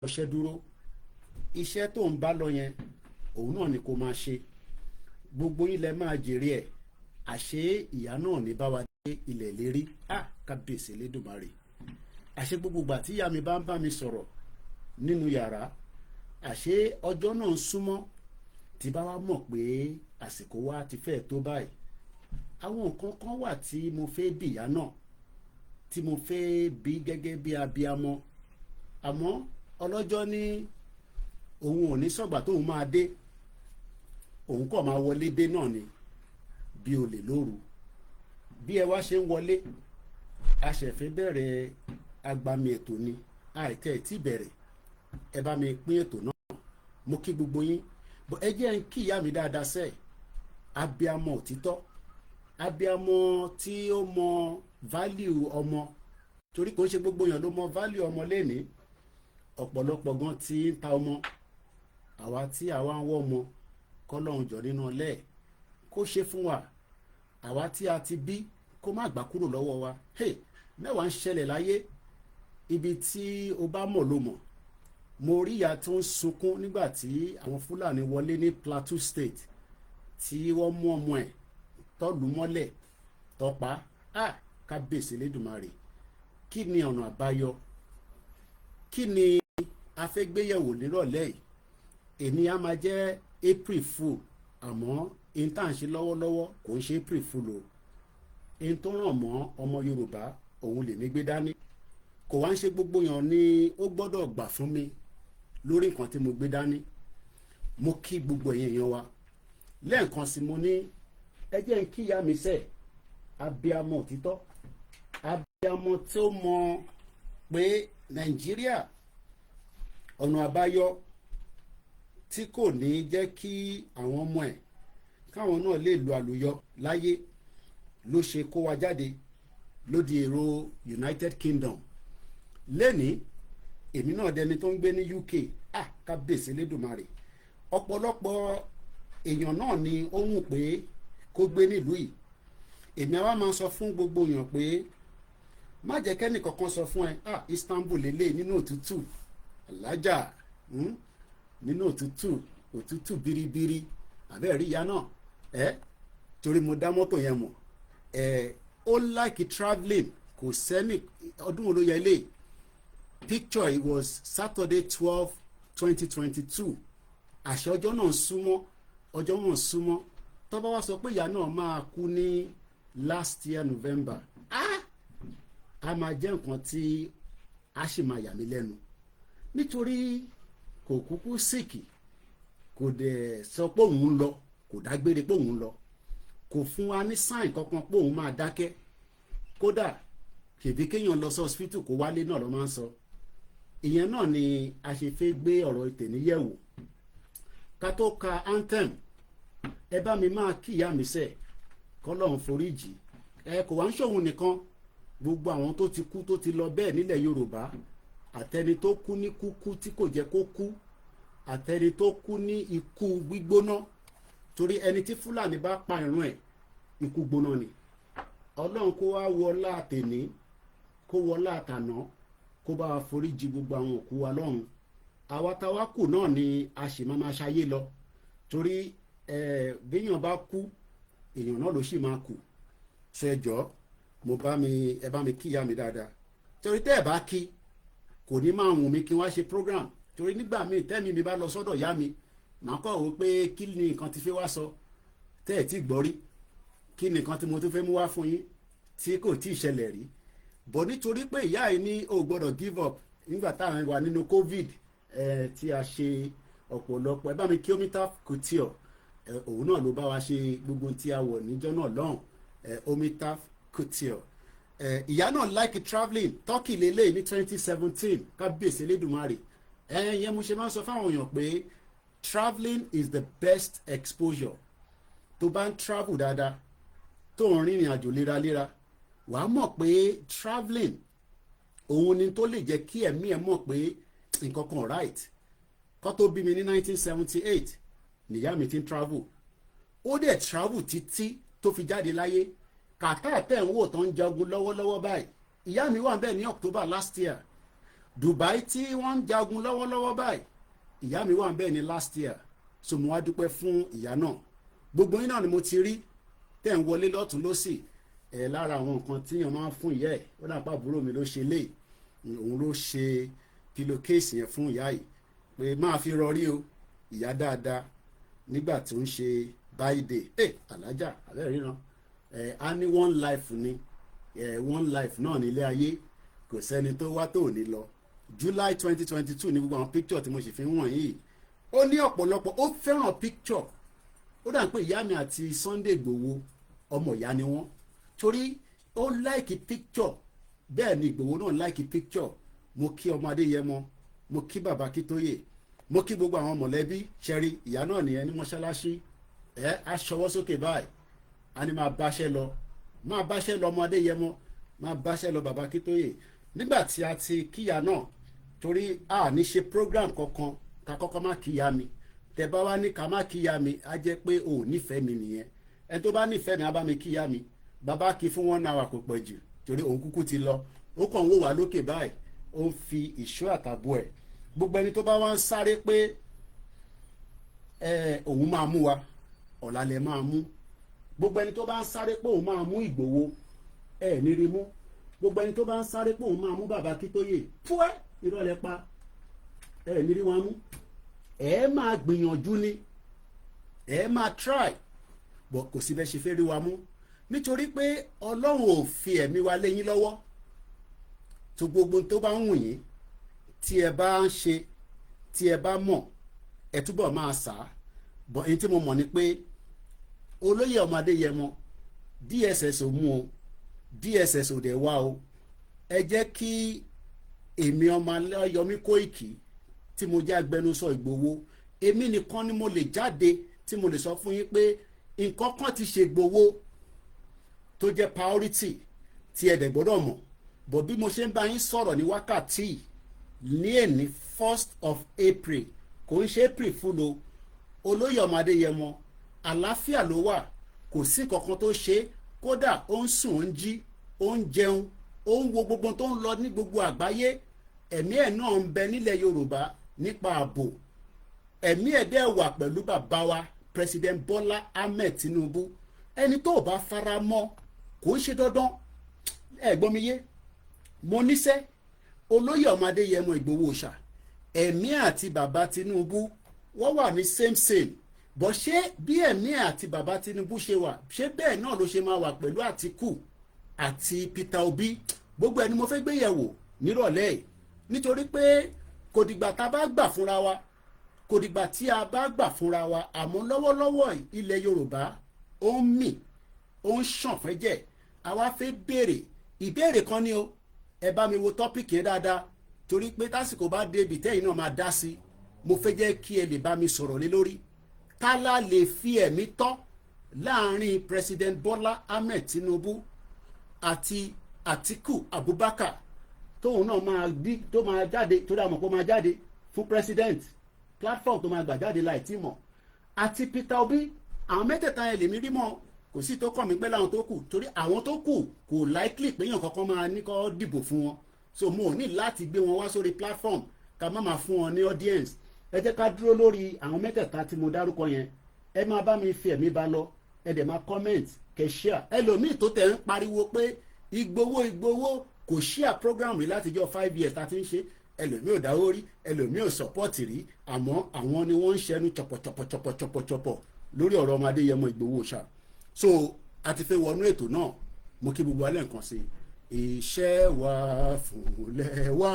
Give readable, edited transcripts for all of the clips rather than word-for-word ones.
ọṣẹ́ dúró iṣẹ́ tó ń bá lọ yẹn òun náà ni kó máa ṣe gbogbo ilẹ̀ máa jèrè ẹ̀ àṣé ìyá náà ní bá wa dé ilẹ̀ lérí kábíyèsí Elédùmarè àṣé gbogbo ìgbà tí ìyá mi bá ń bá mi sọ̀rọ̀ nínú yàrá àṣé ọjọ́ náà ń súnmọ́ tí bá wa mọ̀ pé àsìkò wa ti fẹ́ tó báyìí àwọn nǹkan kan wà tí mo fẹ́ bìyá náà tí mo fẹ́ bí gẹ́gẹ́ bí abiyamọ àmọ́ ọlọ́jọ́ ní òun ò ní sọ̀gbà tóun máa dé òun kọ̀ máa wọlé dé náà ni bí olè lóru bí ẹ wá ṣe ń wọlé a ṣẹ̀fẹ̀ bẹ̀rẹ̀ agbami ètò ni àìtẹ́ tí bẹ̀rẹ̀ ẹ bá mi pín ètò náà mo kí gbogbo yín ẹ jẹ́ ń kí ìyá mi dáadáa sẹ́ẹ̀ abiyamọ òtítọ́ abiyamọ tí ó mọ value ọmọ torí kò ń ṣe gbogbo èèyàn ló mọ value ọmọ lénìí ọ̀pọ̀lọpọ̀ gan ti ń ta ọmọ àwa tí àwa ń wọ́ ọmọ kọ́lọ́hún jọ nínú ọlẹ́ kó ṣe fún wa àwa tí a ti bí kó má gbà kúrò lọ́wọ́ wa mẹ́wàá ń ṣẹlẹ̀ láyé ibi tí o bá mọ̀ ló mọ̀ mo rí ìyá tó ń sunkún nígbà tí àwọn Fúlàní wọlé ní Plateau State tí wọ́n mú ọmọ ẹ̀ tọ́lù mọ́lẹ̀ tọ́pa kábíyèsí Elédùmarè kí ni ọ̀nà àbáyọ kí ni a fẹ́ gbéyẹ̀wò nírọ̀lẹ́ yìí èmi á máa jẹ́ April Fool àmọ́ in tá à ń ṣe lọ́wọ́lọ́wọ́ kò ń ṣe April Fool o in tó ràn mọ́ ọmọ Yorùbá òun lèmi gbé dání kò wá ń ṣe gbogbo yàn ni ó gbọ́dọ̀ gbà fún mi lórí nǹkan tí mo gbé dání mo kí gbogbo èèyàn wa lẹ́ẹ̀kan sí mo ní ẹ jẹ́ ń kíyà mi sẹ́ abiyamọ òtítọ́ abiyamọ tí ó mọ pé Nàìjíríà ọ̀nà àbáyọ tí kò ní jẹ́ kí àwọn ọmọ ẹ̀ káwọn náà lè lo àlùyọ láyé ló ṣe kó wa jáde ló di èrò United Kingdom lẹ́ni èmi náà dẹni tó ń gbé ní UK kábíyèsí Elédùmarè ọ̀pọ̀lọpọ̀ èèyàn náà ni ó wù pé kó gbé nílùú yìí èmi àwa máa sọ fún gbogbo èèyàn pé má jẹ́ kẹ́nì kankan sọ fún ẹ Istanbul lélẹ̀ nínú òtútù alájà nínú òtútù biribiri àbẹ́ẹ̀rí ìyá náà torí mo dá mọ́tò yẹn mọ̀ ó like travelling kò sẹ́ni ọdún wo ló yẹ lé picture it was Saturday 12/2022 àṣẹ ọjọ́ náà súnmọ́ tó bá wá sọ pé ìyá náà máa kú ní last year November a máa jẹ́ nǹkan tí a sì máa yà mí lẹ́nu nítorí kò kúkú síkì kò dẹ̀ sọ pé òun lọ kò dágbére pé òun lọ kò fún wa ní sáìn kankan pé òun máa dákẹ́ kódà kèbí kéèyàn lọ sí hospital kó wálé náà ló máa ń sọ ìyẹn náà ni a ṣe fẹ́ gbé ọ̀rọ̀ ìtẹ̀níyẹ̀wò ká tó ka anthem ẹ bá mi máa kíyà mí sẹ́ kọ́lọ́hún foríjì kò wá ń ṣòwò nìkan gbogbo àwọn tó ti kú tó ti lọ bẹ́ẹ̀ nílẹ̀ Yorùbá àtẹni tó kú ní kúkú tí kò jẹ́ kó kú àtẹni tó kú ní ikú gbígbóná torí ẹni tí Fúlàní bá pa ìrun ẹ̀ ikú gbóná ni Ọlọ́run kó wá wọlá àtẹ̀ní kó wọlá àtàná kó bá wa foríjì gbogbo àwọn òkú wa lọ́run àwa táwa kù náà ni a sì máa ṣayé lọ torí béèyàn bá kú èèyàn náà ló sì máa kù ṣẹjọ́ ẹ bá mi kíyà mi dáadáa torí tẹ́ ẹ bá kí kò ní máa wùn mí kí wọ́n ṣe program torí nígbà míì tẹ́mi mi bá lọ sọ́dọ̀ ìyá mi màá kọ́ wò pé kí ni nǹkan ti fẹ́ wá sọ tẹ́ ẹ̀ tí gbọ́ rí kí ni nǹkan tí mo tún fẹ́ mú wá fún yín tí kò tí ì ṣẹlẹ̀ rí bọ̀ nítorí pé ìyá yìí ní o gbọ́dọ̀ give up nígbà táwọn wà nínú COVID tí a ṣe ọ̀pọ̀lọpọ̀ ẹ bá mi kí Omita Couture òun náà ló bá wa ṣe gbogbo tí a wọ̀ níjọ́ náà lọ́hùn Omita Couture ìyá náà like travelling Turkey lélẹ̀ ní 2017 kábíyèsí Elédùmarè yẹn mo ṣe máa ń sọ fáwọn èèyàn pé travelling is the best exposure tó bá ń travel dáadáa tó ń rìnrìn àjò léraléra wàá mọ̀ pé travelling òun ni tó lè jẹ́ kí ẹ̀mí ẹ̀ mọ̀ pé nǹkan kan right kó tó bí mi ní 1978 nìyá mi ti ń travel ó dẹ̀ travel títí tó fi jáde láyé kàtà tẹ̀ ń wò tó ń jagun lọ́wọ́lọ́wọ́ báyìí ìyá mi wà bẹ́ẹ̀ ní October last year Dubai tí wọ́n ń jagun lọ́wọ́lọ́wọ́ báyìí ìyá mi wà ń bẹ́ẹ̀ ní last year, so mo wá dúpẹ́ fún ìyá náà. Gbogbo yín náà ni mo ti rí tẹ̀ ń wọlé lọ́tún lọ́sì lára àwọn nǹkan tíyàn máa ń fún ìyá ẹ̀. Ó dàpọ̀ àbúrò mi ló ṣe lé, òun ló ṣe pillowcase yẹn fún ìyá yìí pé máa fi rọrí o ìyá dáadáa nígbà tó ń ṣe báyìí. Alájà àbẹ́rẹ́ ríran a ní one life ni one life náà nílé ayé, kò sẹ́ni tó wá tó ní lọ. July 2022 ní gbogbo àwọn picture tí mo sì fi ń wọ̀n yìí. Ó ní ọ̀pọ̀lọpọ̀ ó fẹ́ràn picture. Ó dà pé ìyá mi àti Sunday Igboho ọmọ ìyá ni wọ́n, torí ó like picture, bẹ́ẹ̀ ni Igboho náà like picture. Mo kí ọmọ Adéyẹmọ, mo kí bàbá Kítóyè, mo kí gbogbo àwọn mọ̀lẹ́bí. Ṣẹ́rí ìyá náà nìyẹn ní mọ́ṣáláṣí aṣọwọ́ sókè báyìí, a ní máa báṣẹ́ lọ, máa báṣẹ́ lọ ọmọ Adéyẹmọ, máa báṣẹ́ lọ bàbá Kítóyè. Nígbà tí a ti kíyà náà, torí a ní ṣe program kankan ká kọ́kọ́ má kíyà mi. Tẹ bá wá ní ká má kíyà mi, á jẹ́ pé o ò nífẹ̀ẹ́ mi nìyẹn. Ẹni tó bá nífẹ̀ẹ́ mi á bá mi kíyà mi. Bàbá kí fún 1 hour kò pọ̀ jù, torí òun kúkú ti lọ. Ó kàn ń wò wá lókè báyìí, ó ń fi ìṣó àtàbọ̀ ẹ̀. Gbogbo ẹni tó bá wá ń sáré pé òun máa mú wa, ọ̀la lẹ máa mú. Gbogbo ẹni tó bá ń sáré pé òun máa mú Ìgbòho, ní rí mú. Gbogbo ẹni tó bá ń sáré pé òun máa mú bàbá Kítóyè, fúẹ́ ìrọ̀lẹ́ pa, ní rí wọn mú. Máa gbìyànjú ni, máa try, bọ̀ kò sí bẹ́ẹ̀ ṣe fẹ́ rí wa mú, nítorí pé Ọlọ́run ò fi ẹ̀mí wa lé yín lọ́wọ́. Tó gbogbo tó bá ń wù yín, tí ẹ bá ń ṣe, tí ẹ bá mọ̀, ẹ túbọ̀ máa sà á. Bọ̀ èyí tí mo mọ̀ ni pé olóyè ọmọ Adéyẹmọ DSS ò mú o, DSS ò dẹ̀ wá o. Ẹ jẹ́ kí èmi ọmọ Ọláyọmí Kóìkì tí mo jẹ́ agbẹnusọ Ìgbòho, èmi nìkan ni mo lè jáde tí mo lè sọ fún yín pé nǹkan kan ti ṣe Ìgbòho tó jẹ́ priority tí ẹ dẹ̀ gbọ́dọ̀ mọ̀. Bọ̀ bí mo ṣe ń bá yín sọ̀rọ̀ ní wákàtí ní èní 1st of April, kò ń ṣe April fún o. Olóyè ọmọ Adéyẹmọ àlàáfíà ló wà, kò sí kankan tó ṣe, kódà ó ń sùn, ó ń jí, ó ń jẹun, ó ń wo gbogbo tó ń lọ ní gbogbo àgbáyé. Ẹ̀mí ẹ̀ náà ń bẹ nílẹ̀ Yorùbá nípa ààbò. Ẹ̀mí ẹ̀ dẹ̀ wà pẹ̀lú bàbá wa President Bola Tinubu. Ẹni tó bá fara mọ́ kò ń ṣe dandan. Gbọ́ mi yé, mo níṣẹ́. Olóyè ọmọ Adéyẹmọ Ìgbòho Òòṣà, ẹ̀mí àti bàbá Tinubu wọ́n wà ní same. Bọ̀ ṣé bí ẹ̀mí àti bàbá Tinubu ṣe wà, ṣé bẹ́ẹ̀ náà ló ṣe máa wà pẹ̀lú Atiku àti Peter Obi? Gbogbo ẹni mo fẹ́ gbé yẹ̀wò nírọ̀lẹ́ yìí, nítorí pé kò dìgbà tá a bá gbà fúnra wa, kò dìgbà tí a bá gbà fúnra wa. Àmọ́ lọ́wọ́lọ́wọ́ ilẹ̀ Yorùbá ó ń mì, ó ń ṣàn fẹ́jẹ̀. Àwa fẹ́ béèrè ìbéèrè kan ni o. Ẹ bá mi wo tọ́pìkì yẹn dáadáa, torí pé tásìkò bá dé ibi tẹ́yìn náà máa dá sí. Mo fẹ́ jẹ́ kí ẹ lè bá mi sọ̀rọ̀ lé lórí. Kálá lè fi ẹ̀mí tọ́ láàrin President Bola Tinubu àti Atiku Abubakar tóun náà tó máa jáde, tó dá mọ̀ pé ó máa jáde fún president, platform tó máa gbà jáde láì tí mọ̀, àti Peter Obi. Àwọn mẹ́tẹ̀ẹ̀ta yẹn lèmi rí mọ́, kò sí tó kàn mí pẹ́ láwọn tó kù, torí àwọn tó kù kò likely pé èèyàn kankan máa ní kó dìbò fún wọn. So mo ò ní láti gbé wọn wá sórí platform ká má máa fún wọn ní audience. Ẹ jẹ́ ká dúró lórí àwọn mẹ́tẹ̀ẹ̀ta tí mo dárúkọ yẹn. Ẹ máa bá mi fi ẹ̀mí bá lọ, ẹ dẹ̀ máa comment, kẹ́ share. Ẹlòmíì tó tẹ̀ ń pariwo pé Ìgbòho kò share program rí látijọ́ 5 years tá ti ń ṣe. Ẹlòmíì ò dáwó rí, ẹlòmíì ò support rí, àmọ́ àwọn ni wọ́n ń ṣẹnu chọ̀pọ̀chọ̀pọ̀ lórí ọ̀rọ̀ ọmọ Adéyẹmọ Ìgbòho Òòṣà. So a ti fẹ́ wọnú ètò náà, mo kí gbogbo alẹ́ nǹkan sí. Iṣẹ́ wa fúnlẹ̀ wa,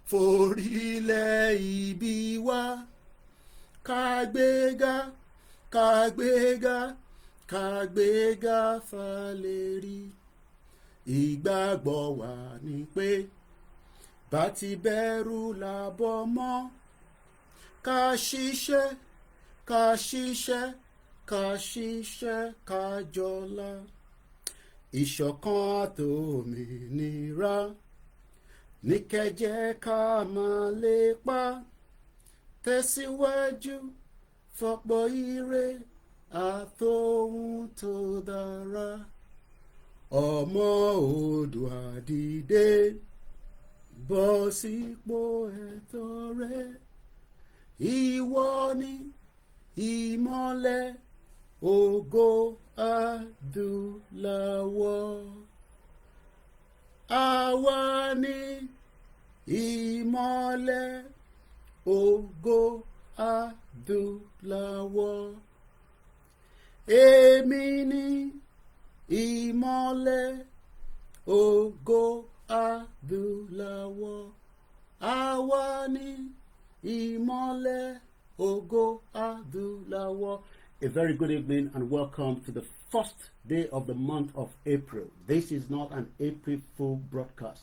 forílẹ̀ ibi wa, kàgbéga fàlérí. Ìgbàgbọ́ wa ni pé bá ti bẹ̀rù làbọ̀ mọ́, ká ṣiṣẹ́ ká jọlá. Ìṣọ̀kan àtòmìnira ní kẹ́jẹ́ ká máa lépa, tẹ̀síwájú fọ̀pọ̀ ire àtòhun tó dára. Ọmọ Oòduà dìde, bọ́ sípò ẹ̀tọ́ rẹ. Ìwọ ni ìmọ́lẹ̀ ògo adúláwọ̀. Àwa ni ìmọ́lẹ̀ ògo adúláwọ̀. Èmi ni ìmọ́lẹ̀ ògo adúláwọ̀. Àwa ni ìmọ́lẹ̀ ògo adúláwọ̀. A very good evening and welcome to the first day of the month of April. This is not an April Fool broadcast.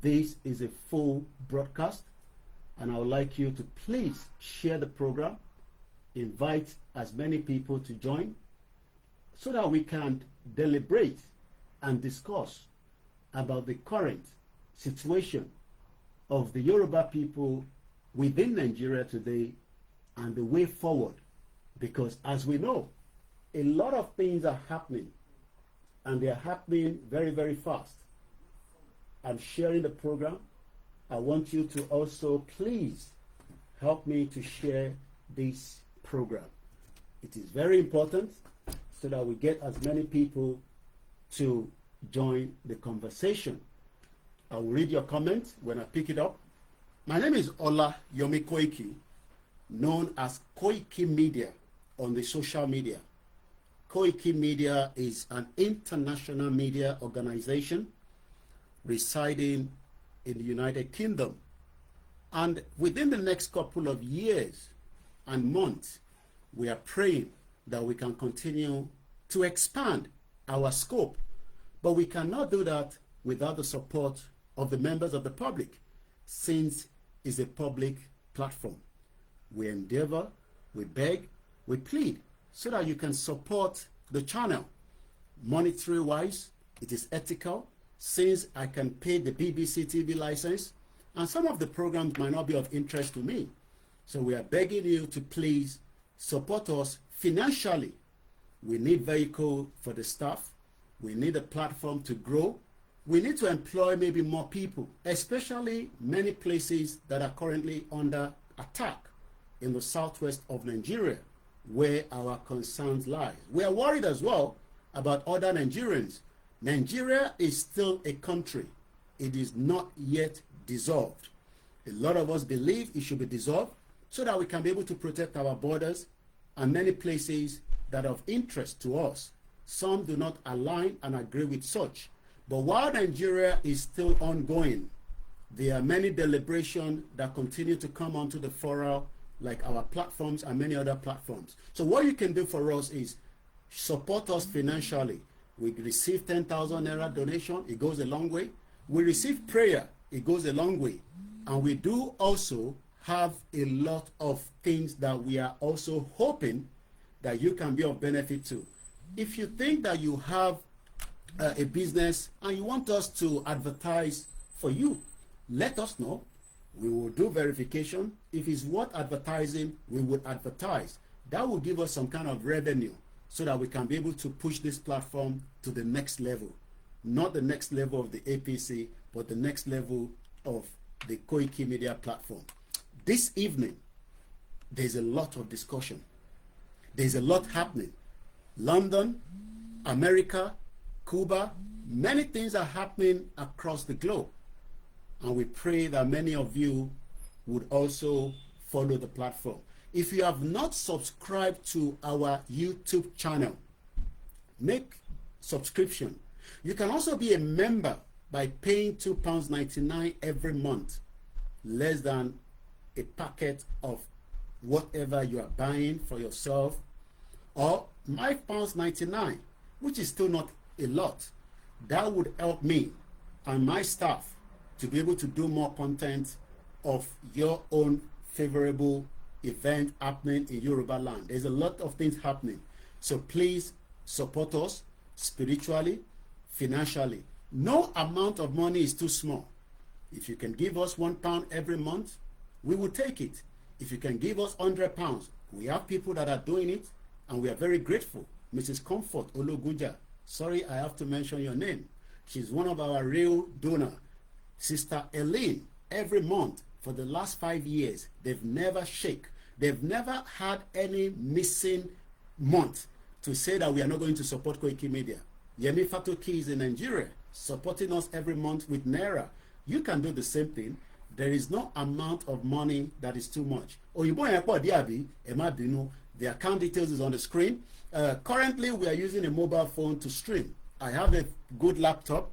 This is a full broadcast, and I would like you to please share the program, invite as many people to join so that we can deliberate and discuss about the current situation of the Yoruba people within Nigeria today and the way forward. Because as we know, a lot of things are happening, and they are happening very, very fast. I'm sharing the program. I want you to also please help me to share this program. It is very important so that we get as many people to join the conversation. I will read your comments when I pick it up. My name is OLAYOMI KOIKI, known as Koikimedia on the social media. Koikimedia is an international media organization residing in the United Kingdom. And within the next couple of years and months, we are praying that we can continue to expand our scope. But we cannot do that without the support of the members of the public, since it's a public platform. We endeavor, we beg, we plead so that you can support the channel. Monetary wise, it is ethical, since I can pay the BBC TV license, and some of the programs might not be of interest to me. So we are begging you to please support us financially. We need vehicle for the staff. We need a platform to grow. We need to employ maybe more people, especially many places that are currently under attack in the southwest of Nigeria, where our concerns lie. We are worried as well about other Nigerians. Nigeria is still a country. It is not yet dissolved. A lot of us believe it should be dissolved so that we can be able to protect our borders and many places that are of interest to us. Some do not align and agree with such. But while Nigeria is still ongoing, there are many deliberations that continue to come onto the fora, like our platforms and many other platforms. So what you can do for us is support us financially. We receive 10,000 naira donation, it goes a long way. We receive prayer, it goes a long way. And we do also have a lot of things that we are also hoping that you can be of benefit to. If you think that you have a business and you want us to advertise for you, let us know. We will do verification. If it's worth advertising, we will advertise. That will give us some kind of revenue so that we can be able to push this platform to the next level. Not the next level of the APC, but the next level of the Koikimedia platform. This evening, there's a lot of discussion. There's a lot happening. London, America, Cuba, many things are happening across the globe. And we pray that many of you would also follow the platform. If you have not subscribed to our YouTube channel, make subscription. You can also be a member by paying £2.99 every month, less than a packet of whatever you are buying for yourself, or £5.99, which is still not a lot. That would help me and my staff to be able to do more content of your own favorable event happening in Yoruba land. There's a lot of things happening. So please support us spiritually, financially. No amount of money is too small. If you can give us £1 every month, we will take it. If you can give us £100, we have people that are doing it, and we are very grateful. Mrs. Comfort Ologunja, sorry I have to mention your name. She's one of our real donors. Sister Elaine, every month for the last 5 years, they've never shake. They've never had any missing month to say that we are not going to support Koikimedia. Yemi Fatoki is in Nigeria, supporting us every month with Naira. You can do the same thing. There is no amount of money that is too much. The account details is on the screen. Currently, we are using a mobile phone to stream. I have a good laptop.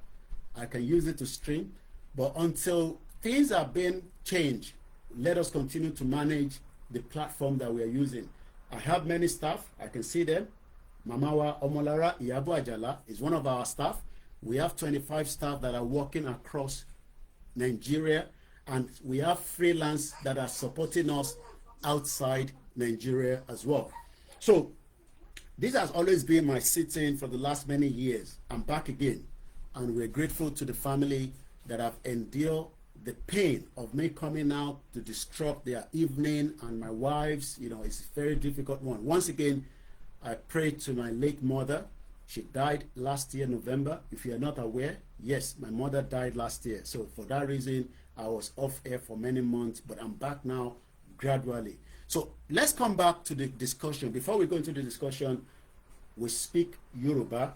I can use it to stream. But until things are being changed, let us continue to manage the platform that we are using. I have many staff. I can see them. Mamawa Omolara Iyabo Ajala is one of our staff. We have 25 staff that are working across Nigeria, and we have freelance that are supporting us outside Nigeria as well. So this has always been my sitting for the last many years. I'm back again, and we're grateful to the family that have endured the pain of me coming out to disrupt their evening, and my wives. It's a very difficult one. Once again, I pray to my late mother. She died last year, November. If you are not aware, yes, my mother died last year. So for that reason, I was off air for many months, but I'm back now gradually. So let's come back to the discussion. Before we go into the discussion, we speak Yoruba.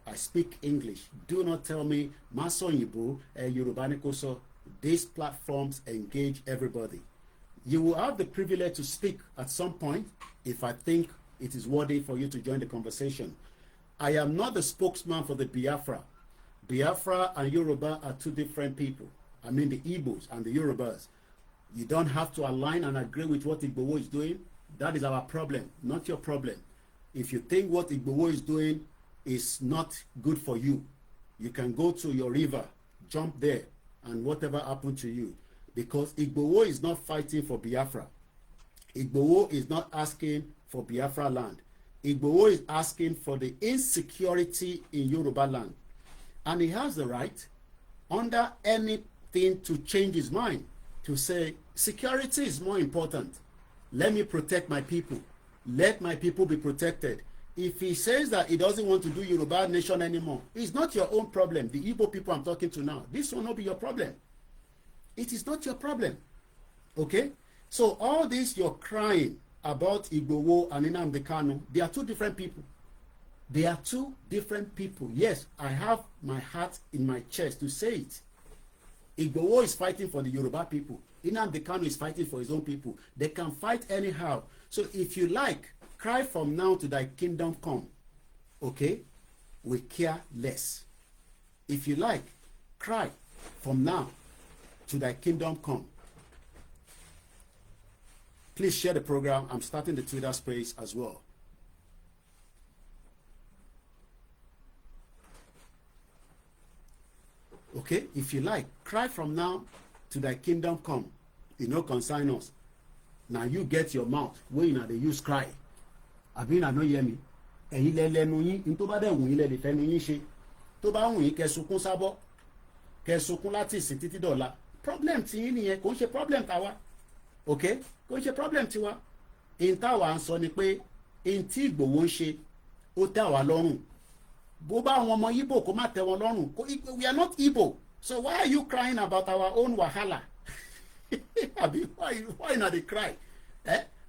I speak English. Do not tell me, Maso Yibu, Yoruba Nikoso. These platforms engage everybody. You will have the privilege to speak at some point if I think it is worthy for you to join the conversation. I am not the spokesman for the Biafra. Biafra and Yoruba are two different people. I mean the Igbos and the Yorubas. You don't have to align and agree with what Igbowo is doing. That is our problem, not your problem. If you think what Igbowo is doing is not good for you, you can go to your river, jump there, and whatever happened to you. Because Igbowo is not fighting for Biafra. Igbowo is not asking for Biafra land. Igbowo is asking for the insecurity in Yoruba land. And he has the right, under anything, to change his mind, to say, security is more important. Let me protect my people. Let my people be protected. If he says that he doesn't want to do Yoruba nation anymore, it's not your own problem. The Igbo people I'm talking to now, this will not be your problem. It is not your problem. Okay? So all this you're crying about Igbowo and Nnamdi Kanu, they are two different people. They are two different people. Yes, I have my heart in my chest to say it. Igbowo is fighting for the Yoruba people. Nnamdi Kanu is fighting for his own people. They can fight anyhow. So if you like, cry from now to thy kingdom come. Okay? We care less. If you like, cry from now to thy kingdom come. Please share the program. I'm starting the Twitter space as well. Okay? If you like, cry from now to thy kingdom come. You know, consign us. Now you get your mouth. When you know they use cry. Àbí na no hear me. Ẹ̀yin lẹ lẹ́nu yín, n tó bá dẹ̀ wùn yín lẹ lè fẹ́nu yín ṣe. Tó bá wùn yín kẹ́ sunkún sábọ̀. Kẹ́ sunkún láti ìsìn títí dọ̀la. Problem tí yín nìyẹn, kò ń ṣe problem tàwa. Okay? Kò ń ṣe problem tiwa. In táwa ń sọ ni pé in tí Ìgbòho ń ṣe ó tẹ́ àwa lọ́rùn. Bó bá àwọn ọmọ Igbo kó má tẹ́ wọn lọ́rùn. We are not Igbo. So why are you crying about our own wahala? Àbí why not they cry?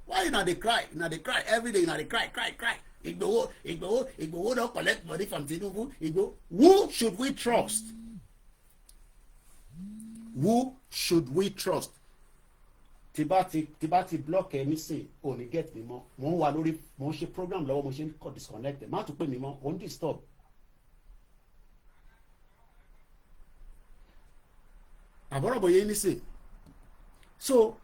Why not they cry? Now they cry every day. Now they cry. Igboho don't collect money from Tinubu. Igboho. Who should we trust? Who should we trust? Tibati block me say, oh, they get me more. Mo wà lórí, mo ṣe program lọ́wọ́, mo ṣe disconnected. Má tún pè mí mọ́, won't disturb. Àbọ̀rọ̀bọ̀ yẹn ní sè. So,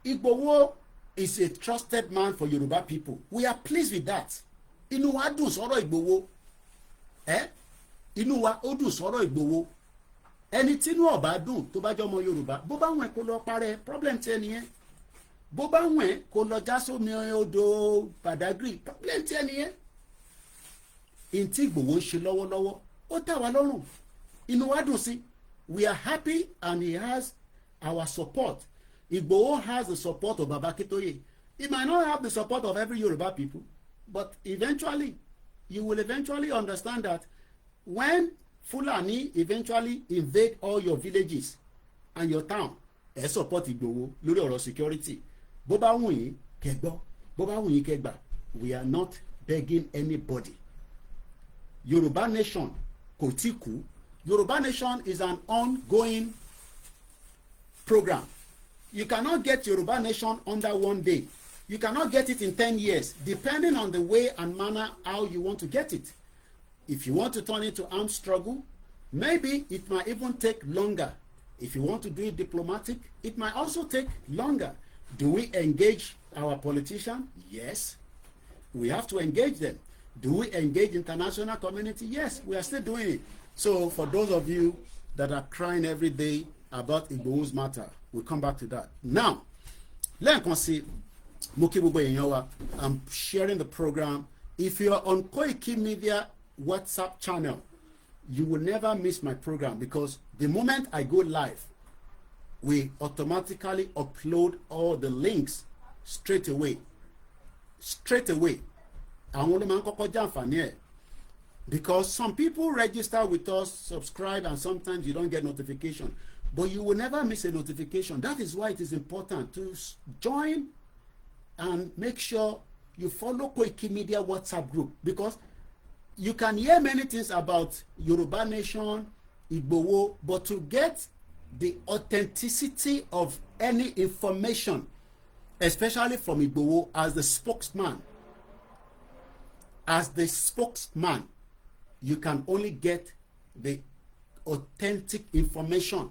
Igboho is a trusted man for Yoruba people. We are pleased with that. Inú wa dùn sọ̀rọ̀ Igboho. Inú wa ó dùn sọ̀rọ̀ Igboho. Ẹni tí inú ọba dùn tó bá jẹ́ ọmọ Yorùbá, bó bá wọ̀n kó lọ parẹ́, problem tí ẹni yẹn. Bó bá wọ̀n kó lọ já sómi odò Badagry, problem tí ẹni yẹn. In tí Igboho ń ṣe lọ́wọ́lọ́wọ́, ó tẹ́ wa lọ́rùn. Inú wa dùn sí. We are happy and he has our support. Igboho has the support of Baba Akintoye. He might not have the support of every Yoruba people, but eventually, you will eventually understand that when Fulani eventually invade all your villages and your town, ẹ support Igboho lórí ọ̀rọ̀ security. Bó bá wù yín kẹ́ gbọ́, bó bá wù yín kẹ́ gbà. We are not begging anybody. Yoruba nation kò tí kú. Yoruba nation is an ongoing program. You cannot get Yoruba nation under one day. You cannot get it in 10 years, depending on the way and manner how you want to get it. If you want to turn it to armed struggle, maybe it might even take longer. If you want to do it diplomatic, it might also take longer. Do we engage our politicians? Yes. We have to engage them. Do we engage international community? Yes, we are still doing it. So for those of you that are crying every day about Igboho's matter, we'll come back to that. Now, lẹ́ẹ̀kan sí mo kí gbogbo èèyàn wa. I'm sharing the program. If you are on Koikimedia WhatsApp channel, you will never miss my program, because the moment I go live, we automatically upload all the links straight away. Àwọn ló máa ń kọ́kọ́ jàǹfààní ẹ̀, because some people register with us, subscribe, and sometimes you don't get notification, but you will never miss a notification. That is why it is important to join and make sure you follow Koikimedia WhatsApp group, because you can hear many things about Yoruba nation, Igboho, but to get the authenticity of any information, especially from Igboho as the spokesman, you can only get the authentic information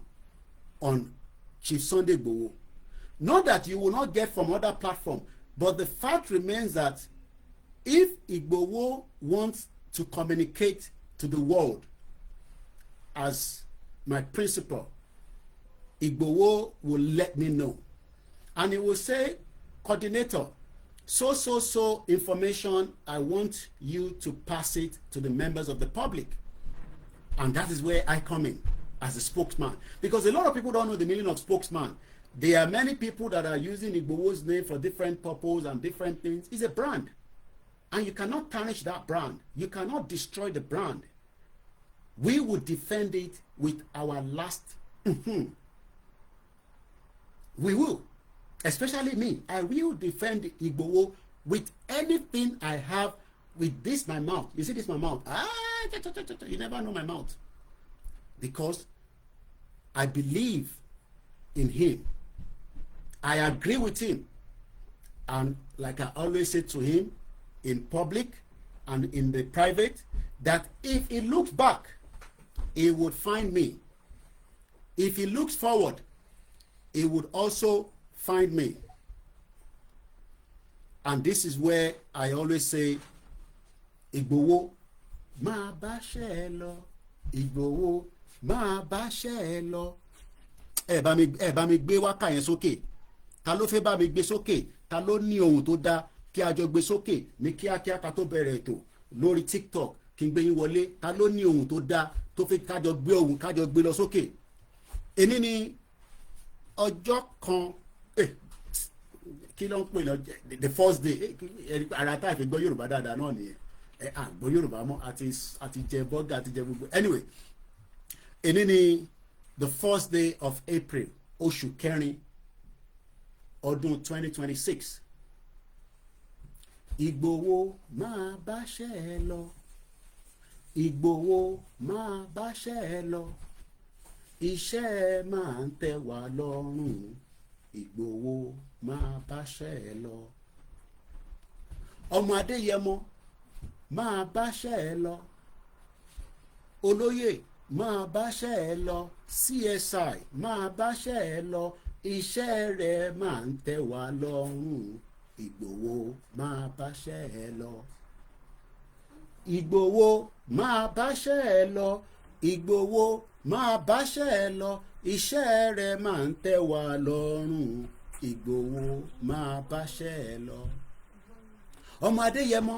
on Chief Sunday Igboho. Not that you will not get from other platforms, but the fact remains that if Igboho wants to communicate to the world as my principal, Igboho will let me know. And he will say, coordinator, so information, I want you to pass it to the members of the public. And that is where I come in as a spokesman. Because a lot of people don't know the meaning of spokesman. There are many people that are using Igboho's name for different purposes and different things. It's a brand. And you cannot tarnish that brand. You cannot destroy the brand. We will defend it with our last. We will. Especially me. I will defend Igboho with anything I have with this, my mouth. You see this, my mouth? You never know my mouth. Because I believe in him. I agree with him. And like I always say to him, in public and in the private, that if he looks back, he would find me. If he looks forward, he would also find me. And this is where I always say, Igboho, ma ba ṣe lọ. Igboho, ma ba ṣe lọ. Ẹ bá mi gbé wákà yẹn sókè. Ta ló fẹ́ bá mi gbé sókè? Ta ló ní ohun tó dá? Kí a jọ gbé sókè ní kíákíá ká tó bẹ̀rẹ̀ ètò lórí TikTok, kí n gbé yín wọlé. Ta ló ní ohun tó dá tó fẹ́ ká jọ gbé ohun ká jọ gbé lọ sókè? Èní ni ọjọ́ kan, kí ló ń pè lọ, the first day, ara tá a fi gbọ́ Yorùbá dáadáa náà nìyẹn. Gbọ́ Yorùbá mọ́ àti jẹ bọ́gà àti jẹ gbogbo. Anyway, èní ni the first day of April, oṣù kẹrin ọdún 2026. Igboho máa báṣẹ́ ẹ lọ. Igboho máa báṣẹ́ ẹ lọ. Iṣẹ́ ẹ máa ń tẹ́ wa lọ́rùn. Igboho máa báṣẹ́ ẹ lọ. Ọmọ Adéyẹmọ máa báṣẹ́ ẹ lọ. Olóyè máa báṣẹ́ ẹ lọ. CSI máa báṣẹ́ ẹ lọ. Iṣẹ́ rẹ̀ máa ń tẹ́ wa lọ́rùn. Igboho máa báṣẹ́ ẹ lọ. Igboho máa báṣẹ́ ẹ lọ. Igboho máa báṣẹ́ ẹ lọ. Iṣẹ́ rẹ̀ máa ń tẹ́ wa lọ́rùn. Igboho máa báṣẹ́ ẹ lọ. Ọmọ Adéyẹmọ,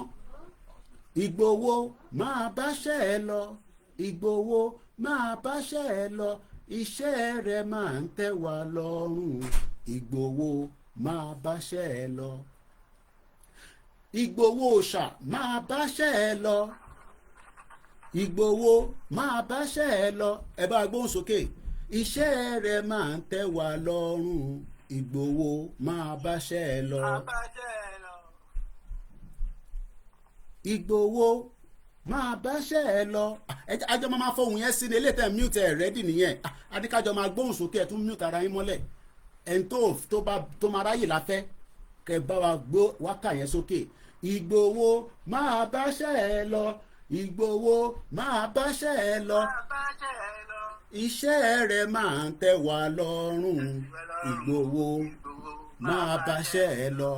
Igboho máa báṣẹ́ ẹ lọ. Igboho máa báṣẹ́ ẹ lọ. Iṣẹ́ rẹ̀ máa ń tẹ́ wa lọ́rùn. Igboho máa báṣẹ́ ẹ lọ. Igboho òòṣà máa báṣẹ́ ẹ lọ. Ìgbòho máa báṣẹ́ ẹ lọ, ẹ bá gbóhùn sókè. Iṣẹ́ rẹ̀ máa ń tẹ́ wa lọ́rùn. Ìgbòho máa báṣẹ́ ẹ lọ. Ìgbòho máa báṣẹ́ ẹ lọ. Àjọ máa fọhùn yẹn sí ní eléyìí tẹ̀ mute ẹ̀ rẹ́dì nìyẹn. Adíkájọ máa gbóhùn sókè ẹ̀ tún mute ara yín mọ́lẹ̀. Ẹni tó máa ráyè láfẹ́ kẹ́ bá wa gbó wákà yẹn sókè. Ìgbòho máa báṣẹ́ ẹ lọ. Ìgbòho máa báṣẹ́ ẹ lọ. Iṣẹ́ rẹ̀ máa ń tẹ́ wa lọ́rùn. Ìgbòho máa báṣẹ́ ẹ lọ.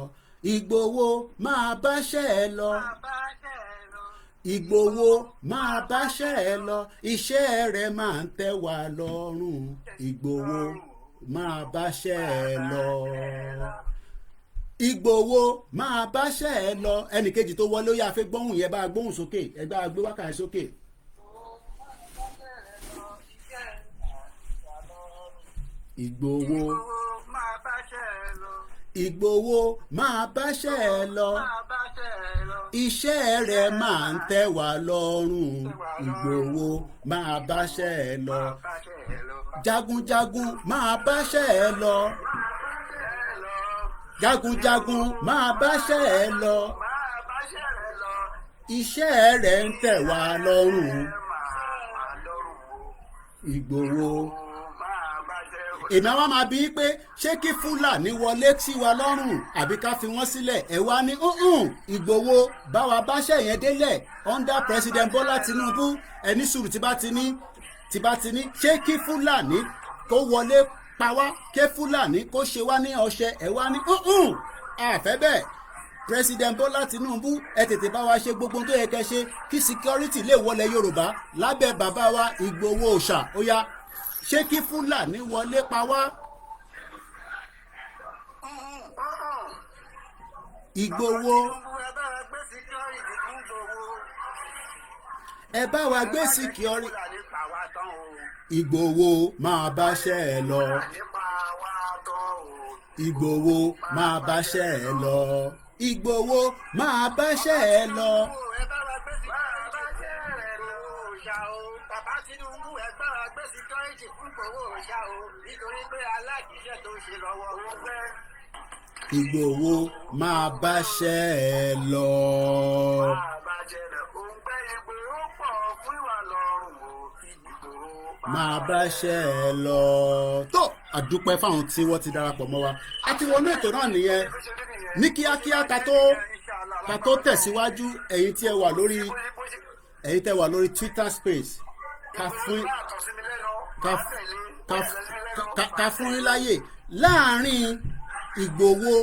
Ìgbòho máa báṣẹ́ ẹ lọ. Ìgbòho máa báṣẹ́ ẹ lọ. Iṣẹ́ rẹ̀ máa ń tẹ́ wa lọ́rùn. Ìgbòho máa báṣẹ́ ẹ lọ. Ìgbòho máa báṣẹ́ ẹ lọ. Ẹnìkejì tó wọlé ó yà fẹ́ gbóhùn yẹn bá gbóhùn sókè ẹ bá gbé wákàtí sókè. Ìgbòho máa báṣẹ́ ẹ lọ. Ìgbòho máa báṣẹ́ ẹ lọ. Iṣẹ́ rẹ̀ máa ń tẹ́ wa lọ́rùn. Ìgbòho máa báṣẹ́ ẹ lọ. Jagunjagun máa báṣẹ́ ẹ lọ. Jagunjagun máa báṣẹ́ ẹ lọ. Iṣẹ́ rẹ̀ ń tẹ́ wa lọ́rùn. Ìgbòho. Èmi àwa máa bí pé ṣé kí Fúlàní wọlé sí wa lọ́rùn àbí ká fi wọ́n sílẹ̀ ẹ̀ wá ní Ìgbòho bá wa báṣẹ́ yẹn délẹ̀ under President Bola Tinubu ẹni sùúrù tí bá ti ní ṣé kí Fúlàní kó wọlé pa wá ké Fúlàní kó ṣe wá ní ọṣẹ ẹ̀ wá ní àfẹ́ bẹ́ẹ̀ President Bola Tinubu ẹ tètè bá wa ṣe gbogbo tó yẹ kẹ́ ṣe kí security lè wọlé Yorùbá lábẹ́ bàbá wa Ìgbòho òòṣà ó yá ṣé kí Fúlàní wọlé pa wá. Ìgbòho ẹ bá wa gbé security. Ìgbòho máa báṣẹ́ ẹ lọ. Ìgbòho máa báṣẹ́ ẹ lọ. Ìgbòho máa báṣẹ́ ẹ lọ. Ìgbòho máa báṣẹ́ ẹ lọ. Máa báṣẹ́ ẹ lọ. Tó àdúpẹ́ fáwọn tí wọ́n ti darapọ̀ mọ́ wa a ti wọnú ètò náà nìyẹn ní kíákíá ká tó tẹ̀síwájú ẹ̀yin tí ẹ wà lórí Twitter space ká fún yín láyè láàrin Ìgbòho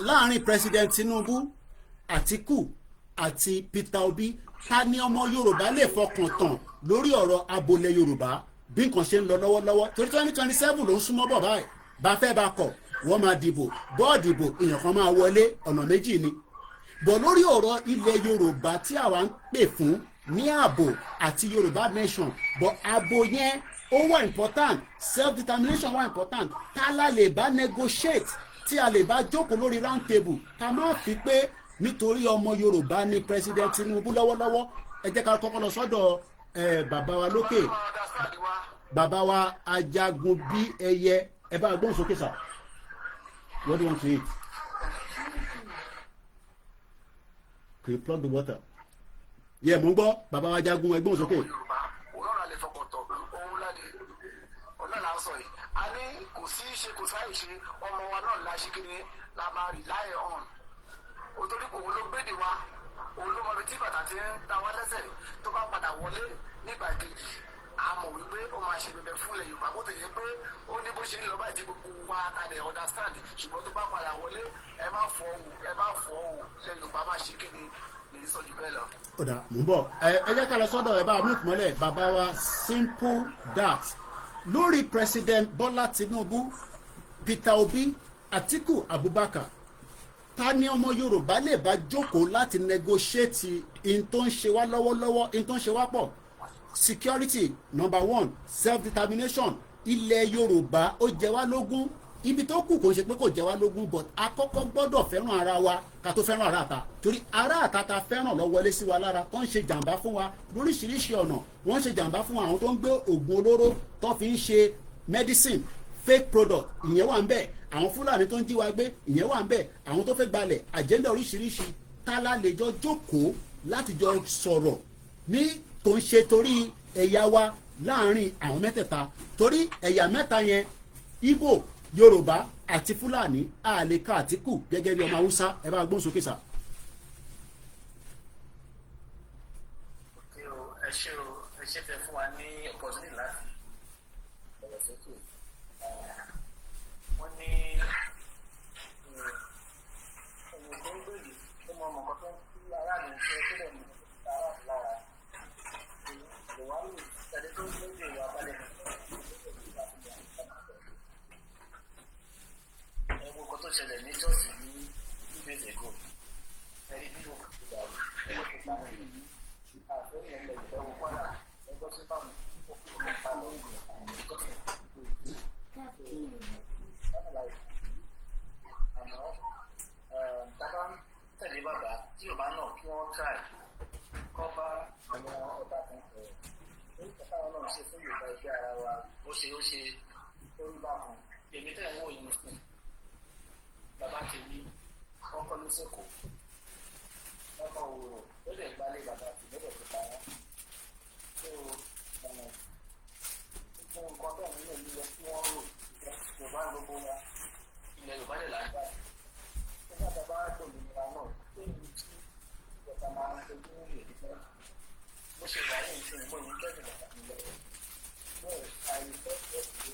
láàrin President Tinubu Atiku àti Peter Obi ta ni ọmọ Yorùbá lè fọkàn tán lórí ọ̀rọ̀ abolẹ Yorùbá bí nǹkan ṣe ń lọ lọ́wọ́lọ́wọ́ torí 2027 ló ń súnmọ́ bọ̀ báyìí bá fẹ́ bá kọ̀ wọ́n máa dìbò bọ́ọ̀dì ìbò èèyàn kan máa wọlé ọ̀nà méjì ni bọ̀ lórí ọ̀rọ̀ ilẹ̀ Yorùbá tí àwa ń pè fún ní ààbò àti Yorùbá nation bọ̀ ààbò yẹn ó wà important self determination wà important tá la lè bá negotiate tí a lè bá jókòó lórí round table ká má fi pé nítorí ọmọ Yorùbá ni President Tinubu lọ́wọ́lọ́wọ́ ẹ jẹ́ ká kọ́kọ́ lọ sọ́dọ̀ bàbá wa lókè bàbá wa ajagun bí ẹyẹ ẹ bá gbóhùn sókè sà what do you want to eat can you plug the water yẹ mò ń gbọ́ bàbá wa ajagun ẹ gbóhùn sókè. kò sí ṣe kò sáyè ṣe ọmọ wa náà la ṣe kiri la máa rely on òtórí kò wọ́n ló gbéde wa òun ló mọ ibi tí bàtà ti ń ta wá lẹ́sẹ̀ tó bá padà wọlé nígbà kejì a mọ̀ wípé ó máa ṣe bẹ̀bẹ̀ fún ilẹ̀ Yorùbá bó ti yẹ pé ó ní bó ṣe ń lọ báyìí tí gbogbo wa kalẹ̀ understand ṣùgbọ́n tó bá padà wọlé ẹ má fọ́ o ilẹ̀ Yorùbá má ṣe kí ni lè sọ jù bẹ́ẹ̀ lọ. Ọ̀dà mò ń bọ̀ ẹ jẹ́ ká lọ sọ́dọ̀ ẹ bá mú ìpínlẹ̀ bàbá wa simple dat lórí President Bola Tinubu Peter Obi Atiku Abubakar ta ni ọmọ Yorùbá lè bá jókòó láti negotiate in tó ń ṣe wá lọ́wọ́lọ́wọ́ in tó ń ṣe wá pọ̀ security number one self determination ilẹ̀ Yorùbá ó jẹ wá lógún ibi tó kù kò ṣe pé kò jẹ́ wá lógún but àkọ́kọ́ gbọ́dọ̀ fẹ́ràn ara wa ká tó fẹ́ràn ará àta torí ará àta ta fẹ́ràn lọ wọlé sí wa lára tó ń ṣe jàǹbá fún wa lóríṣiríṣi ọ̀nà wọ́n ń ṣe jàǹbá fún àwọn tó ń gbé oògùn olóró tó fi ń ṣe medicine fake product ìyẹn wà ń bẹ̀ àwọn fúlàní tó ń jí wa gbé ìyẹn wà ń bẹ̀ àwọn tó fẹ́ gbalẹ̀ agenda oríṣiríṣi tálá lè jọ jókòó láti jọ sọ̀rọ̀ ní kò ń ṣe torí ẹ̀yà wa láàrin àwọn mẹ́tẹ̀ẹ̀ta torí ẹ̀yà mẹ́ta yẹn Ìgbò Yorùbá àti Fúlàní àlèkà Àtíkù gẹ́gẹ́ bí ọmọ Haúsá ẹ bá gbóhùn sókè sá. ẹ ṣe fẹ́ fún wa ní opportunity láti bẹ̀rẹ̀ sókè wọ́n ní ọmọ tó ń gbèrè tó mọ ọmọ kan tó ń kí aráàlú ń fẹ́ tó lè mú aráàlú lára ìwádìí ìtàdé tó ń gbèrè ìwà balẹ̀ ẹ̀wọ̀n kan tó ṣẹlẹ̀ ní ṣọ́ọ̀ṣì ní ìgbésẹ̀ èkó ẹ̀rí bí wọ́n ti dà ẹ̀wọ̀n tó bá wọn yìí àfẹ́rí ẹ̀lẹ́ ìfẹ́wọ̀ kwara ẹgbẹ́ tó bá wọn ó kúrò ní pálọ̀ àmọ́ tábà ń tẹ̀lé bàbá tí yorùbá náà kí wọ́n try kọ́ bá àwọn ọba kan ní ìtọ́ka wọn náà ṣe fún yorùbá ẹgbẹ́ ara wa ó ṣe orí bá kan èmi tẹ̀ ń wò yín fún bàbá tèmi wọ́n kọ́ ló sẹ́kọ̀ọ́ wọ́n kọ́ òwúrò ó lè gbalẹ̀ bàbá tèmi lè fi pa wọ́n tó fún nǹkan tó ń lò nílẹ̀ tí wọ́n rò yorùbá gbogbo wa ilẹ̀ yorùbá lè lágbá nígbà tó bá gbòmìnira náà tó ní tí ìjọba máa ń fojú ní èdè náà bó ṣe wà ní ìṣe ìmọ̀ yìí kẹ́kẹ́ bàbá mi lọ bẹ́ẹ̀ àìsọ́ tó ṣe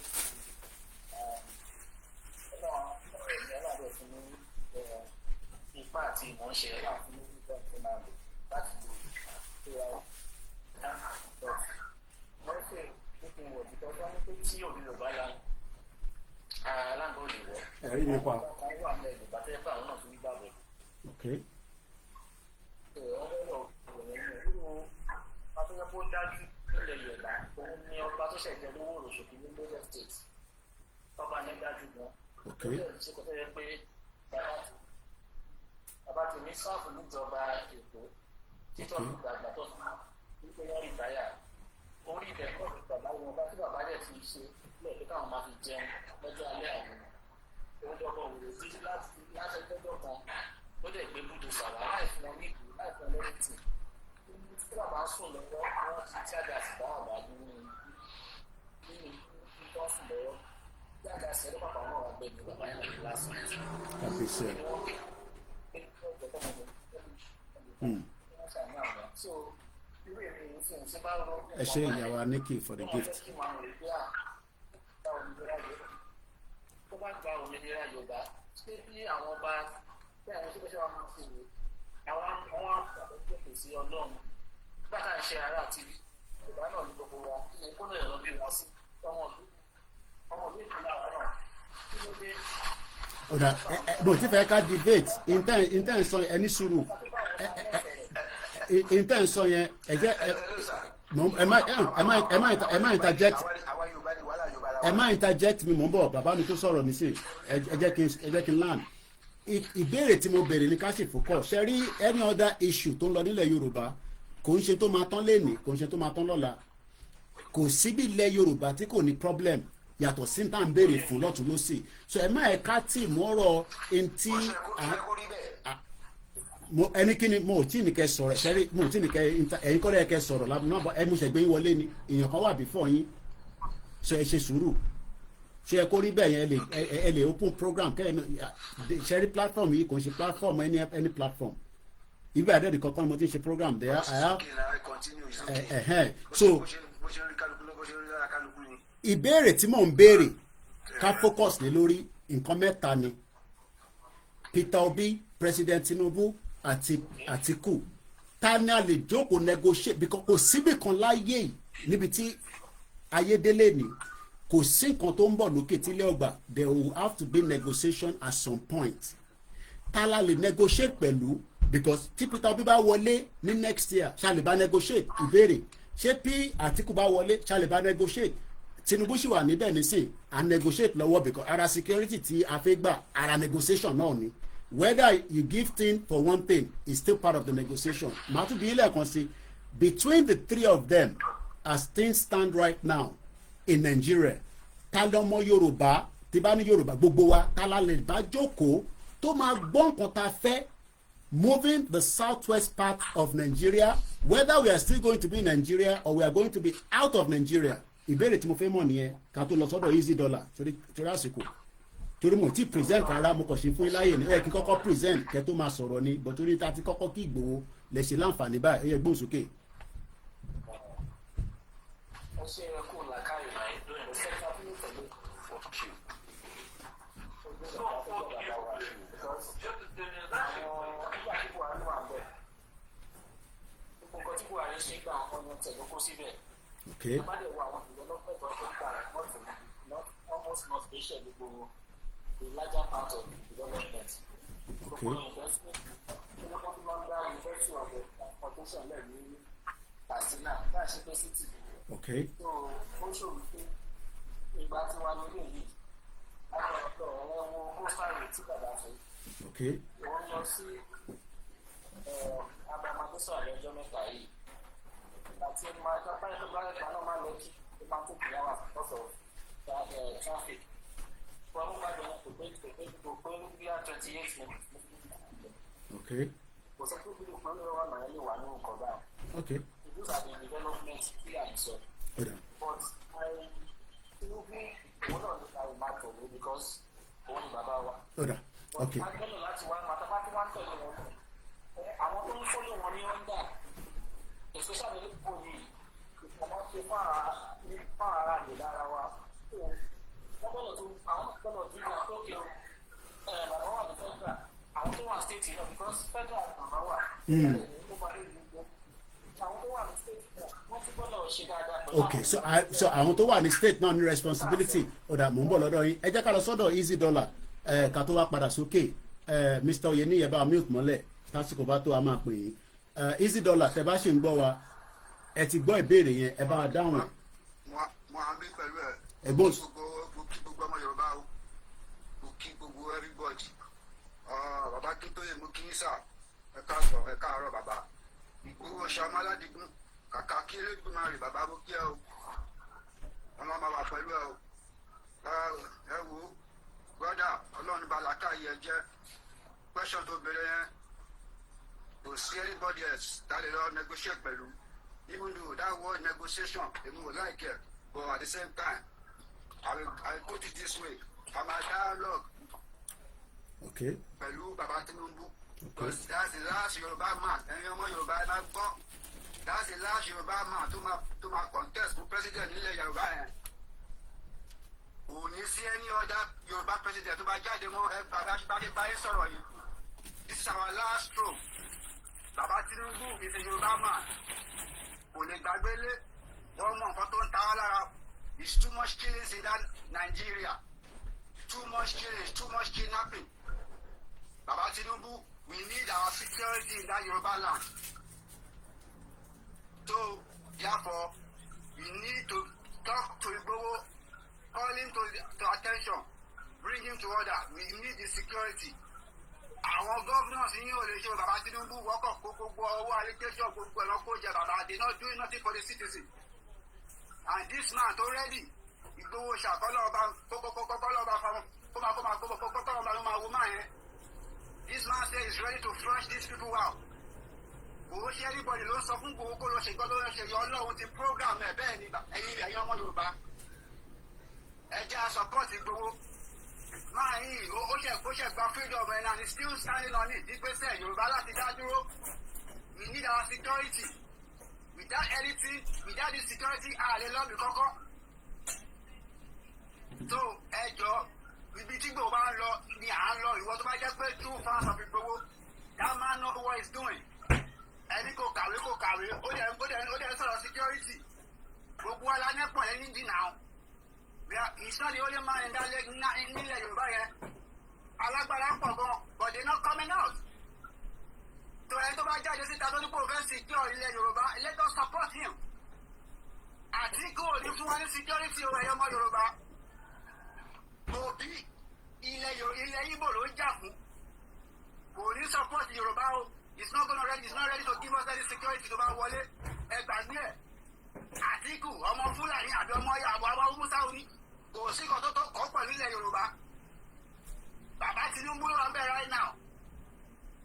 ipá àti ìmọ̀ ń ṣe ẹ̀rọ àti ní ìgbà tó máa lò láti lè ṣe ara wọ́n ṣe nípa ìwọ̀ ìtọ́ tó ní pé tí òbí lò bá la aláǹgbá òdì wọ̀ ẹ̀rí nípa kan wà ní Yorùbá tẹ́lẹ̀ pé àwọn náà tún gbà wọ̀. Nínú afẹ́fẹ́ tó dájú nílẹ̀ Yorùbá òun ni ọba tó ṣẹ̀jẹ̀ lówó òròṣòkè ní Lagos State ọba ní dájú gan. Ṣé kò tẹ́lẹ̀ pé bàbá tèmi sáàfù níjọba Èkó títọ́ ní gbàgbà tó fún wípé wọ́n rí ìdáyà orí ibẹ̀ kọ́ ní bàbá wọn bá tí bàbá rẹ̀ ti ṣe lẹ́ẹ̀kí káwọn máa fi jẹun lọ́jọ́ alẹ́ àwọn oúnjọba òwúrò títí láti ẹgbẹ́jọ́ kan ó dẹ̀ gbé búdò sàwà láì fún wọn ní ìlú láì fún wọn lẹ́yìn tí bàbá sùn lọ́wọ́ wọ́n ti tí àgbà sì bá bàbá nínú ìtọ́sùn lọ́wọ́ tí àgbà sì ẹ̀rọ pàpà náà wà gbẹ̀mí bàbá yẹn lọ́wọ́ lásán. ẹ ṣe ìyàwó Nikki for the gift. tó bá gba òmìnira Yorùbá ṣé bí àwọn ọba bí àwọn tó bẹ́sẹ̀ wà máa fi wò àwọn àpapọ̀ sí Ọlọ́run nígbà tá à ń ṣe ara àti Yorùbá náà ní gbogbo wa kí ni kónú ẹ̀rọ bí wọ́n sí ọmọ ìlú ìpínlẹ̀ àwọn náà kí ló dé. ọ̀dà mo ti fẹ́ ká debate intan sọ ẹni sùúrù intan sọ yẹn ẹ má interject mi mò ń bọ̀ bàbá mi tó sọ̀rọ̀ nísìn ẹ jẹ́ kí n land ìbéèrè tí mo béèrè ní ká sì fòkọ̀ ṣe rí any other issue tó ń lọ nílẹ̀ Yorùbá kò ń ṣe tó máa tán lénìí kò ń ṣe tó máa tán lọ́la kò síbi ilẹ̀ Yorùbá tí kò ní problem yàtọ̀ sí tá à ń béèrè fún lọ́tún lọ́sì so ẹ má ẹ̀ka tí mọ́rọ̀ ẹntì ẹni kí ni mo ò tí ì ní kẹ́ sọ̀rọ̀ ṣẹ́rí mo ò tí ì ní kẹ́ ẹ̀yin kọ́ lẹ́yìn kẹ́ sọ̀rọ̀ lábùnú ẹ mú ṣẹ̀gbẹ́ yín wọlé ni èèyàn kan wà before yín so ẹ ṣe sùúrù ṣe ẹ kó rí bẹ́ẹ̀ yẹn ẹ lè open program ṣẹ́rí platform yìí kò ń ṣe platform any platform ibi àdẹ́rì kankan mo ti ń ṣe program there so ìbéèrè tí mò ń béèrè ká focus lé lórí nǹkan mẹ́ta ni Peter Obi President Tinubu àti Atiku ta ni a lè jókòó negotiate because kò síbì kan láyé níbi tí ayédélé ni kò sí nǹkan tó ń bọ̀ lókè tílé ọgbà there will have to be negotiation at some point ta la lè negotiate pẹ̀lú because tí Peter Obi bá wọlé ní next year ṣá lè bá negotiate ìbéèrè ṣé bí Atiku bá wọlé ṣá lè bá negotiate Tinubu ṣì wà níbẹ̀ nísìn à negotiate lọ́wọ́ because ara security tí a fẹ́ gbà ara negotiation náà ni whether you give thing for one thing is still part of the negotiation. màá tún bí ilé ẹ̀kan sí between the three of them as things stand right now in Nigeria ta lọmọ Yorùbá tí bá ní Yorùbá gbogbo wa ta la lè bá jókòó tó máa gbọ́ nǹkan ta fẹ́ moving the southwest part of Nigeria whether we are still going to be in Nigeria or we are going to be out of Nigeria. Ìbéèrè tí mo fẹ́ mọ̀ nìyẹn ká tó lọ sọ́dọ̀ easy dollar torí àsìkò torí mo ti present rárá mo kàn ṣe fún iláyè ní ẹ kí kọ́kọ́ present kẹ́ tó máa sọ̀rọ̀ ni but torí ta ti kọ́kọ́ kí Ìgbòho lè ṣe láǹfààní báyìí ẹ yẹ gbóhùn sókè. Okay. The larger part of development. Okay. Okay. So, also ìgbà tí wà nílé yìí, àgbàdo ọ̀rọ̀ coastal rate bàbá fẹ́. Okay. Wọ́n lọ sí Abramadéṣọ́ àlejò mẹ́ta yìí. Àti máa ká báyìí tó bá rẹ̀ kan náà máa lọ kí ó máa tó kìí àwọn because of traffic. From Uber to pay 28 minutes. Okay. Okay. These are the developments here and so. Okay. But I think we want to look at matter because only Baba. Okay. Okay. I don't know that's one matter. But one thing, I want to follow money on that. Especially if we cannot see far around the Darawa. Àwọn tó wà state yìí because federal number one. Okay, so àwọn tó wà ní state náà ní responsibility ọ̀dà mò ń bọ̀ lọ́dọ̀ yín ẹ jẹ́ ká lọ sọ́dọ̀ easy dollar ká tó wá padà sókè Mr. Oyeni ẹ bá mute mọ́lẹ̀ tásìkò bá tó a máa pè yín easy dollar tẹ bá ṣe ń gbọ́ wa ẹ ti gbọ́ ìbéèrè yẹn ẹ bá wa dáhùn. mo á bí pẹ̀lú ẹ̀ ẹ̀gbọ́n gbogbo ọmọ Yorùbá o mo kí gbogbo everybody bàbá Akíntóyè mo kí sà ẹ káàárọ̀ bàbá Ìgbòho Ṣàmú Aládìgún kàkà kí elédùn máa rè bàbá mo kí ẹ o ọlọ́run máa wà pẹ̀lú ẹ o ẹ wo brother ọlọ́run bá làákàyè ẹ jẹ́ question tó bẹ̀rẹ̀ yẹn kò sí anybody else that lè lọ negotiate pẹ̀lú even though that word negotiation èmi ò like it but at the same time I will put it this way I'm a dialogue pẹ̀lú bàbá Tinubu because that's the last Yorùbá man ẹ̀yin ọmọ Yorùbá ẹ̀ máa gbọ́ that's the last Yorùbá man tó máa contest for president nílẹ̀ Yorùbá yẹn kò ní sí any other Yorùbá president tó bá jáde mọ́ ẹ bàbá báyé sọ̀rọ̀ yìí this is our last straw bàbá Tinubu is a Yorùbá man kò lè gbàgbélé wọ́n mọ nǹkan tó ń ta wá lára. It's too much killings in that Nigeria. Too much killings, too much kidnapping. Baba Tinubu, we need our security in that Yoruba land. So, therefore, we need to talk to Igboho, call him to attention, bring him to order. We need the security. Our governors in your election, Baba Tinubu, walk up, gbogbo owó allocation, gbogbo ẹ̀rọ kó jẹ bàbá, they not doing nothing for the citizen. And this man already Ìgbòho ṣàkọlọ ọba kọkọkọkọlọ ọba fáwọn kọkọkọkọlọ ọba ló máa wo máa yẹn. This man say he's ready to flush these people out. Gbòho ṣe everybody ló ń sọ fún Gbòho kó lọ ṣe gbọ́ ló ń ṣe yọ Ọlọ́run ti program ẹ̀ bẹ́ẹ̀ ni ẹ̀yin ọmọ Yorùbá. Ẹ jẹ́ support Ìgbòho. Máa yìí ó ṣe gba freedom ẹ̀ and he's still standing on it. Ìgbésẹ̀ Yorùbá láti dá dúró. We need our security. Without anything, without this security, lè lọ bí kọ́kọ́. So, ẹjọ́, ibi tí Ìgbòho bá ń lọ ni à ń lọ. Ìwọ tó bá jẹ́ pé true fans of Ìgbòho, that man know what he's doing. Ẹni kò kàwé, ó dẹ̀ sọ̀rọ̀ security. Gbogbo alánẹ́pọ̀ lẹ́yìn dì náà. He's not the only man in that nílẹ̀ Yorùbá yẹn. Alágbára pọ̀ gan, but they not coming out. So ẹni tó bá jáde síta tó ní kó fẹ́ secure ilẹ̀ Yorùbá, let us support him. Atiku ò ní fún wa ní security o ẹ̀yọ́ ọmọ Yorùbá. Òbí ilẹ̀ Igbo ló ń jà fún. Kò ní support Yorùbá o. It's not ready to give us any security tó bá wọlé. Ẹ gbàgbé ẹ̀. Atiku ọmọ Fúlàní àbí ọmọ Yàbọ̀ àwọn Hausa oní. Kò sí kan tó kọ́ pẹ̀lú ilẹ̀ Yorùbá. Bàbá Tinubu ló wà ń bẹ̀ right now.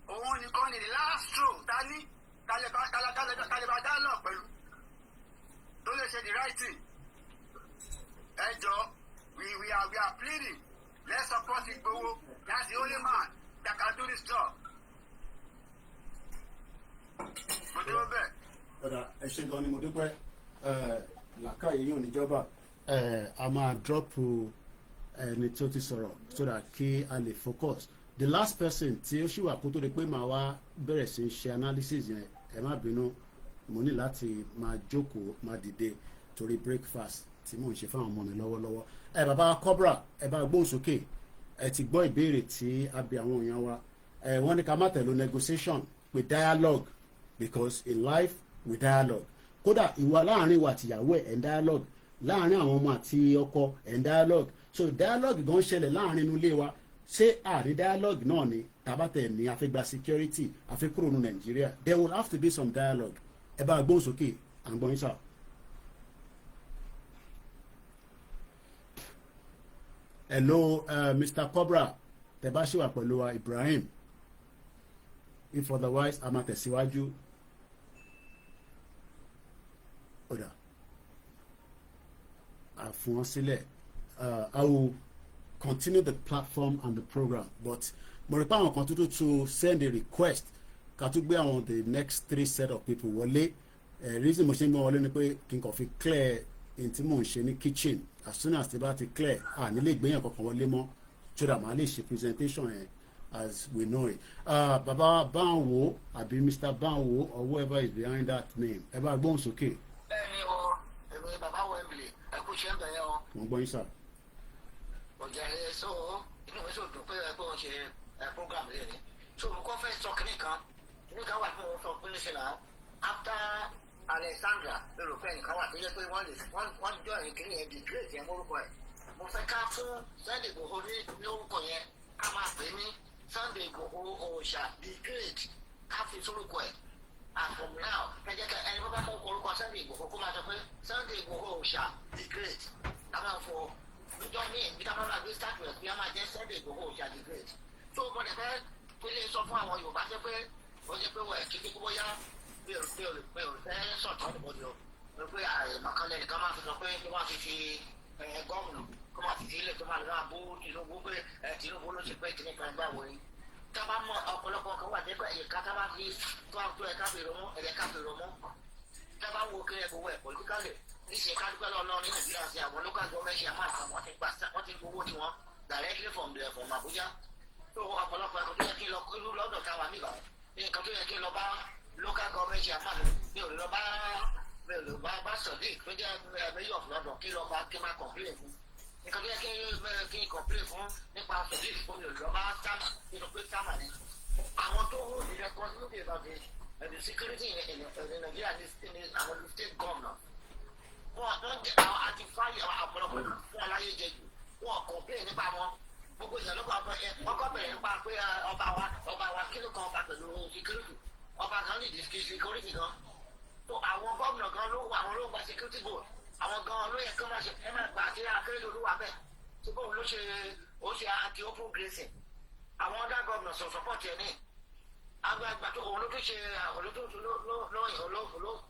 Òun nìkan ni the last straw dání kálíbà dialogue pẹ̀lú. Tó lè ṣe the right thing. Ẹ jọ, we are pleading. Let's support Igboho. That's the only man that can do this job. Mo dúró bẹ́ẹ̀. Ọ̀dà ẹ ṣe gan ni mo dúpẹ́ làkàyè yóò níjọba a máa dọ́pù ẹni tó ti sọ̀rọ̀ so that kí a lè focus. The last person tí ó ṣì wà kó tó di pé màá wá bẹ̀rẹ̀ sí ṣe analysis yẹn ẹ má bínú mo ní láti máa jókòó máa dìde torí breakfast tí mò ń ṣe fáwọn ọmọ mi lọ́wọ́lọ́wọ́. Bàbá Cobra ẹ bá gbóhùn sókè ẹ ti gbọ́ ìbéèrè tí a bi àwọn èèyàn wa wọ́n ní ká má tẹ̀lé negotiation pé dialogue because in life we dialogue kódà ìwà láàrin ìwà àtìyàwó ẹ̀ ń dialogue láàrin àwọn ọmọ àti ọkọ ẹ̀ ń dialogue so dialogue gan ṣẹlẹ̀ láàrin inú ilé wa ṣé àrí dialogue náà ni tabatẹ̀ ní àfẹ́gbà security àfẹ́kúrò ní Nàìjíríà there will have to be some dialogue ẹ bá gbóhùn sókè à ń gbọ́ yín sà. Hello Mr. Cobra tẹ́ bá ṣì wà pẹ̀lú wa Ibrahim if otherwise a máa tẹ̀síwájú. Ọ̀dà àfihàn sílẹ̀ I will continue the platform and the program but mo rí pé àwọn kan tuntun to send a request ká tún gbé àwọn the next 3 set of people wọlé reason mo ṣe ń gbé wọlé ni pé kí n kàn fi clear in tí mò ń ṣe ní kitchen as soon as ti bá ti clear nílé ìgbéyàn kankan wọlé mọ́ so that màá lè ṣe presentation yẹn as we know it. Baba Banwo àbí Mr. Banwo or whoever is behind that name ẹ bá gbóhùn sókè. Bẹ́ẹ̀ni o èmi bàbá Wembley ẹ kú ṣe ń bẹ̀rẹ̀ o. Mo gbọ́ yín sà. Ọjà ẹ so inú mi sọ dùn pé ẹ bọ́ ṣe program rẹ ni so mo kọ́ fẹ́ sọ kínní kan wà fún wọn sọ pé ní ṣe náà after Alexandra lórí pé nìkan wà tó yẹ pé wọ́n jọ ẹ̀yìn kínní yẹn di great yẹn mórúkọ ẹ̀ mo fẹ́ ká fún Sunday Igboho ní orúkọ yẹn ká máa pè ní Sunday Igboho òòṣà the great ká fi sórúkọ ẹ̀ and from now kẹjẹ kẹ ẹni bá mọ orúkọ Sunday Igboho kó máa sọ pé Sunday Igboho òòṣà the great ká máa fọ níjọ́ ní ìbí ká máa gbé statue ẹ̀ bí a máa jẹ́ Sunday Igboho òòṣà the great tó o gbọ́dọ̀ fẹ́ tó lè sọ fún àwọn Yorùbá jẹ́ pé ó jẹ́ pé wọ́n ẹ̀ kíkí kó yá pé ò fẹ́ sọ̀tọ̀ níbodè o pé àìmọ̀kànlẹ̀ nìkan máa fi sọ pé kí wọ́n fi gómìnà kó máa fi ilé tó máa lè máa bú Tinubu pé Tinubu ló ṣe pé kìnnì kan gbà wọ̀nyí tábà mọ ọ̀pọ̀lọpọ̀ kan wà dẹ́gbẹ́ ẹ̀ka tábà fi tó ẹ̀ka fi rọmọ ẹ̀ka fi rọmọ tábà wo kí ẹ̀ gbowó ẹ̀ pọ̀lítíkàlẹ̀ níṣẹ́ ká dúpẹ́ lọ́nà ní Nàìjíríà sí àwọn local government ṣe àmọ́ àtàwọn wọ́n ti gbowó tiwọn directly from Abuja tó ọ̀pọ̀lọpọ̀ ẹ̀kọ́ tó yẹ kí lọ irú lọ́dọ̀ táwa níbà nǹkan tó yẹ kí lọ bá local government ṣe àmọ́ mi ò lọ bá Sodiq tó jẹ́ mayor of London kí lọ bá kí máa complain fún nǹkan tó yẹ kí n complain fún nípa Sodiq fún mi ò lọ bá sáma nínú pé sáma ni àwọn tó hold the responsibility about the security in Nigeria ní àwọn state governor wọ́n jẹ́ àwọn àti fáyà ọ̀pọ̀lọpọ̀ fún ọláyé jẹ jù wọ́n complain nípa wọn gbogbo ìyẹn ló kọ́ bẹ̀rẹ̀ nípa pé ọba wa kí ló kan ọba pẹ̀lú security ọba kan ní security gan tó àwọn gómìnà gan ló wà àwọn ló gba security board àwọn gan ló yẹ kí wọ́n ṣe ẹ máa gbà àti Akérédolú wà bẹ́ẹ̀ tó bóun ló ṣe anti open grazing àwọn other governors sọ support ẹ̀ ní agbàgbà tó òun ló tún ṣe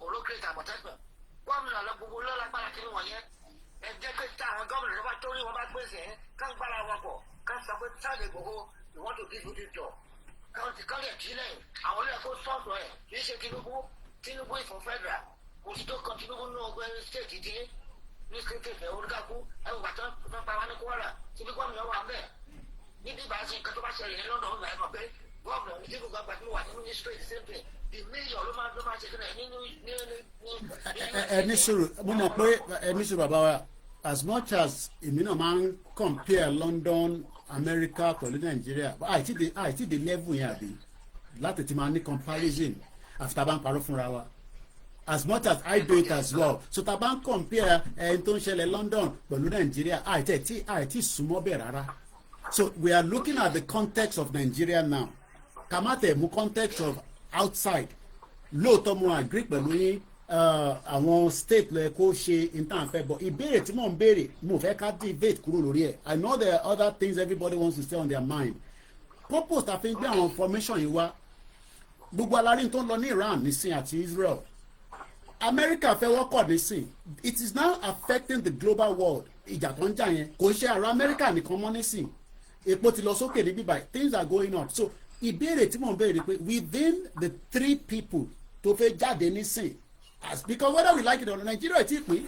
olókèrè àmọ̀tẹ́gbọ̀n gómìnà lọ gbogbo lọ́lágbára kí ni wọ̀nyẹn ẹ jẹ́ pé tí àwọn gómìnà lọ́ba tó rí wọn bá gbèsè ẹ̀ ká ń gbára wọn pọ̀ ká sọ pé Sunday Igboho you want to give you this job ká lè kí lẹ́yìn àwọn olóyè kó sọ́ọ̀tọ̀ ẹ̀ kì í ṣe Tinubu ìfún federal kò sí tó kan Tinubu nínú ọgbẹ́ state tí ní state ìfẹ́ oríkàkú ẹ̀wọ̀n gbàtọ́ tó pa wá ní Kwara síbi gómìnà wà bẹ́ẹ̀ níbi ìbá ṣe nǹkan tó bá ṣẹlẹ̀ ní London ọ̀gá ẹ̀ mọ̀ pé gómìnà ní dípò gbàgbà tí mo wà nínú ní straight the same thing the mayor ló máa ṣe kíni nínú ẹni sùúrù mo mọ̀ pé ẹni sùúrù bàbá wa as much as èmi náà máa ń compare London America pẹ̀lú Nàìjíríà àìtí the level yẹn àbí láti ti máa ní comparison àfi tá a bá ń parọ́ fúnra wa as much as I do it as well. So tá bá ń compare ẹni tó ń ṣẹlẹ̀ London pẹ̀lú Nigeria àìtí súnmọ́ bẹ̀ rárá. So we are looking at the context of Nigeria now. Kàmáàtẹ̀ mú context of outside. Lóòótọ́ mo agree pẹ̀lú yín àwọn state lẹ kó ṣe intern fẹ́ bọ̀ ìbéèrè tí mò ń béèrè mo fẹ́ ká debate kúrò lórí ẹ̀. I know there are other things everybody wants to stay on their mind. Purpose ta fi ń gbé àwọn information yìí wá gbogbo alárí tó ń lọ ní Iran nísìn àti Israel. America fẹ́ wọ́kọ̀ nísìn. It is now affecting the global world. Ìjà tó ń jà yẹn kò ń ṣe ara America nìkan mọ́ nísìn. Epo ti lọ sókè ní bíbá things are going on. So ìbéèrè tí mò ń béèrè pé within the 3 people tó fẹ́ jáde nísìn because whether we like it or not Nigeria ti pín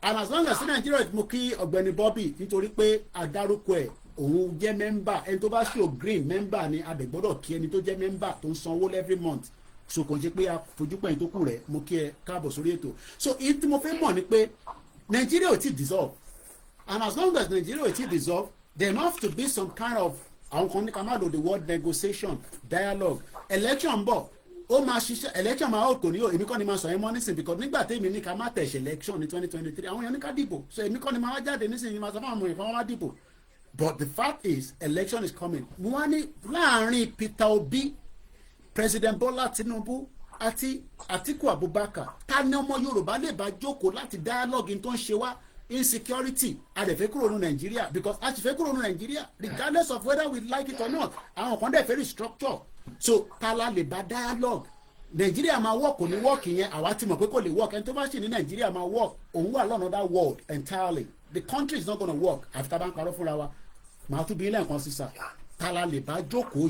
and as long as Nigeria mo kí ọ̀gbẹ́ni Bobby nítorí pé àdárúkọ ẹ̀ òun jẹ́ mẹ́mbà ẹni tó bá show green mẹ́mbà ni àdẹ̀gbọ́dọ̀ kí ẹni tó jẹ́ mẹ́mbà tó ń sanwó every month so kò ṣe pé àfojúpẹ̀yìn tó kù rẹ̀ mo kí ẹ káàbọ̀ sórí ètò so èyí tí mo fẹ́ mọ̀ ni pé Nigeria ò tí dissolve and as long as Nigeria ò tí dissolve there must to be some kind of àwọn kan ní ká má lo the word negotiation dialogue election bọ̀ ó máa ṣiṣẹ́ election máa ó kò ní o èmi kọ́ ni máa sọ ẹ́ mọ́ nísìn because nígbà tèmi ní ká má tẹ̀sẹ̀ election ní 2023 àwọn èèyàn ní ká dìbò so èmi kọ́ ni máa wá jáde nísìnyí máa sọ fún àwọn èèyàn wá dìbò but the fact is election is coming wọ́n á ní láàrin Peter Obi President Bola Tinubu àti Atiku Abubakar ta ni ọmọ Yorùbá lè bá jókòó láti dialogue tó ń ṣe wá insecurity àdẹ̀fẹ́ kúrò ní Nàìjíríà because a ti fẹ́ kúrò ní Nàìjíríà regardless of whether we like it or not àwọn kan dẹ̀ fẹ́ restructure so tala lè bá dialogue Nàìjíríà máa work kò ní work yẹn àwa ti mọ̀ pé kò lè work ẹni tó bá ṣì ní Nàìjíríà máa work òun wà lọ́nà that world entirely the country is not gonna work àfi tá a bá ń parọ́ fúnra wa màá tún bí ilé nǹkan sísà tala lè bá jókòó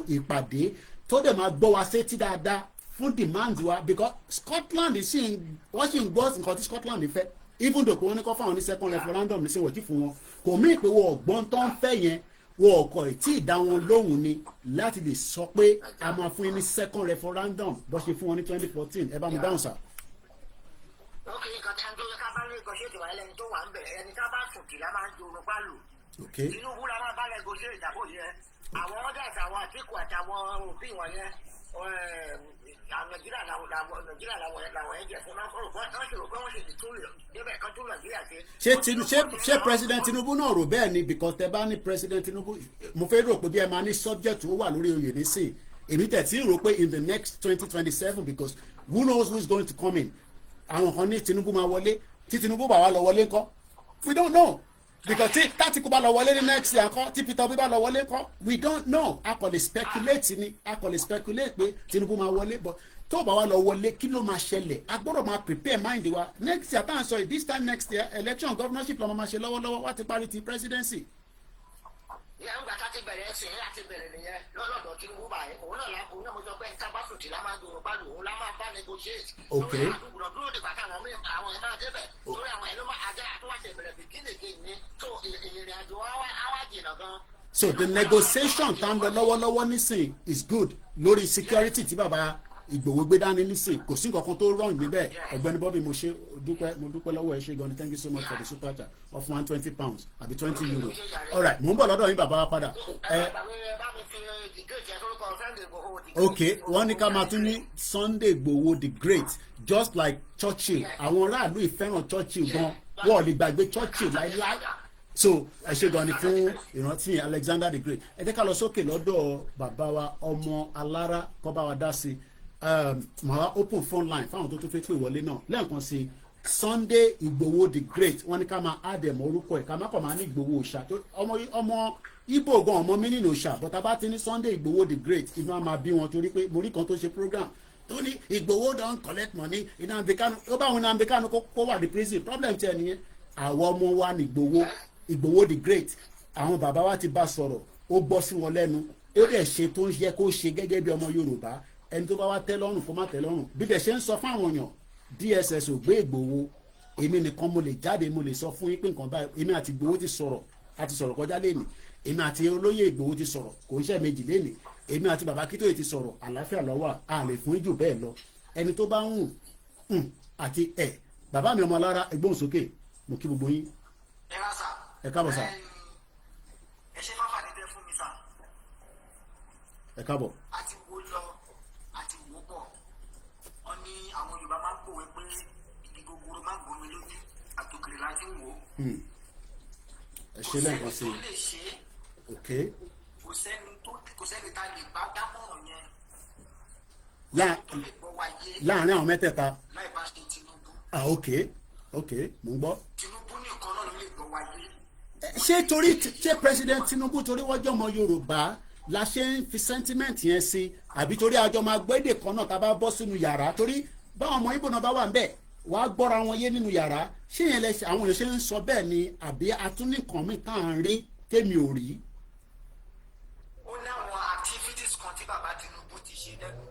ìpàdé tó dẹ̀ máa gbọ́ wa sétí dáadáa fún demand wa because Scotland wọ́n sì ń gbọ́ nǹkan tí Scotland fẹ́ even though wọ́n ní kọ́ fáwọn ní second referendum ní sèwọ̀tí fún wọn kò mí pé wọ́n ọ̀gbọ́n tó ń fẹ́ yẹn wọ́n ọkọ̀ tí ì dá wọn lóhùn ni láti lè sọ pé a máa fún yín ní second referendum bó ṣe fún wọn ní 2014 ẹ bá mi dáhùn sá. ok nǹkan tí a ń tó yẹ ká bá negotiate wà lẹ́ni tó wà ń bẹ̀ ẹni ká bá sùn kì í la máa ń jorun pálù. Tinubu la máa bá negotiate ìjàpọ̀ yẹn àwọn others àwọn Atiku àtàwọn òbí wọn yẹn Nàìjíríà làwọn ẹ̀jẹ̀ fún náà kọ́ wọ́n ṣe rò pé wọ́n ṣe tún débẹ̀ kan tún Nàìjíríà ṣe. ṣé President Tinubu náà rò bẹ́ẹ̀ ni because tẹ bá ní President Tinubu mo fẹ́ rò pé bí ẹ máa ní subject tó wà lórí oyè nísìn èmi tẹ̀ tí ń rò pé in the next 2027 because who knows who is going to come in àwọn kan ní Tinubu máa wọlé tí Tinubu bá wà lọ wọlé ńkọ́ we don't know because tí Atiku bá lọ wọlé ní next year ńkọ́ tí Peter Obi bá lọ wọlé ńkọ́ we don't know a kò lè speculate pé Tinubu máa wọlé but tó bá wà lọ wọlé kí ló máa ṣẹlẹ̀ a gbọ́dọ̀ máa prepare mind wa next year táwọn sọ yìí this time next year election governorship lọ́mọ máa ṣe lọ́wọ́lọ́wọ́ wá ti parí ti presidency. ìyá ń gbà tá ti bẹ̀rẹ̀ ẹ̀sìn láti bẹ̀rẹ̀ nìyẹn lọ́dọ̀ Tinubu báyìí òun náà mo sọ pé kábàfùtì la máa dùn pálù òun la máa bá negotiate. ok dúró dìgbà táwọn àwọn ẹ̀ máa débẹ̀ lórí àwọn ẹ̀ ló máa ajá àtúwàṣe ìbẹ̀rẹ̀ bìkínìkì ní tó ìrìn àjò àwa jìnnà gan. so the negotiation tá ń lọ lọ́wọ́lọ́wọ́ nísìn is good lórí security tí bàbá Ìgbòho gbé dání nísìn kò sí nǹkan kan tó wrong níbẹ̀ ọ̀gbẹ́ni Bobby mo dúpẹ́ lọ́wọ́ ẹ ṣé gan ni thank you so much for the super chat of £120 àbí €20 all right mo ń bọ̀ lọ́dọ̀ yín bàbá wa padà. ok wọ́n ní ká máa tún ní Sunday Igboho the great just like Churchill àwọn aráàlú ìfẹ́ràn Churchill gan wọ́n lè gbàgbé Churchill láíláí so ẹ ṣé gan ni fún ìrántí Alexander the great ẹ jẹ́ ká lọ sókè lọ́dọ̀ bàbá wa ọmọ alára kó bá wa dá sí màá open phone line fáwọn tó tún fẹ́ pè wọlé náà lẹ́ẹ̀kan sí Sunday Igboho the great wọ́n ní ká máa àdẹ̀mọ́ orúkọ ẹ̀ ká má kàn máa ní Igboho òòṣà ọmọ Igbo gan ọmọ mi nínú òòṣà but bá ti ní Sunday Igboho the great inú á máa bí wọn torí pé mo rí kan tó ṣe program tó ní Igboho don collect money Nnamdi Kanu ó bá wọn Nnamdi Kanu kó wà ní prison problem tiẹ̀ nìyẹn àwọn ọmọ wa ní Igboho the great àwọn bàbá wa ti bá sọ̀rọ̀ ó gbọ́ sí wọn lẹ́nu ó dẹ̀ ṣe tó ń yẹ kó ṣe gẹ́gẹ́ bí ọmọ Yorùbá ẹni tó bá wá tẹ́ lọ́rùn kó má tẹ́ lọ́rùn bí dẹ̀ ṣe ń sọ fáwọn èèyàn DSS ò gbé Ìgbòho èmi nìkan mo lè jáde mo lè sọ fún yín pé nǹkan báyìí èmi àti Ìgbòho ti sọ̀rọ̀ àti sọ̀rọ̀ kọjá lẹ́nìí èmi àti olóyè Ìgbòho ti sọ̀rọ̀ kò ń ṣe méjì lẹ́nìí èmi àti bàbá Akíntóyè ti sọ̀rọ̀ àlàáfíà lọ́wọ́ a lè fún jù bẹ́ẹ̀ lọ ẹni tó bá ń àti bàbá mi ọmọ alára ẹgbọ́n sókè mo kí gbogbo yín ẹ káàbọ̀ sà ẹ ṣe fáfà ní tẹ fún mi sà. ẹ káàbọ̀. àti wo lọ àti wo bọ̀ ọ ní àwọn òwe pé igi gogoro má gbomi lójú àtòkèrè láti wò ó. ẹ ṣe lẹ́ẹ̀kan sí kò sẹ́ni tó lè ṣe é. ok kò sẹ́ni tá lè bá dámọ̀ràn yẹn. láàárín àwọn mẹ́tẹ̀ẹ̀ta. láì bá ṣe Tinubu. ok mo ń gbọ́. Tinubu nìkan náà ló lè gbọ́ wáyé. ṣé president Tinubu torí wọ́jọ́ ọmọ Yorùbá la ṣe ń fi sentiment yẹn sí àbí torí àjọ máa gbọ́ èdè kan náà tá a bá bọ́ sínú yàrá torí báwọn ọmọ Ìgbò náà bá wà ń bẹ̀ wàá gbọ́ra wọn yé nínú yàrá ṣé yẹn lẹ àwọn èèyàn ṣe ń sọ bẹ́ẹ̀ ni àbí atúnìkan mi tá à ń rí tèmi ò rí. ó ní àwọn activities kan tí bàbá Tinubu ti ṣe lẹ́nu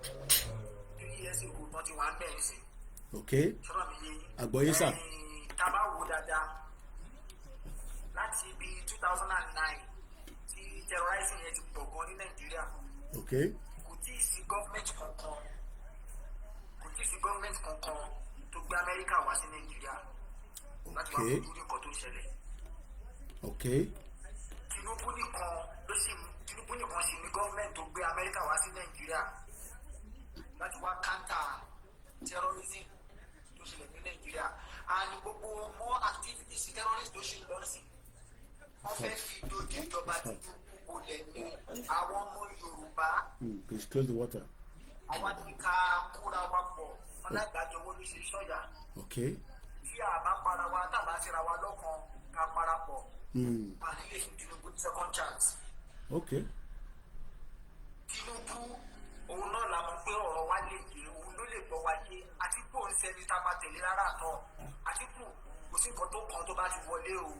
3 years ago tó ti wà ń bẹ̀rẹ̀ sí. ok àgbọ̀yé sà. tá a bá wo dáadáa láti ibi 2009 tí terrorism yẹn ti pọ̀ gan ní Nàìjíríà. ok kò tí ì sí gọ́ọ̀mẹ̀ntì kankan tó gbé Amẹ́ríkà wá sí Nàìjíríà láti wá fojú rí nǹkan tó ṣẹlẹ̀. ok Tinubu nìkan sì ní gọ́ọ̀mẹ̀ntì tó gbé Amẹ́ríkà wá sí Nàìjíríà láti wá kántà terrorism tó ṣẹlẹ̀ ní Nàìjíríà and gbogbo mọ́ activities terrorist tó ṣe lọ sí wọ́n fẹ́ fi dojú ìjọba Tinubu bolẹ̀ ní àwọn ọmọ Yorùbá. please close the water. àwọn ní ká kóra wa pọ̀ alágbàjọ wo ló ṣe sọ́yà. ok tí a bá para wa tàbá síra wa lọ́kàn ká parapọ̀. àní lè fi Tinubu ní second chance. ok Tinubu òun náà la mọ̀ pé ọ̀rọ̀ wa lè yé òun ló lè gbọ́ wa yé Àtíkù ń sẹ́ni tá a bá tẹ̀lé rárá àtọ̀ Àtíkù kò sí nǹkan tó kàn tó bá ti wọlé o kò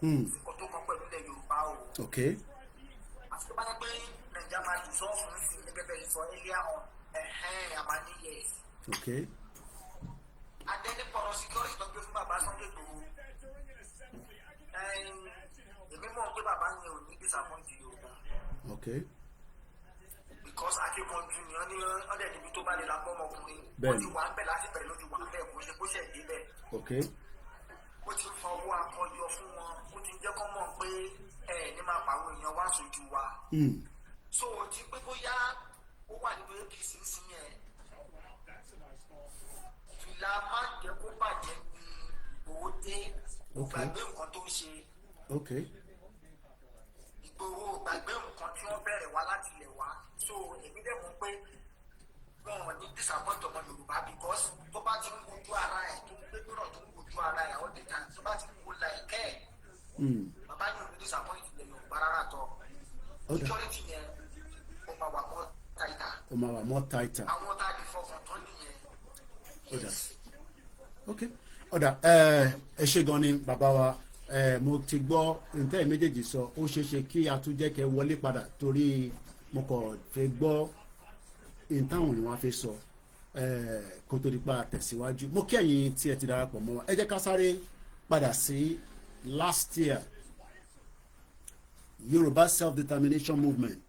sí nǹkan tó kàn pẹ̀lú ilẹ̀ Yorùbá o. ok àti tó bá yẹ pé Nàìjíríà máa dùn sọ́ọ̀fù sí gẹ́gẹ́ bẹ́ẹ̀ sọ earlier on àmà ní yes. ok adẹ́ni pọ̀rọ̀ security tó gbé fún bàbá Sunday Igboho èmi mọ̀ pé bàbá yẹn ò ní disappoint Yorùbá. ok because akíkanjú ni wọ́n ní ọ̀dẹ̀ níbi tó bá lè la pọ́ ọmọkùnrin bẹ́ẹ̀ni ó ti wà ń bẹ̀ láti bẹ̀rẹ̀ lójú wà ń bẹ̀ kó ṣe kó ṣẹ̀ dé bẹ̀. ok ó ti fa owó akọyọ fún wọn ó ti jẹ́ kọ́ mọ̀ pé ní máa pa àwọn èèyàn wá sójú wa. so ti pé bóyá ó wà nínú APC sí yẹn fìlà má jẹ́ kó bàjẹ́ ní Ìgbòho dé gbàgbé nǹkan tó ń ṣe. ok Ìgbòho gbàgbé nǹkan tí wọ́n bẹ̀rẹ̀ wá láti ilẹ̀ wá so èmi dẹ̀ mọ̀ pé wọn ní disappoint ọmọ Yorùbá because tó bá ti ń wojú ara ẹ̀ tó ń gbé gbọ́dọ̀ tó ń wojú ara ẹ̀ all the time tó bá ti ń wo la ẹ̀kẹ́ ẹ̀ bàbá yóò ní disappoint ilẹ̀ Yorùbá rárá tọ́ security yẹn ó máa wà mọ́ tighter. ó máa wà mọ́ tighter. àwọn tá a lè fọkàn tán nìyẹn. ok ọ̀dà ẹ ṣe gan ni bàbá wa mo ti gbọ́ ntẹ́ méjèèjì sọ ó ṣeé ṣe kí a tún jẹ́ kẹ́ wọlé padà torí mo kàn fẹ́ gbọ́ ìtàwọn ìwọ̀n afẹ́ sọ kó tó di pa tẹ̀síwájú mo kí ẹ̀yin tí ẹ ti darapọ̀ mọ́ wa ẹ jẹ́ ká sáré padà sí last year Yorùbá self-determination movement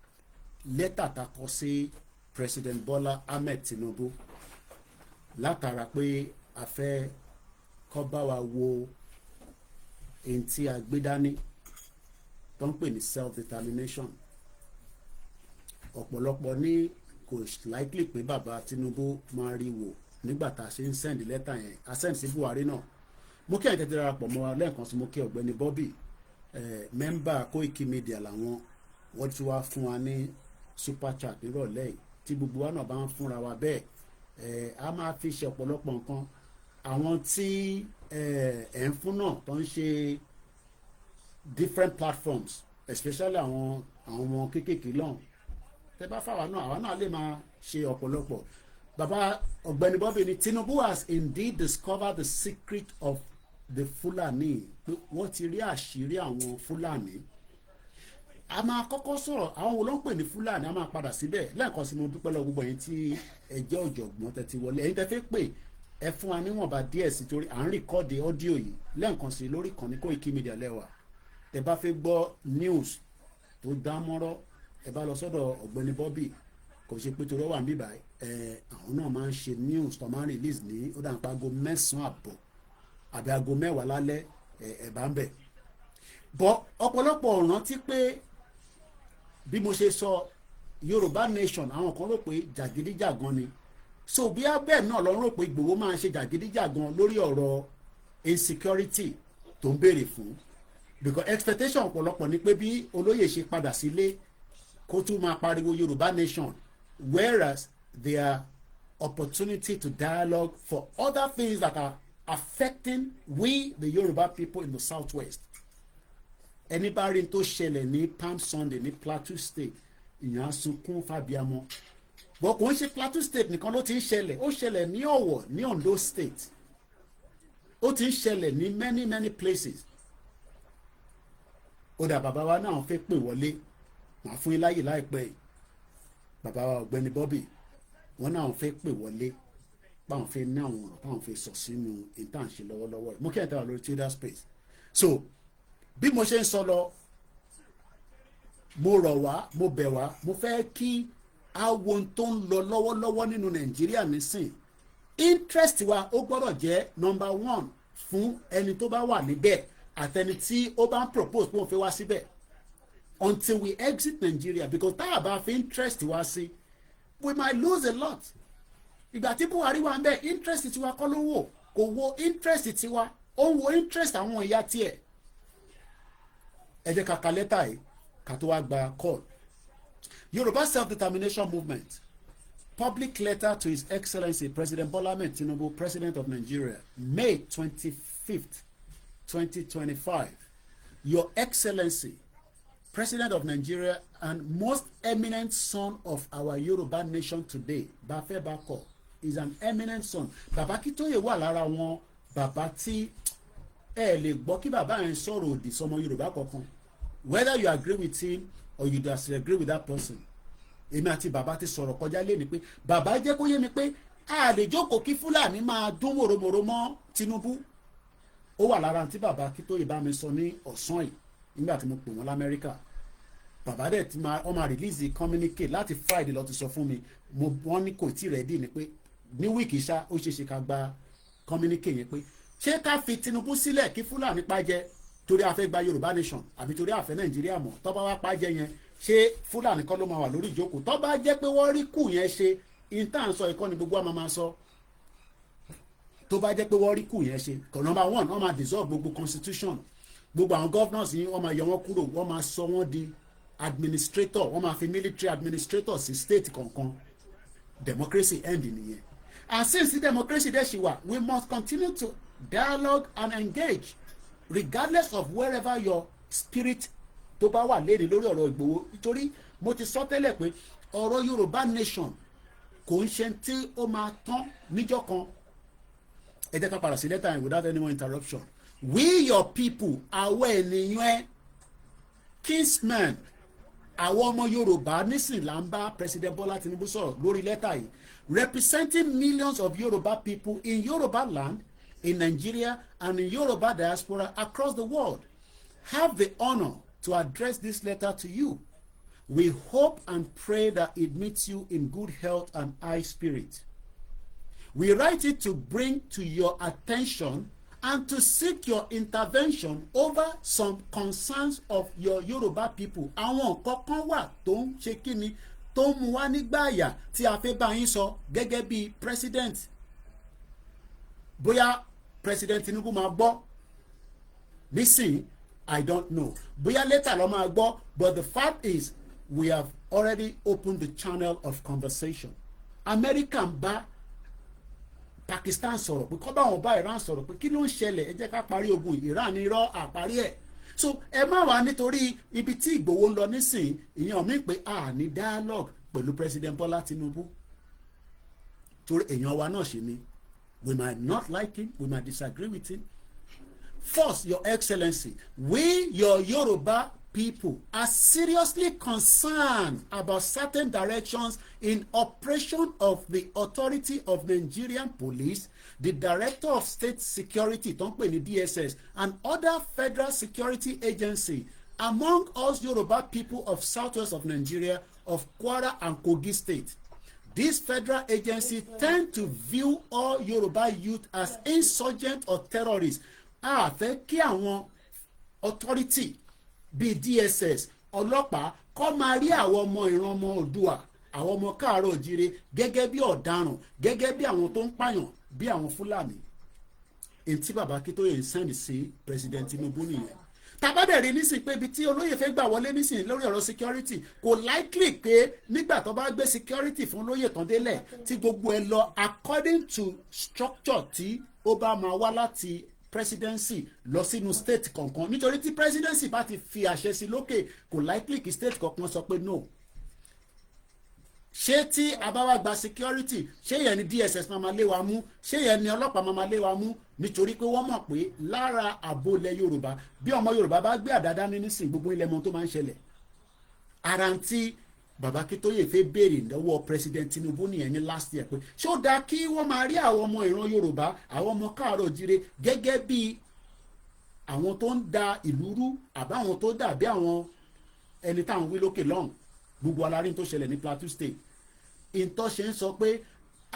lẹ́tà tá kọ sí President Bola Ahmed Tinubu látara pé a fẹ́ kó bá wa wo èyí tí a gbé dání tó ń pè ní self-determination ọ̀pọ̀lọpọ̀ ní kò likely pé bàbá Tinubu máa rí wò nígbà tá a ṣe ń send lẹ́tà yẹn a send sí Buhari náà mo kí ẹ̀yin tètè darapọ̀ mọ́ wa lẹ́ẹ̀kan sí mo kí ọ̀gbẹ́ni Bobby mẹ́mbà Koikimedia làwọn wọ́n ti wá fún wa ní super chat nírọ̀lẹ́ yìí tí gbogbo wa náà bá ń fúnra wa bẹ́ẹ̀ a máa fi ṣe ọ̀pọ̀lọpọ̀ nǹkan àwọn tí ẹ̀ ń fún náà tó ń ṣe different platforms especially àwọn ọmọ kéékèèké lọ́hùn tẹ bá fáwa náà àwa náà lè máa ṣe ọ̀pọ̀lọpọ̀ bàbá ọ̀gbẹ́ni Bobby ni Tinubu has indeed discovered the secret of the Fulani pé wọ́n ti rí àṣírí àwọn Fulani a máa kọ́kọ́ sọ̀rọ̀ àwọn wo ló ń pè ní Fulani a máa padà síbẹ̀ lẹ́ẹ̀kan sí mo dúpẹ́ lọ gbogbo ẹ̀yin tí ẹ jẹ́ ọ̀jọ̀gbọ́n tẹ́ ti wọlé ẹ̀yin tẹ́ fẹ́ pè ẹ fún wa níwọ̀nba díẹ̀ sí torí à ń rìkọ́ọ̀dì ọ́díò yìí lẹ́ẹ̀kan sí lórí ìkànnì Koikimedia lẹ́wà tẹ́ bá fẹ́ gbọ́ news tó dá mọ́rọ́ ẹ bá lọ sọ́dọ̀ ọ̀gbẹ́ni Bobby kò ṣe pé torí ó wà ń bíbá àwọn náà máa ń ṣe news tó máa ń release ní ó dà ń pa aago 9:00 àbọ̀ àbí aago 10 lálẹ́ ẹ̀ bá ń bẹ̀ bọ́ ọ̀pọ̀lọpọ̀ rántí pé bí mo ṣe sọ Yorùbá nation àwọn kan rò pé jàgídíjàgan ni so bí abẹ́ náà lọ rò pé Ìgbòho máa ṣe jàgídíjàgan lórí ọ̀rọ̀ insecurity tó ń béèrè fún, because expectation ọ̀pọ̀lọpọ̀ ni pé bí olóyè ṣe padà sílé kó tún máa pariwo Yorùbá nation, whereas there are opportunity to dialogue for other things that are affecting we the Yoruba people in the southwest. Ẹni bá rí tó ṣẹlẹ̀ ní Palm Sunday ní Plateau State, ìyẹn sunkún fàbíamọ. Bọ́ kò ń ṣe Plateau State nìkan ló ti ń ṣẹlẹ̀, ó ṣẹlẹ̀ ní Ọ̀wọ̀ ní Ondo State, ó ti ń ṣẹlẹ̀ ní many places. Ó dà bàbá wa náà fẹ́ pè wọlé, màá fún yín láyè láìpẹ́ yìí. Bàbá wa Ọ̀gbẹ́ni Bobby wọn náà fẹ́ pè wọlé báwọn fẹ́ ní àwọn ọ̀rọ̀ báwọn fẹ́ sọ sínú ìtànṣe lọ́wọ́lọ́wọ́ rẹ̀. Mo kí ẹ̀ tẹ́wà lórí Twitter space. So bí mo ṣe ń sọ lọ, mo rọ̀ wá, mo bẹ̀ wá, mo fẹ́ kí àwọn tó ń lọ lọ́wọ́lọ́wọ́ nínú Nàìjíríà nísìn, interest wa ó gbọ́dọ̀ jẹ́ number one fún ẹni tó bá wà níbẹ̀ àtẹni tí ó bá ń propose pé òun fẹ́ wá síbẹ̀ until we exit Nigeria, because tá a bá fi interest wa sí, we might lose a lot. Ìgbà tí Buhari wà ń bẹ̀, interest tiwa kọ́ ló wò, kò wo interest tiwa, ó wo interest àwọn ìyá tiẹ̀. Ẹ jẹ́ ká ka lẹ́tà yìí ká tó wá gba call. Yoruba Self-Determination Movement, public letter to His Excellency President Bola Tinubu, President of Nigeria, May 25th, 2025. Your Excellency, President of Nigeria and most eminent son of our Yoruba nation today, Bafe Bako, is an eminent son. Bàbá Akíntóyè wà lára wọn bàbá tí ẹ lè gbọ́ kí bàbá yẹn sọ̀rọ̀ òdì sọmọ Yorùbá kankan, whether you agree with him or you disagree with that person. Èmi àti bàbá ti sọ̀rọ̀ kọjá lé ni pé bàbá jẹ́ kó yé mi pé a lè jókòó kí Fúlàní máa dún mòròmòrò mọ́ Tinubu. Ó wà lára tí bàbá Akíntóyè bá mi sọ ní ọ̀sán yìí nígbà tí mo pè wọ́n l'Amẹ́ríkà. Bàbá dẹ̀ ti máa ọmọ release communicate láti Friday lọ ti sọ fún mi, wọ́n ní kò tí ready ni pé ní wíìkì ṣá ó ṣeéṣe ká gba communicate yẹn pé ṣé ká fi Tinubu sílẹ̀ kí Fúlàní pàjẹ́ torí a fẹ́ gba Yorùbá nation àbí torí a fẹ́ Nàìjíríà mọ̀, tó bá wá pàjẹ́ yẹn ṣé Fúlàní kọ́ ló máa wà lórí ìjókòó? Tó bá jẹ́ pé wọ́n rí kù yẹn ṣe intan sọ ìkọ́ni gbogbo àmọ́ máa sọ. Tó bá jẹ́ pé wọ́n rí kù yẹn ṣe, number one wọ́n máa dissolve gbogbo constitution, gbogbo àwọn governors yìí wọ́n máa yọ wọ́n kúrò, wọ́n máa sọ wọ́n di administrator, wọ́n máa fi military administrator sí state kankan. Democracy end nìyẹn. And since the democracy dẹ̀ ṣì wà, we must continue to dialogue and engage regardless of wherever your spirit tó bá wà léde lórí ọ̀rọ̀ Ìgbòho. Nítorí mo ti sọ tẹ́lẹ̀ pé ọ̀rọ̀ Yorùbá nation kò ń ṣe tí ó máa tán níjọ́ kan. Ẹ jẹ́ ká padà sí lẹ́tà yẹn without any more interruption. We your people, àwọn ènìyàn ẹ, kinsmen, àwọn ọmọ Yorùbá nísìn là ń bá President Bola Tinubu sọ̀rọ̀ lórí lẹ́tà yìí, representing millions of Yoruba people in Yoruba land, in Nigeria and in Yoruba diaspora across the world, have the honor to address this letter to you. We hope and pray that it meets you in good health and high spirit. We write it to bring to your attention and to seek your intervention over some concerns of your Yoruba people. Àwọn nǹkan kan wà tó ń ṣe kíni tó ń mú wá nígbà àyà tí a fẹ́ bá yín sọ gẹ́gẹ́ bí president. Bóyá President Tinubu máa gbọ́ nísìnyí, I don't know. Bóyá later ló máa gbọ́, but the fact is we have already opened the channel of conversation. America ń bá Pakistan sọ̀rọ̀ pé kọ́ bá wọn bá Iran sọ̀rọ̀ pé kí ló ń ṣẹlẹ̀, ẹ jẹ́ ká parí ogun Iran ní irọ́ àparí ẹ̀. So ẹ má wá nítorí ibi tí Ìgbòho ń lọ nísìnyí ìyẹn mi pé a ní dialogue pẹ̀lú President Bola Tinubu. Torí èèyàn wa náà ṣe ni. We might not like him, we might disagree with him. First, Your Excellency, we, your Yoruba people, are seriously concerned about certain directions in operation of the authority of Nigerian police, the Director of State Security, tó ń pè ní DSS, and other federal security agency among us Yoruba people of southwest of Nigeria, of Kwara and Kogi state. These federal agencies tend to view all Yoruba youth as insurgent or terrorists. A fẹ́ kí àwọn authority bíi DSS, ọlọ́pàá kọ́ máa rí àwọn ọmọ ìran ọmọ Oòduà àwọn ọmọ káàárọ̀ òjíire gẹ́gẹ́ bí ọ̀daràn gẹ́gẹ́ bí àwọn tó ń pààyàn bí àwọn Fúlàní èyí tí bàbá Akíntóyè ń sẹ́ndì sí President Tinubu nìyẹn. Tàbádẹ̀rí nísìn pé ibi tí olóyè fẹ́ gbà wọlé nísìn lórí ọ̀rọ̀ security kò likely pé nígbà tó bá gbé security fún olóyè tán délẹ̀ tí gbogbo ẹ lọ according to structure tí ó bá máa wá láti presidency lọ sínú state kankan, nítorí tí presidency bá ti fi àṣẹ sí lókè kò likely kí state kankan sọ pé no. Ṣé tí a bá wá gba security ṣé yẹn ni DSS máa lé wa mú, ṣé yẹn ni ọlọ́pàá máa lé wa mú, nítorí pé wọ́n mọ̀ pé lára ààbò ilẹ̀ Yorùbá bí ọmọ Yorùbá bá gbé àdá dání nísìn gbogbo ilẹ̀ mọ́ tó máa ń ṣẹlẹ̀. Ara tí bàbá Akíntóyè fẹ́ béèrè lọ́wọ́ President Tinubu nìyẹn ní last year pé ṣé ó dáa kí wọ́n máa rí àwọn ọmọ ìran Yorùbá àwọn ọmọ káàárọ̀ òjíire gẹ́gẹ́ bí àwọn tó ń da ìlú rú àbáwọn tó dàbí àwọn ẹni táwọn wí lókè lọ́hùn. Gbogbo alárí tó ṣẹlẹ̀ ní Plateau State ìtọ́ ṣe ń sọ pé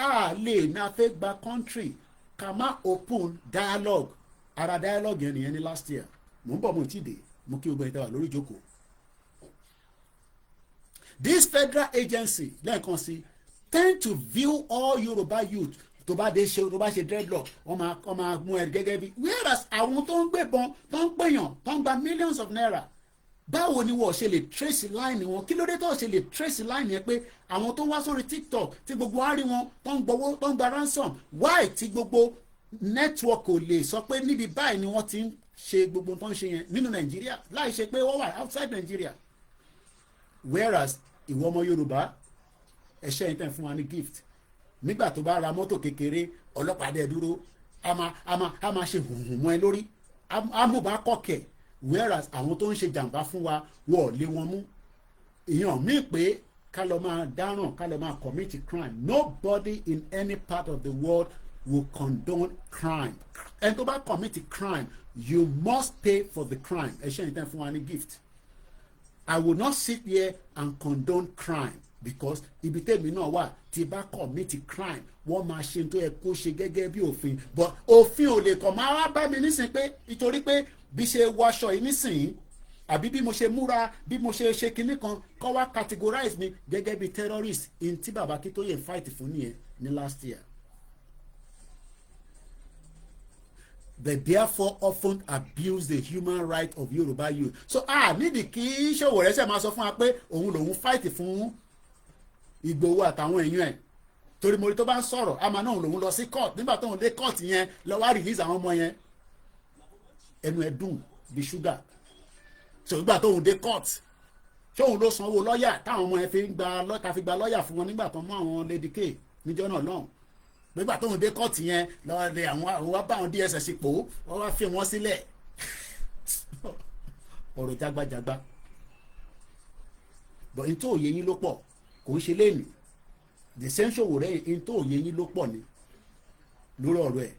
a lè na fẹ́ gba country ká má open dialogue. Ara dialogue yẹn nìyẹn ní last year. Mo ń bọ̀ mo ti dé mo kí gbogbo ìtawà lórí ìjókòó. This federal agency lẹ́ẹ̀kan sí tend to view all Yoruba youth tó bá ṣe dreadlock wọ́n máa mú ẹ gẹ́gẹ́ bí whereas àwọn tó ń gbébọn tó ń pèèyàn tó ń gba millions of naira báwo ni wọ́n ṣe lè trace line wọn, kí ló dé tó ṣe lè trace line yẹn pé àwọn tó ń wá sórí TikTok tí gbogbo á rí wọn tó ń gbowó tó ń gba ransom why tí gbogbo network ò lè sọ pé níbi báyìí ni wọ́n ti ń ṣe gbogbo tó ń ṣe yẹn nínú Nàìjíríà láì ṣe pé wọ́n wà outside Nàìjíríà. Whereas ìwọ ọmọ Yorùbá ẹ̀ṣẹ́ yìí tẹ̀ fún wa ní gift nígbà tó bá ra mọ́tò kékeré ọlọ́pàá dẹ̀ dúró a máa ṣe hùhùn mọ́ ẹ lórí amúbá kọ̀kẹ́. Whereas àwọn tó ń ṣe jàǹbá fún wa wọ́n lé wọn mú. Ìyàn míì pé ká lọ máa dáràn ká lọ máa commit crime. Nobody in any part of the world will condone crime. Ẹni tó bá commit crime you must pay for the crime. Ẹ̀ṣẹ̀ yìí tẹ̀ fún wa ní gift. I will not sit here and condone crime because ibi tèmi náà wà tí bá commit crime wọ́n máa ṣe tó yẹ kó ṣe gẹ́gẹ́ bí òfin but òfin ò lè kàn máa wá bá mi nísìnyí pé nítorí pé bí ṣe wọṣọ yìí nísìnyí àbí bí mo ṣe múra bí mo ṣe ṣe kinní kan kọ́ wá categorize mi gẹ́gẹ́ bí terrorist in tí bàbá Akíntóyè ń fight fún nìyẹn ní last year. They therefore often abuse the human right of Yoruba youth. So nídìí kí Sowore ṣe máa sọ fún wa pé òun lòun fight fún Ìgbòho àtàwọn èèyàn ẹ̀ torí mo rí tó bá ń sọ̀rọ̀ àmọ́ náà lòun lọ sí court nígbà tó ń dé court yẹn lọ wá release àwọn ọmọ yẹn ẹnu ẹ̀ dùn bí ṣúgà. So nígbà tó ń dé court ṣé òun ló sanwó lọ́ọ̀yà táwọn ọmọ yẹn fi gba lọ́ọ̀yà fún wọn nígbà tó mú àwọn Lady K níjọ́ náà lọ́hùn. Nígbà tó ń dé kọ́ọ̀tì yẹn lọ́wọ́ lé àwọn wá bá àwọn DSS pò wọ́n wá fi wọ́n sílẹ̀. Ọ̀rọ̀ jágbájágbá. But n tó òye yín ló pọ̀ kò ń ṣe léènì. The same Sowore n tó òye yín ló pọ̀ ni lórí ọ̀rọ̀ ẹ̀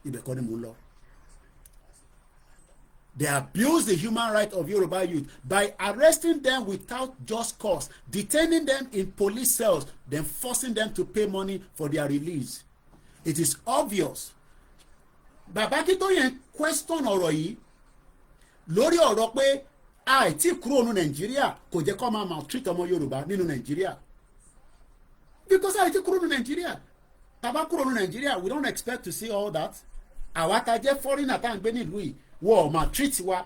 ibẹ̀ kọ́ ni mò ń lọ. They abuse the human right of Yoruba youth by arresting them without just cause, detaining them in police cells, then forcing them to pay money for their release. It is obvious. Bàbá Akíntóyè question ọ̀rọ̀ yìí lórí ọ̀rọ̀ pé àìtí kúrò nínú Nàìjíríà kò jẹ́ kó máa maltreat ọmọ Yorùbá nínú Nàìjíríà. Because àìtí kúrò nínú Nàìjíríà. Bàbá kúrò nínú Nàìjíríà, we don't expect to see all that. Àwa tá jẹ́ foreigner tá à ń gbé nílùú yìí. Wọ́n máa treat wa.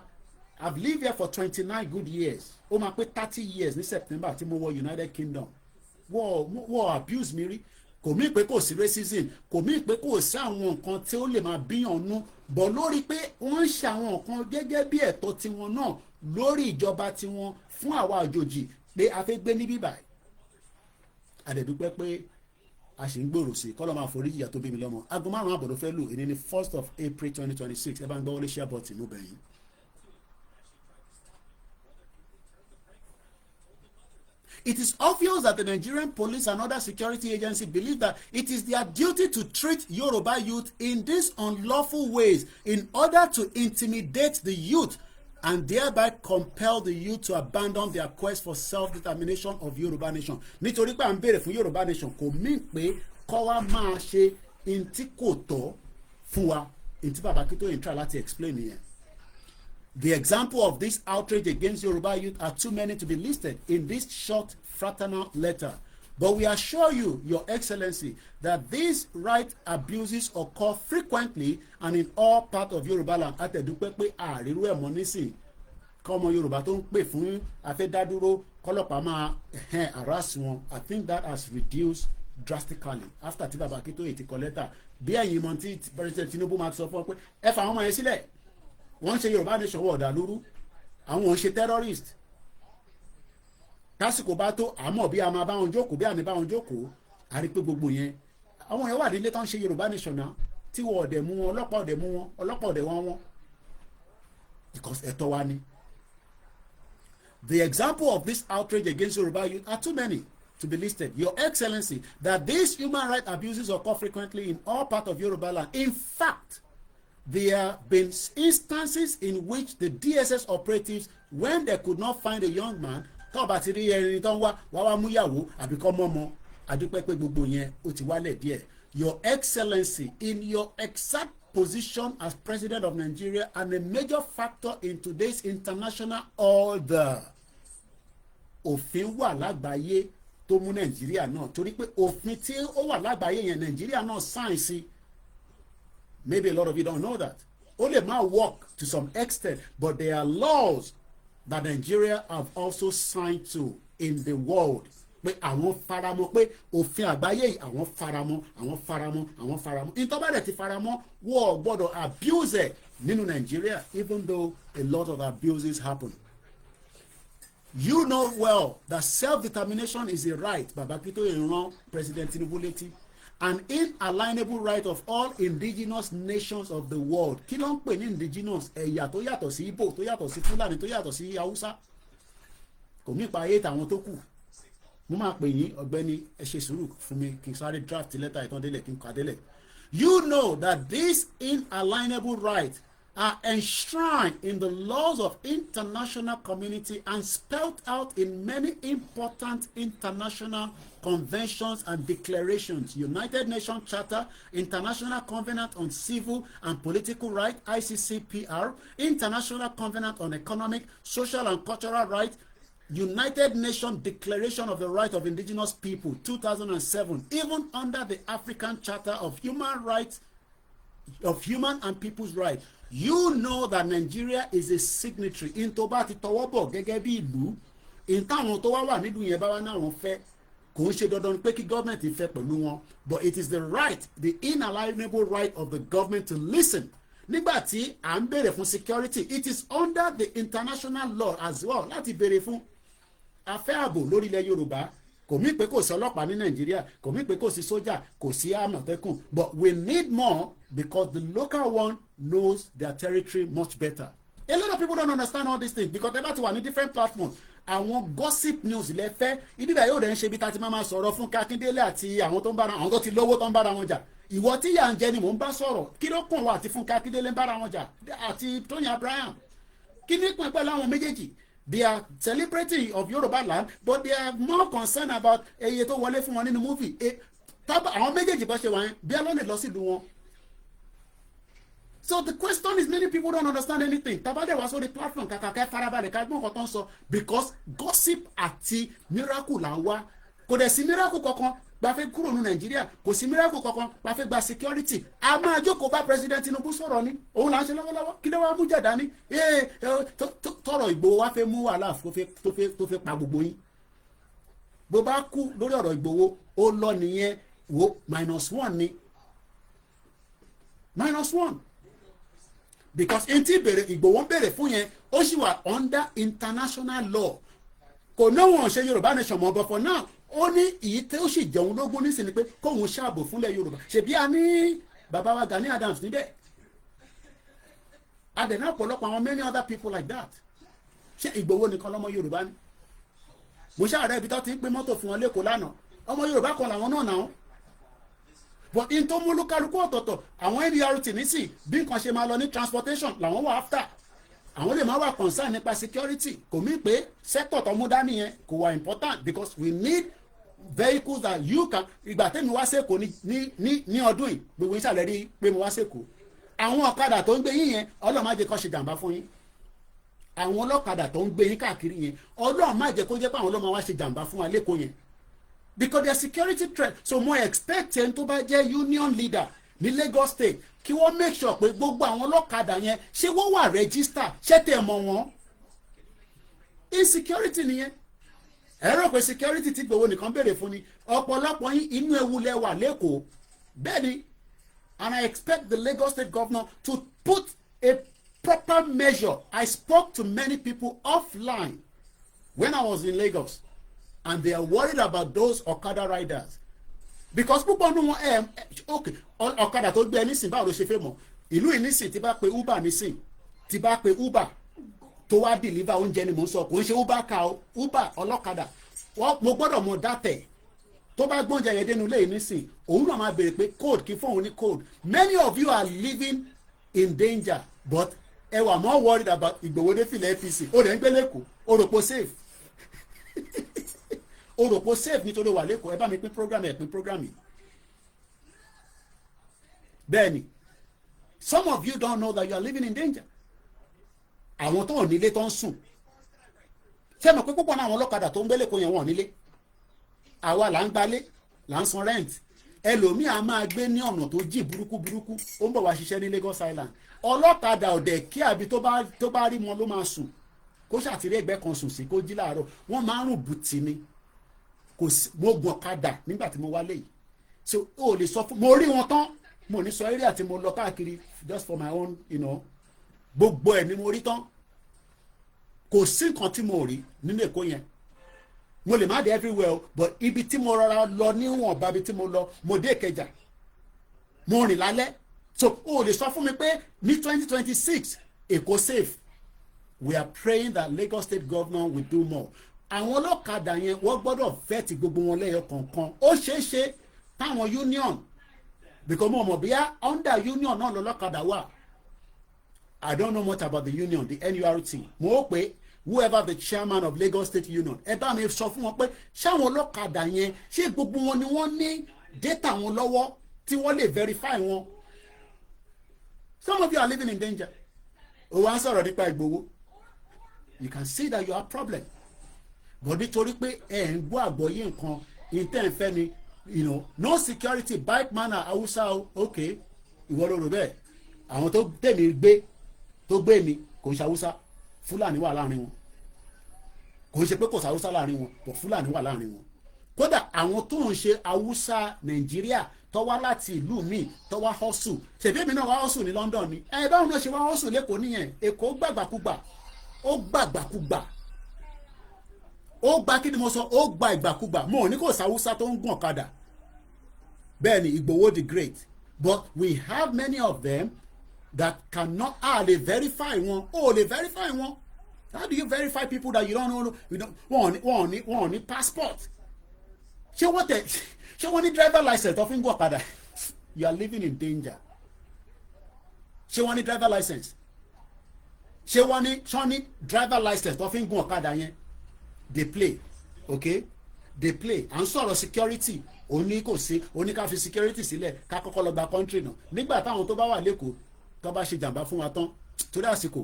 I've lived here for 29 good years. Ó máa pé 30 years ní September tí mo wọ United Kingdom. Wọ́n abuse mi rí. Kò mí pé kò sí racism. Kò mí pé kò sí àwọn nǹkan tí ó lè máa bíyàn nú. Bọ̀ lórí pé wọ́n ń ṣe àwọn nǹkan gẹ́gẹ́ bí ẹ̀tọ́ tiwọn náà lórí ìjọba tiwọn fún àwa àjòjì pé a fẹ́ gbé ní bíbáyìí. Àdẹ̀dúpẹ́ pé a ṣì ń gbòòrò sí kọ́lọ́ máa forí jìyà tó bí mi lọ́mọ. Aago 5 àbọ̀ ló fẹ́ lò èyí ní 1st of April 2026 ẹ bá ń gbọ́ wọlé share button mo bẹ̀ yín. It is obvious that the Nigerian police and other security agencies believe that it is their duty to treat Yoruba youth in these unlawful ways in order to intimidate the youth and thereby compel the youth to abandon their quest for self-determination of Yoruba nation. Nítorí pé à ń béèrè fún Yoruba nation kò mí pé kọ́ wa máa ṣe in tí kò tọ́ fún wa in tí bàbá Akíntóyè ń try láti explain nìyẹn. The example of this outrage against Yoruba youth are too many to be listed in this short fraternal letter But we assure you, Your Excellency, that these right abuses occur frequently and in all parts of Yoruba land. Àtẹ̀dúpẹ́ pé àrírú ẹ̀ mọ́ nísìn kọ́mọ Yorùbá tó ń pè fún afẹ́dádúró kọ́lọ́pàá máa harass wọn. I think that has reduced drastically after tí bàbá Akíntóyè ti kọ lẹ́tà. Bí ẹ̀yin mọ̀ tí President Tinubu máa sọ fún ọ pé ẹ fà àwọn ọmọ yẹn sílẹ̀, wọ́n ń ṣe Yorùbá nation wọ̀ ọ̀dà lóru, àwọn ò ń ṣe terrorist. Tásìkò bá tó àmọ́ bí a máa bá wọn jókòó bí a ní bá wọn jókòó, a rí pé gbogbo yẹn àwọn yẹn wà nílé tó ń ṣe Yorùbá nation náà tí wọ́n ọ̀dẹ̀ mú wọn, ọlọ́pàá ọ̀dẹ̀ mú wọn, ọlọ́pàá ọ̀dẹ̀ wọn because ẹ̀tọ́ wa ni. The example of this outrage against Yoruba youth are too many to be listed. Your Excellency, that these human rights abuses occur frequently in all parts of Yoruba land. In fact, there have been instances in which the DSS operatives, when they could not find a young man, tó bá ti rí ẹni tó ń wá mú yàwó àbí kọ́ mọ́mọ́, àdúpẹ́ pé gbogbo yẹn ó ti wálẹ̀ díẹ̀. Your Excellency, in your exact position as President of Nigeria and a major factor in today's international order, òfin wà lágbàáyé tó mú Nàìjíríà náà, torí pé òfin tí ó wà lágbàáyé yẹn Nàìjíríà náà sign sí. Maybe a lot of you don't know that. Ó lè má work to some extent, but there are laws that Nigeria have also signed to in the world. Pé àwọn faramọ́, pé òfin àgbáyé yìí àwọn faramọ́. Ìtọ́bàdẹ̀ ti faramọ́ wọ́n gbọ́dọ̀ abuse ẹ̀ nínú Nigeria, even though a lot of abuses happen. You know well that self-determination is a right, Baba Akíntóyè rán President Tinubu létí, an inalienable right of all indigenous nations of the world. Kí ló ń pè ní indigenous? Ẹ̀yà tó yàtọ̀ sí Igbo, tó yàtọ̀ sí Fúlàní, tó yàtọ̀ sí Haúsá. Kò ní pa ayé tàwọn tó kù. Mo máa pè yín ọ̀gbẹ́ni ẹ ṣe sùúrù fún mi kí n sáré draft lẹ́tà ìtàn délẹ̀ kí n kà délẹ̀. You know that these inalienable rights are enshrined in the laws of international community and spelled out in many important international conventions and declarations: United Nations Charter, International Covenant on Civil and Political Rights, ICCPR, International Covenant on Economic, Social and Cultural Rights, United Nations Declaration of the Rights of Indigenous People, 2007, even under the African Charter of Human Rights, of Human and People's Rights. You know that Nigeria is a signatory in tó bá ti tọwọ́ bọ̀ gẹ́gẹ́ bí ìlú, in táwọn tó wá wà nílùú yẹn bá wá náà wọ́n fẹ́, kò ń ṣe dandan pé kí gọ́ọ̀mẹ̀ntì fẹ́ pẹ̀lú wọn, but it is the right, the inalienable right of the government to listen. Nígbà tí à ń béèrè fún security, it is under the international law as well láti béèrè fún afẹ́ ààbò lórílẹ̀ Yorùbá. Kò mí pé kò sí ọlọ́pàá ní Nàìjíríà, kò mí pé kò sí sójà, kò sí àmọ̀tẹ́kùn, but we need more because the local one knows their territory much better. A lot of people don't understand all these things because they bá ti wà ní different platforms. Àwọn gossip news lẹ́fẹ́ ibi bẹ́ẹ̀ yóò dẹ̀ ń ṣe bí ta ti máa sọ̀rọ̀ fún Akíndélé àti àwọn tó ń bára àwọn tó ti lówó tó ń bára wọn jà. Ìwọ tí yà ń jẹ ni mò ń bá sọ̀rọ̀, kí ló kàn wá àti fún Akíndélé ń bára wọn jà àti Tóyìn Abraham? Kí ní pín pẹ̀lú àwọn méjèèjì? They are celebrating of Yoruba land, but they are more concerned about eye tó wọlé fún wọn nínú movie. Àwọn méjèèjì bá ṣe wà yẹn bí alọ́ lè lọ sí ìlú wọn. So the question is, many people don't understand anything. Tabade was on the platform kàkàkẹ́ farabalẹ̀ ká gbọ́n kọ́tán sọ, because gossip àti miracle là ń wá. Kò dẹ̀ sí miracle kankan gba fẹ́ kúrò ní Nàìjíríà, kò sí miracle kankan gba fẹ́ gba security. A máa jókòó bá President Tinubu sọ̀rọ̀ ni, òun là ń ṣe lọ́wọ́lọ́wọ́, kí ló wá mú jẹ̀dá ni? Tọrọ Ìgbòho wá fẹ́ mú wàhálà tó fẹ́ pa gbogbo yín. Bó bá kú lórí ọ̀rọ̀ Ìgbòho, ó lọ nìyẹn wo -1 ni. -1. Because ntí bèrè Ìgbòho ń bèrè fún yẹn ó sì wà under international law. Kò náà wọ́n ṣe Yorùbá nation mọ́, but for now ó ní ìyí tí ó sì jẹun lógún nísìnyí pé kóun ṣààbò fúnlẹ̀ Yorùbá. Ṣèbí a ní bàbá wa Gani Adams níbẹ̀. Adẹ̀nà ọ̀pọ̀lọpọ̀ àwọn many other people like that. Ṣé Ìgbòho nìkan lọ́mọ Yorùbá ni? Mo ṣàárẹ̀ ibi tó ti ń pín mọ́tò fún wọn lẹ́kọ̀ọ́ lánàá. Ọmọ Yorùbá kan làwọn náà náà. But in tó mú lúkálukú ọ̀tọ̀ọ̀tọ̀, àwọn NDRT nísìn bí nǹkan ṣe máa lọ ní transportation làwọn wà after. Àwọn lè máa wà concern nípa security. Kò mí pé sector tó mú dání yẹn kò wà important because we need vehicles that you can. Ìgbà tẹ́mi wá sẹ́kọ̀ọ́ ní ọdún yìí gbogbo ìṣàlẹ̀ rí pé mo wá sẹ́kọ̀ọ́. Àwọn ọ̀kadà tó ń gbé yín yẹn Ọlọ́run má jẹ́ kó ṣe jàǹbá fún yín. Àwọn ọlọ́kadà tó ń gbé yín káàkiri yẹn Ọlọ́run má jẹ́ kó jẹ́ pé àwọn ọlọ́mọ wá ṣe jàǹbá fún wa lẹ́kọ̀ọ́ yẹn. because they are security threat. So mo expect ẹni tó bá jẹ́ union leader ní Lagos State kí wọ́n make sure pé gbogbo àwọn ọlọ́kadà yẹn ṣé wọ́n wà register ṣé tẹ̀ mọ́ wọn. Insecurity nìyẹn. Ẹ rò pé security ti gbowó nìkan béèrè fún ni ọ̀pọ̀lọpọ̀ yín inú ewu lẹ wà lẹ́kọ̀ọ́ bẹ́ẹ̀ ni, and I expect the Lagos State governor to put a proper measure. I spoke to many people offline when I was in Lagos, and they are worried about those Okada riders because púpọ̀ nínú wọn okay Okada tó gbé nísìn báwo ló ṣe fẹ́ mọ̀ ìlú yìí nísìn tí bá pe Uber nísìn tí bá pe Uber tó wá deliver oúnjẹ ni mò ń sọ kò ń ṣe Uber ká o Uber ọlọ́kadà mo gbọ́dọ̀ mọ dátẹ̀ tó bá gbóúnjẹ yẹn dénú lẹ́yìn nísìn òun náà máa béèrè pé code kí fóun ní code. Many of you are living in danger but ẹ wà more worried about Ìgbòho dé fìlẹ̀ APC ó rẹ̀ ń gbé lẹ́kọ̀ọ́ ó rò pé safe ó rò pé safe nítorí wà lẹ́kọ̀ọ́ ẹ bá mi pín program ẹ pín program yìí. Bẹ́ẹ̀ni, some of you don't know that you are living in danger. Àwọn tó ń nílé tó ń sùn ṣé mọ̀ pé púpọ̀ náà àwọn ọlọ́kadà tó ń gbé lẹ́kọ̀ọ́ yẹn wọ́n nílé. Àwa là ń gbalé là ń san rent ẹlòmíì a máa gbé ní ọ̀nà tó jì burúkú ó ń bọ̀ wá ṣiṣẹ́ ní Lagos Island. Ọlọ́kadà ọ̀dẹ̀ kí àbí tó bá rí wọn ló máa sùn kó ṣàtìrí ẹgbẹ́ kan sùn sí kó jí láàárọ̀ wọ́n máa ń rùn bùtì ni kò sí mo gun ọ̀kadà nígbà tí mo wálé yìí so ó lè sọ fún mo rí wọn tán mo ní sọ eré àti mo lọ káàkiri just for my own gbogbo ẹ̀ ni mo rí tán kò sí nǹkan tí mo rí nínú Èkó yẹn mo lè má dé everywhere but ibi tí mo rọra lọ níwọ̀nba ibi tí mo lọ mo dé Ìkẹjà mo rìn lálẹ́ so ó lè sọ fún mi pé ní 2026 Èkó safe. We are praying that Lagos State governor will do more. Àwọn ọlọ́kadà yẹn wọ́n gbọ́dọ̀ fẹ́ẹ̀tì gbogbo wọn lẹ́yọ kọ̀ọ̀kan ó ṣeé ṣe táwọn union because mo mọ̀ bíyá under union náà lọ́lọ́kadà wà. I don't know much about the union, the NURT. Mo ó pé whoever the chairman of Lagos State Union ẹ bá mi sọ fún wọn pé ṣáwọn ọlọ́kadà yẹn ṣé gbogbo wọn ni wọ́n ní data wọn lọ́wọ́ tí wọ́n lè verify wọn. Some of you are living in danger. Ó wá ń sọ̀rọ̀ nípa Ìgbòho. You can see that you have problem. But nítorí pé ẹ ń gbọ́ àgbọ́yé nǹkan ìtẹ́ǹfẹ́ ni no security bike manner Hausa okay ìwọ ló rò bẹ́ẹ̀ àwọn tó tèmi gbé mi kò ń ṣe Hausa Fúlàní wà láàrin wọn kò ń ṣe pé kò sí Hausa láàrin wọn but Fúlàní wà láàrin wọn kódà àwọn tó ń ṣe Hausa Nàìjíríà tó wá láti ìlú míì tó wá hustle ṣèbí èmi náà wá hustle ní London ni báwọn náà ṣe wá hustle lẹ́kọ̀ọ́ nìyẹn Èkó gbàgbàkúgbà ó gbàgbàkúgbà ó gba kí ni mo sọ ó gba ìgbàkúgbà mo ò ní kò sáwúsá tó ń gùn ọ̀kadà bẹ́ẹ̀ ni Ìgbòho the great but we have many of them that cannot lè verify wọn lè verify wọn how do you verify people that you don't know wọn ò ní passport ṣé wọ́n ní driver license tó fi ń gùn ọ̀kadà you are living in danger ṣé wọ́n ní driver license ṣé wọ́n ní driver license tó fi ń gun ọ̀kadà yẹn they play okay they play à ń sọ̀rọ̀ security òní kò sí òní ká fi security sílẹ̀ ká kọ́kọ́ lọ gba country náà nígbà táwọn tó bá wà lẹ́kọ̀ọ́ tó bá ṣe jàǹbá fún wa tán torí àsìkò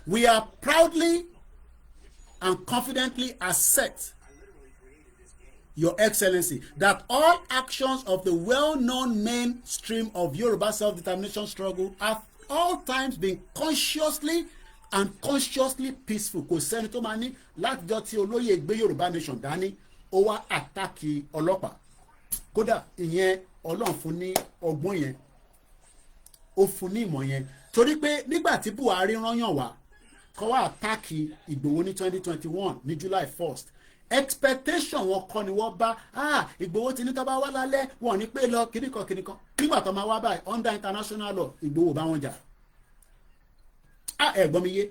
we are proudly and confidently assert Your Excellency that all actions of the well-known mainstream of Yoruba self-determination struggle have all times been consciously peaceful. Kò sẹ́ni tó máa ní látijọ́ tí olóyè gbé Yorùbá nation dání ó wá àtàkì ọlọ́pàá kódà ìyẹn Ọlọ́run fún ní ọgbọ́n yẹn ó fún ní ìmọ̀ yẹn torí pé nígbà tí Buhari rányàn wá kó wá àtàkì Ìgbòho ní 2021 ní July 1st expectation wọn kọ́ ni wọ́n bá Ìgbòho ti ní tó bá wá lálẹ́ wọn ní pé lọ kíníkan nígbà tó máa wá báyìí under international law Ìgbòho bá wọn jà ẹ̀gbọ́n mi yé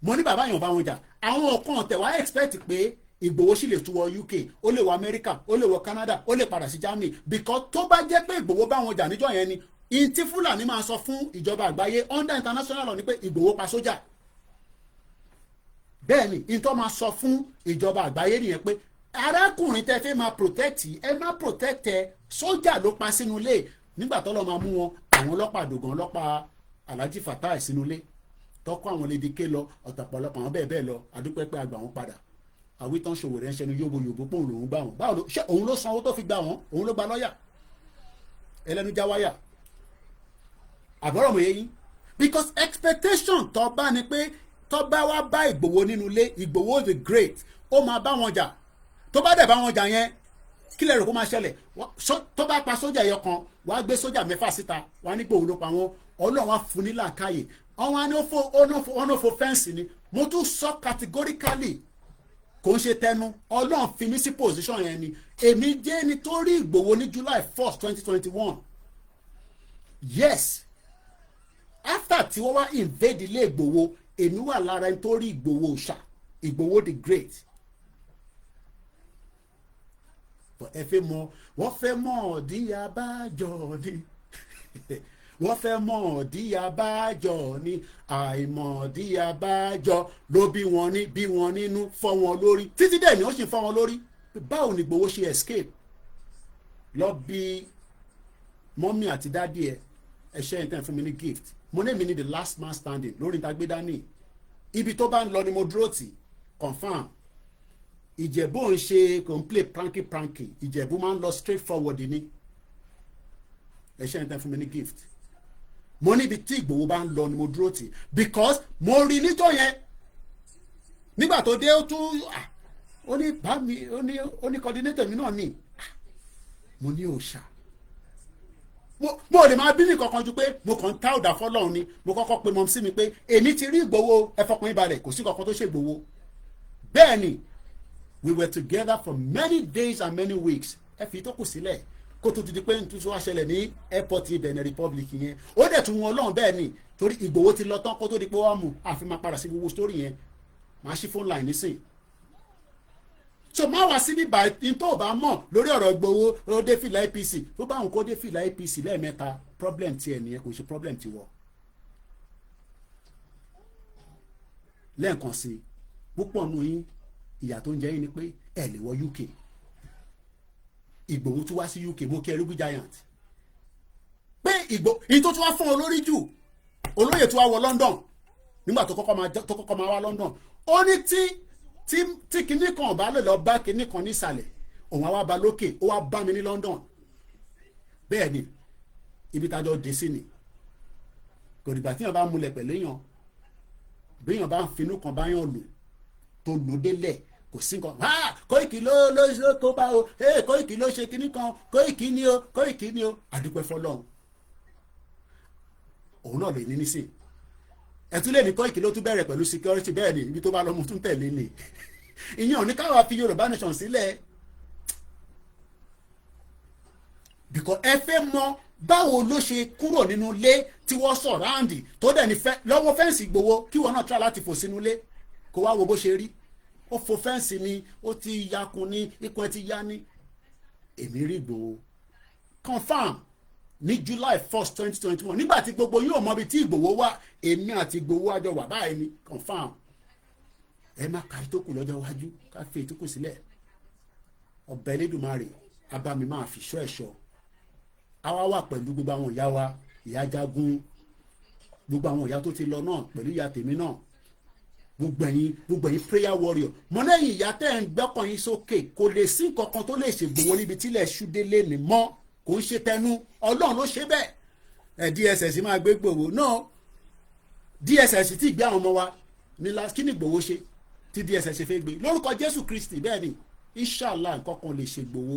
mo ní bàbá yẹn bá wọn jà àwọn ọ̀kan tẹ̀ wá expect pé Ìgbòho sì lè tún wọ UK ó lè wọ America ó lè wọ Canada ó lè padà sí Germany because tó bá jẹ́ pé Ìgbòho bá wọn jà níjọ́ yẹn ni in tí Fúlàní máa sọ fún ìjọba àgbáyé under international law ni pé Ìgbòho pa sójà bẹ́ẹ̀ ni in tó máa sọ fún ìjọba àgbáyé nìyẹn pé arákùnrin tẹ́ fẹ́ máa protect ẹ má protect ẹ sójà ló pa sínú ilé nígbà tó lọ máa mú wọn àwọn ọlọ́pàá àdògán ọlọ́pàá Alhaji Fatai sínú ilé tọ́kọ́ àwọn lédèké lọ ọ̀tọ̀pọ̀lọpọ̀ àwọn bẹ́ẹ̀ lọ adúpẹ́ pé àgbà wọn padà àwítán ṣòwò rẹ̀ ń ṣẹnu yóboyòbó pòun lòún gbà wọ́n báwo ló ṣe òun ló san owó tó fi gbà wọ́n òun ló gba lọ́ọ̀yà ẹlẹ́nu já wáyà àbọ̀rọ̀ mọ̀ yẹ́yìn because expectation tó bá ni pé tó bá wá bá Ìgbòho nínú ilé Ìgbòho the great ó máa bá wọn jà tó bá dẹ̀ bá wọn jà yẹn kí lè rò kó máa ṣẹlẹ̀ tó bá pa sójà ẹyọ kan wàá gbé sójà mẹ́fà síta wàá ní Ìgbòho ló pa wọn Ọlọ́run á fún ní làákàyè àwọn á ní ó fò fẹ́ǹsì ni mo tún sọ categorically kò ń ṣe tẹnu Ọlọ́run fi mí sí position yẹn ni èmi jẹ́ ẹni tó rí Ìgbòho ní July 1st 2021 yes after tí wọ́n wá invade ilé Ìgbòho èmi wà lára ẹni tó rí Ìgbòho ṣá Ìgbòho the great ẹ fẹ́ mọ̀ wọ́n fẹ́ mọ̀ ọ̀dí abájọ ni wọ́n fẹ́ mọ̀ ọ̀dí abájọ ni àìmọ̀ ọ̀dí abájọ ló bí wọn nínú fọ́ wọn lórí títí dẹ̀ ni ó sì fọ́ wọn lórí báwo ni Ìgbòho ṣe escape lọ bí mọ́mí àti dádì ẹ ṣe ẹ̀ tẹ́ fún mi ní gift mo ní mi ní the last man standing lórí ìta gbé dání ibi tó bá ń lọ ni mo dúró tì confam ìjẹ̀bú ń ṣe kò ń play pranky ìjẹ̀bú máa ń lọ straight forward ni ẹ ṣe ẹ̀ tẹ́ fún mi ní gift mo níbi tí Ìgbòho bá ń lọ ni mo dúró tì because mo rí níjọ́ yẹn nígbà tó dé ó tún ó ní bá mi ó ní coordinator mi náà ní mo ní òòṣà mo lè máa bí ní kankan ju pé mo kàn ń tá ọ̀dà fọlọ́run ni mo kọ́kọ́ pe mọ́ sí mi pé èmi ti rí Ìgbòho ẹ fọkàn ìbalẹ̀ kò sí kankan tó ṣe Ìgbòho bẹ́ẹ̀ ni we were together for many days and many weeks ẹ fi tó kù sílẹ̀ kó tó ti di pé nítorí wá ṣẹlẹ̀ ní airport Benin Republic yẹn ó dẹ̀ tún wọn Ọlọ́run bẹ́ẹ̀ ni torí Ìgbòho ti lọ tán kó tó di pé wọ́n mú àfi máa padà sí gbogbo story yẹn máa ṣí phone line nísìn so má wá sí bíbá ní tó bá mọ̀ lórí ọ̀rọ̀ Ìgbòho ó dé fìlà APC tó bá òun kó dé fìlà APC lẹ́ẹ̀mẹ́ta problem tiẹ̀ nìyẹn kò ṣe problem tiwọ́ lẹ́ẹ̀kan sí púpọ̀ nù yín ìyà tó ń jẹ yín ni pé ẹ lè wọ UK Ìgbòho tún wá sí UK mo kí ẹrúgbí giant pé Ìgbòho èyí tó tún wá fún olórí jù olóyè tó wá wọ London nígbà tó kọ́kọ́ máa wá London ó ní tí kinní kan bá lè lọ bá kinní kan nísàlẹ̀ òun á wá ba lókè ó wá bá mi ní London bẹ́ẹ̀ ni ibi tájọ́ dé sí ni kò dìgbà tí èèyàn bá múlẹ̀ pẹ̀lú èèyàn bí èèyàn bá ń finú kan báyàn lò tó lò délẹ̀ kò sí nǹkan Koiki ló kó bá o Koiki ló ṣe kinní kan Koiki ni o àdúpẹ́ fọlọ́run òun náà lè ní nísìn ẹ̀tún lè ní Koiki ló tún bẹ̀rẹ̀ pẹ̀lú security bẹ́ẹ̀ ni ibi tó bá lọ́mú tún tẹ̀lé ni ìyẹn ò ní káwa fi Yorùbá nation sílẹ̀ because ẹ fẹ́ mọ̀ báwo ló ṣe kúrò nínú ilé tí wọ́n sọ̀rọ̀ àǹdì tó dẹ̀ ní lọ́wọ́ fẹ́ǹsì Ìgbòho kí wọ́n náà try láti fò sínú ilé kó wá wo bó ṣe rí ó fò fẹ́ǹsì ni ó ti yakun ní ikùn ẹ ti yá ní èmi rí Ìgbòho confam ní July 1st 2021 nígbà tí gbogbo yóò mọ ibi tí Ìgbòho wà èmi àti Ìgbòho àjọ wà báyìí ni confam ẹ má ka ìtókù lọ́jọ́ iwájú ká fi ìtókù sílẹ̀ ọba Elédùmarè abami máa fi ṣọ́ ẹ̀ṣọ́ àwa wà pẹ̀lú gbogbo àwọn ìyá wa ìyá jagun gbogbo àwọn ìyá tó ti lọ náà pẹ̀lú ìyá tèmi náà gbogbo ẹ̀yin prayer warrior mọ lẹ́yìn ìyá tẹ́ ń gbẹ́kàn yín sókè kò lè sí nǹkan kan tó lè ṣègbòho níbi tílẹ̀ ṣúdélé ní mọ́ kò ń ṣe tẹnu Ọlọ́run ló ṣe bẹ́ẹ̀ DSS máa gbé Ìgbòho náà DSS ti gbé àwọn ọmọ wa ní kí ni Ìgbòho ṣe tí DSS fẹ́ gbé lórúkọ Jésù Kristi bẹ́ẹ̀ ni inshallah nǹkan kan lè ṣe Ìgbòho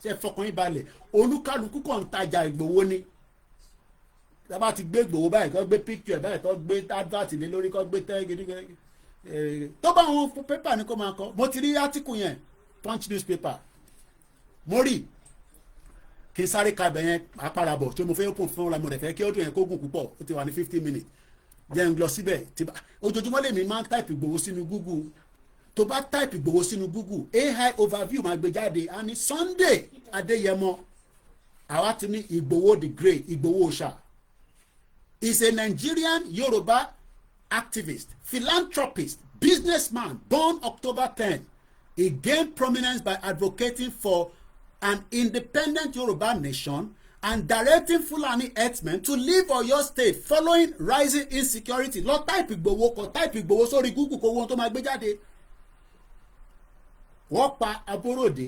ṣe fọkàn yín balẹ̀ olúkálukú kan ń tajà Ìgbòho ni tábà ti gbé Ìgbòho báyìí kó gbé picture báyìí kó gbé advert lé lórí kó gbé tẹ́gídí tó bá àwọn pépà ní kó máa kọ mo ti rí átíkù yẹn Punch newspaper mo rí kí n sáré ka ibẹ̀ yẹn àparabọ̀ tí mo fẹ́ kún fún ọ̀la mo rẹ̀ fẹ́ kí ọdún yẹn kó gùn púpọ̀ ó ti wà ní 15 minutes jẹ́ ń lọ síbẹ̀ ojoojúmọ́ lèmi máa ń type Ìgbòho sínú Google tó bá type Ìgbòho sínú Google AI overview máa gbé jáde á ní Sunday Adéyẹmọ àwa ti ní Ìgbòho the great Ìgbòho ṣá is a Nigerian Yoruba activist, philanthropist, businessman born October 10. He gained prominence by advocating for an independent Yoruba nation and directing Fulani herdsmen to leave Oyo state following rising insecurity. Lọ type Ìgbòho kọ type Ìgbòho sórí Google kó wọ́n tó máa gbé jáde. wọ́n pa Aborode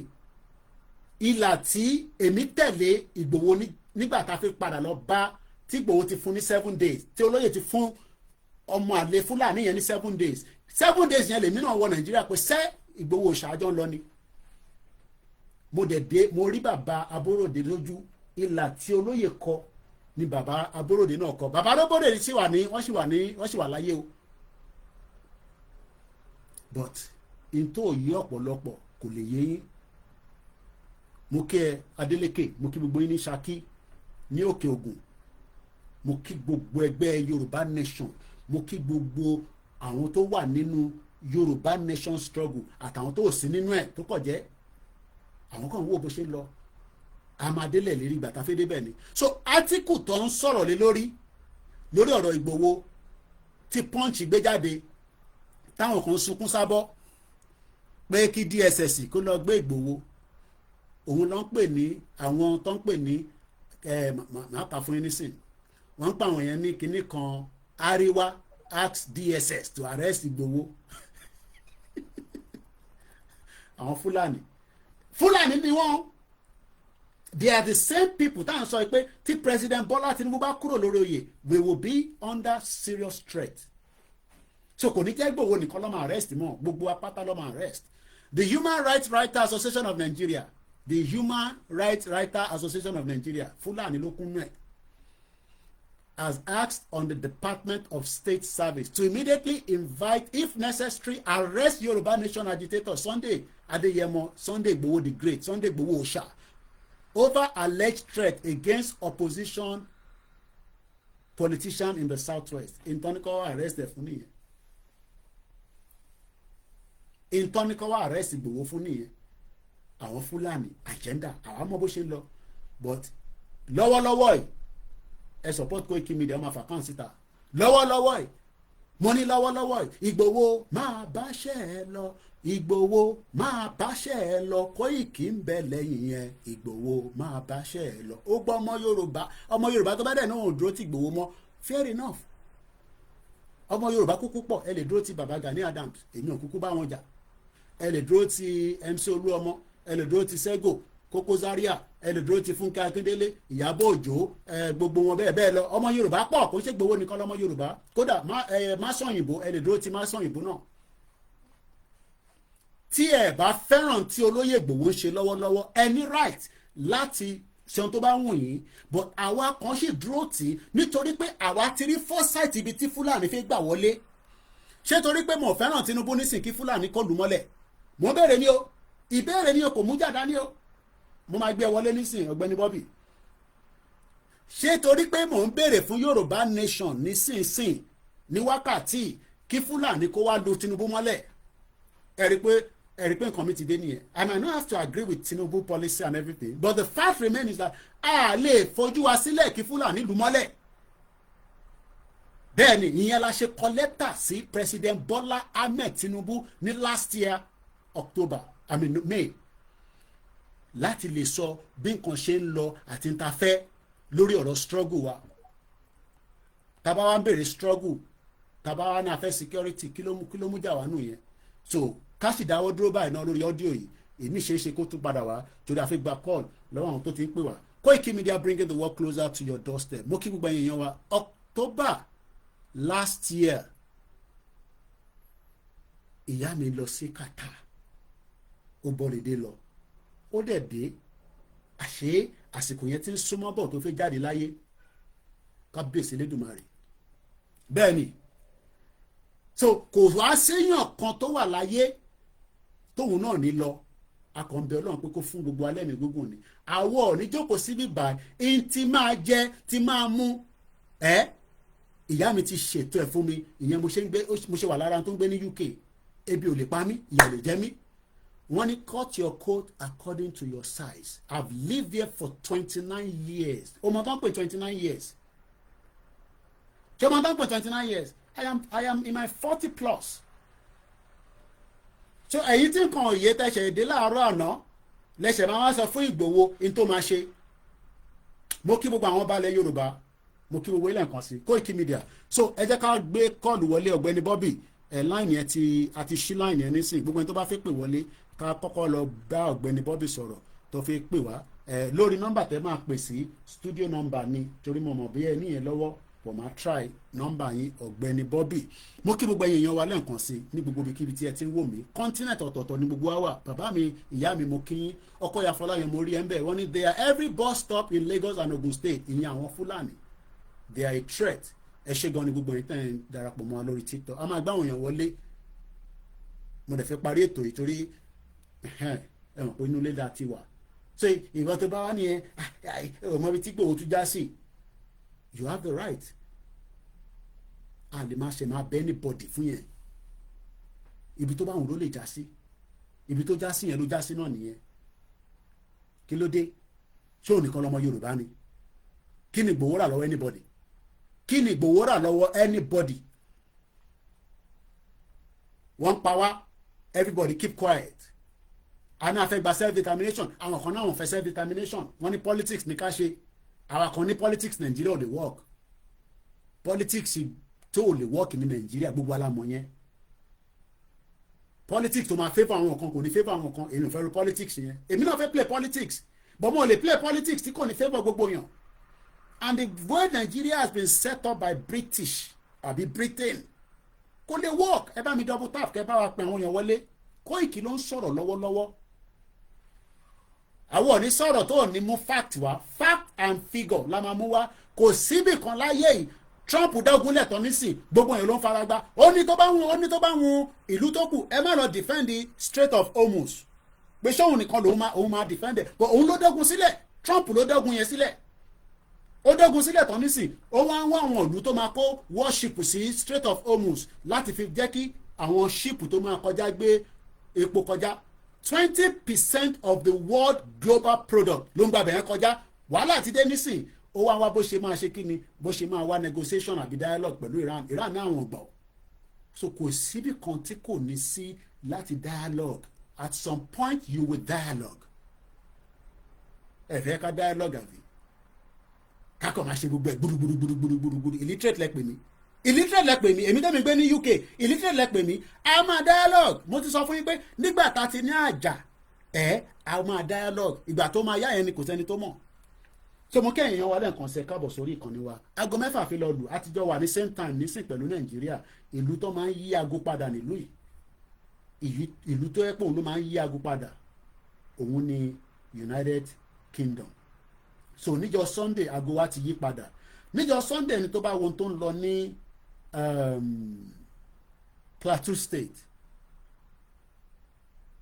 ìlà tí èmi tẹ̀lé Ìgbòho nígbà tá a fi padà lọ bá tí Ìgbòho ti fún ní 7 days tí olóyè ti fún ọmọ àlè Fúlàní yẹn ní 7 days 7 days yẹn lèmi náà wọ Nàìjíríà pé ṣé Ìgbòho ṣáájọ́ ń lọ ni mo rí bàbá Aborode lójú ìlà tí olóyè kọ ni bàbá Aborode náà kọ bàbá Aborode wọ́n sì wà láyé o but n tó yí ọ̀pọ̀lọpọ̀ kò lè yé yín mo kí ẹ Adeleke mo kí gbogbo yín ní Ṣakí ní Òkè Ògùn mo kí gbogbo ẹgbẹ́ Yorùbá Nation mo kí gbogbo àwọn tó wà nínú Yorùbá Nation struggle àtàwọn tó sí nínú ẹ̀ tó kọ̀ jẹ́ àwọn kan wò bó ṣe lọ amadélẹ̀ lérí gbàtà fẹ́ débẹ̀ ni so Atiku tó ń sọ̀rọ̀ lé lórí ọ̀rọ̀ Ìgbòho tí Punch gbé jáde táwọn kan sunkún sábọ́ pé kí DSS kó lọ gbé Ìgbòho òun ló ń pè ní àwọn tó ń pè ní màá kà fún yín nísìn wọ́n ń pa àwọn yẹn ní kinní kan Àríwá ask DSS to arrest Ìgbòho àwọn Fúlàní ni wọ́n they are the same people tá à ń sọ pé tí President Bola Tinubu bá kúrò lórí oyè we will be under serious threat so kò ní jẹ́ Ìgbòho nìkan ló máa arrest mọ́ gbogbo apáta ló máa arrest the Human Rights Writers Association of Nigeria Fúlàní ló kún náà has asked on the Department of State Service to immediately invite, if necessary, arrest Yoruba Nation agitator Sunday Adeyemo, Sunday Igboho the Great, Sunday Igboho Osha, over alleged threat against opposition politician in the Southwest. Intonico arrest the funi. Intonico arrest Igboho funi. Àwọn Fúlàní agenda, àwọn ọmọ bó ṣe lọ, but lọ́wọ́lọ́wọ́ yìí ẹ support Koikimedia ọmọ àfàkàn síta lọ́wọ́lọ́wọ́ yìí mo ní lọ́wọ́lọ́wọ́ yìí Ìgbòho máa báṣẹ́ ẹ lọ Ìgbòho máa báṣẹ́ ẹ lọ Koiki ń bẹ lẹ́yìn yẹn Ìgbòho máa báṣẹ́ ẹ lọ ó gbọ́ ọmọ Yorùbá tó bá dẹ̀ náà ò dúró ti Ìgbòho mọ́ fair enough ọmọ Yorùbá kúkú pọ̀ ẹ lè dúró ti bàbá Gani Adams èmi ò kúkú bá wọn jà ẹ lè dúró ti MC Olúọmọ ẹ lè dúró ti Sego Koko Zaria ẹ lè dúró ti Fúnkẹ́ Akíndélé Ìyábọ̀ Òjó gbogbo wọn bẹ́ẹ̀ lọ ọmọ Yorùbá pọ̀ kò ṣe Ìgbòho nìkan lọ́mọ Yorùbá kódà má sọ̀yìnbó ẹ lè dúró ti má sọ̀yìnbó náà tí ẹ bá fẹ́ràn tí olóyè Ìgbòho ń ṣe lọ́wọ́lọ́wọ́ ẹ ní right láti ṣe ohun tó bá wù yín but àwa kan sì dúró tì í nítorí pé àwa ti rí foresight ibi tí Fúlàní fi gbà wọlé ṣé torí pé mo fẹ́ràn Tinubu nísìn kí Fúlàní kọlù mọ́lẹ̀ mo béèrè ni o ìbéèrè ni o kò mú jàdá ni o mo máa gbé ẹ wọlé nísìn ọ̀gbẹ́ni Bobby ṣé torí pé mò ń béèrè fún Yorùbá Nation nísinsìn ní wákàtí kí Fúlàní kó wá lu Tinubu mọ́lẹ̀ ẹ rí pé nǹkan mi ti dé nìyẹn. I might not have to agree with Tinubu policy and everything but the fact remains is that a lè fojú wa sílẹ̀ kí Fúlàní lu mọ́lẹ̀ bẹ́ẹ̀ ni ìyẹn la ṣe kọ lẹ́tà sí President Bola Ahmed Tinubu ní last year May láti lè sọ bí nǹkan ṣe ń lọ àti ń ta fẹ́ lórí ọ̀rọ̀ struggle wa tàbá wa ń bèrè struggle tàbá wa ní afẹ́ security kí ló mú jà wá nù yẹn so ká sì dáwọ́ dúró báyìí náà lórí ọ́díò yìí èmi ṣe é ṣe kó tún padà wá torí àfi gba call lọ́wọ́ àwọn tó ti ń pè wá Koikimedia bringing the work closer to your doorstep mo kí gbogbo èèyàn wa October last year ìyá mi lọ sí Qatar ó bọ́lẹ̀dé lọ ó dẹ̀ dé àṣé àsìkò yẹn ti ń súnmọ́ bọ̀ tó fẹ́ jáde láyé kábíyèsí lẹ́dùnmarè bẹ́ẹ̀ ni so kò wá séèyàn kan tó wà láyé tóun náà ní lọ akọ̀ǹbẹ Ọlọ́run pé kó fún gbogbo alẹ́ mi gbogbo ni àwọ̀ ò ní jókòó síbí báyìí tí máa jẹ tí máa mú ìyá mi ti ṣètò ẹ̀ fún mi ìyẹn mo ṣe wà lára tó ń gbé ní UK ebi ò lè pa mí ìyà lè jẹ mí wọ́n ní cut your coat according to your size. I've lived here for 29 years. Ọmọ tó ń pè 29 years. Ṣé ọmọ tó ń pè 29 years? I am in my 40 plus. So èyí tí nǹkan òye tẹ̀sẹ̀ èdè láàárọ̀ àná lẹ́sẹ̀ máa wá sọ fún Ìgbòho in tó máa ṣe. Mo kí gbogbo àwọn balẹ̀ Yorùbá. Mo kí gbogbo ilé nǹkan sí. Koikimedia. So ẹ jẹ́ ká gbé kọ́ọ̀lù wọlé ọ̀gbẹ́ni Bobby. Line yẹn àti ṣí line yẹn nísìn gbogbo ẹni tó bá fẹ́ pè wọlé ká kọ́kọ́ lọ bá ọ̀gbẹ́ni Bobby sọ̀rọ̀ tó fi pè wá lórí nọ́mbà tẹ́ máa pè sí studio nọ́mbà ni torí mo mọ̀ bí ẹ níyẹn lọ́wọ́ pọ̀ máa try nọ́mbà yín ọ̀gbẹ́ni Bobby. Mo kí gbogbo èèyàn wa lẹ́ẹ̀kan sí ní gbogbo ibikíbi tí ẹ ti ń wò mí continent ọ̀tọ̀ọ̀tọ̀ ní gbogbo wa wà bàbá mi ìyá mi mo kí yín ọkọ ya Fọláyan mo rí ẹ ń bẹ̀ wọ́n ní they are every bus stop in Lagos and Ogun State ìyẹn àwọn Fúlàní they are a threat. Ẹ ṣé gan ni gbogbo ẹ̀yin tẹ́ ń darapọ̀ mọ́ wa lórí TikTok a máa gbá àwọn èèyàn wọlé mo dẹ̀ fẹ́ parí ètò yìí torí ẹ mọ̀ pé inú ilé dá ti wà so ìwọ tó bá wà nìyẹn ọmọ ibi tí gbòòwò tún já sí you have the right a lè máa ṣe máa bẹ́ anybody fún yẹn ibi tó bá wù ló lè já sí ibi tó já sí yẹn ló já sí náà nìyẹn kí ló dé ṣé òun nìkan lọmọ Yorùbá ni kí ni Ìgbòho rà lọ́wọ́ anybody kí ni Ìgbòho rà lọ́wọ́ anybody wọ́n pa wá everybody keep quiet àná fẹ́ gba self determination àwọn kan náà wọ́n fẹ́ self determination wọ́n ní politics ní ká ṣe àwọn kan ní politics Nàìjíríà ò lè work politics tó ò lè work ní Nàìjíríà gbogbo alámọ̀ yẹn politics tó máa favour àwọn kan kò ní favour àwọn kan èmi ò fẹ́ rí politics yẹn èmi náà fẹ́ play politics but mo lè play politics tí kò ní favour gbogbo yàn and the way Nigeria has been set up by British àbí Britain kò lè work ẹ bá mi double tap kẹ bá wa pè àwọn èèyàn wọlé Koiki ló ń sọ̀rọ̀ lọ́wọ́lọ́wọ́ àwọn ò ní sọ̀rọ̀ tó ní mú fact wá fact and figure la máa mú wá kò síbì kan láyé yìí Trump dẹ́gun lẹ́tọ̀ nísìn gbogbo èèyàn ló ń faragbá ó ní tó bá wù ìlú tó kù ẹ má lọ defend the Strait of Hormuz pé sóhun nìkan òun máa defend ẹ̀ but òun ló dẹ́gun sílẹ̀ Trump ló dẹ́gun yẹn sílẹ̀ ó dẹ́gun sílẹ̀ tán nísìn ó wá ń wá àwọn ìlú tó máa kó warship sí Strait of Hormuz láti fi jẹ́ kí àwọn ship tó máa kọjá gbé epo kọjá 20% of the world global product ló ń gbàgbẹ́ yẹn kọjá wàhálà ti dé nísìn ó wá wá bó ṣe máa ṣe kí ni bó ṣe máa wá negotiation àbí dialogue pẹ̀lú Iran náà àwọn gbọ́ so kò síbi kan tí kò ní sí láti dialogue at some point you will dialogue ẹ fẹ́ ká dialogue àbí kákọ̀ máa ṣe gbogbo ẹ̀ gbúrúgbúrúgbúrúgbúrú illiterate lẹ pè mí èmi tẹ́mi gbé ní UK illiterate lẹ pè mí a máa dialogue mo ti sọ fún yín pé nígbà tá a ti ní àjà a máa dialogue ìgbà tó máa yá yẹn ni kò sẹ́ni tó mọ̀ so mo kẹ́yìn yan wa lẹ́ẹ̀kan ṣe káàbọ̀ sórí ìkànnì wa aago 6 fi lọ lù àtijọ́ wà ní same time nísìn pẹ̀lú Nàìjíríà ìlú tó máa ń yí aago padà nílùú yìí ìlú tó yẹ pé òun ló máa ń yí aago padà òun ni United Kingdom so níjọ́ Sunday aago wa ti yí padà níjọ́ Sunday ni tó bá wo tó ń lọ ní Plateau State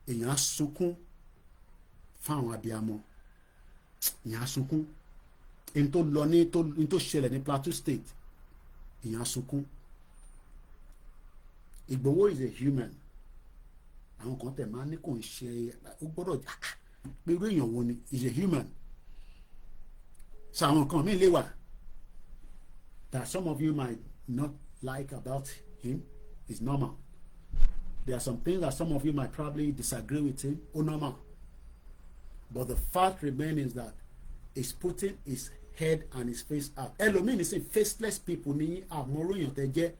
èèyàn á sunkún fáwọn abiyamọ èèyàn á sunkún n tó lọ ní tó ṣẹlẹ̀ ní Plateau State èèyàn á sunkún Ìgbòho is a human àwọn kan tẹ̀ máa ní kò ń ṣe ó gbọ́dọ̀ pé irú èèyàn wo ni is a human so àwọn kan míì lè wà that some of you might not like about him is normal there are some things that some of you might probably disagree with him normal but the fact remains is that he's putting his head and his face out ẹlòmíì ní sìn faceless people ní àmọ́rò èèyàn tẹ́ jẹ́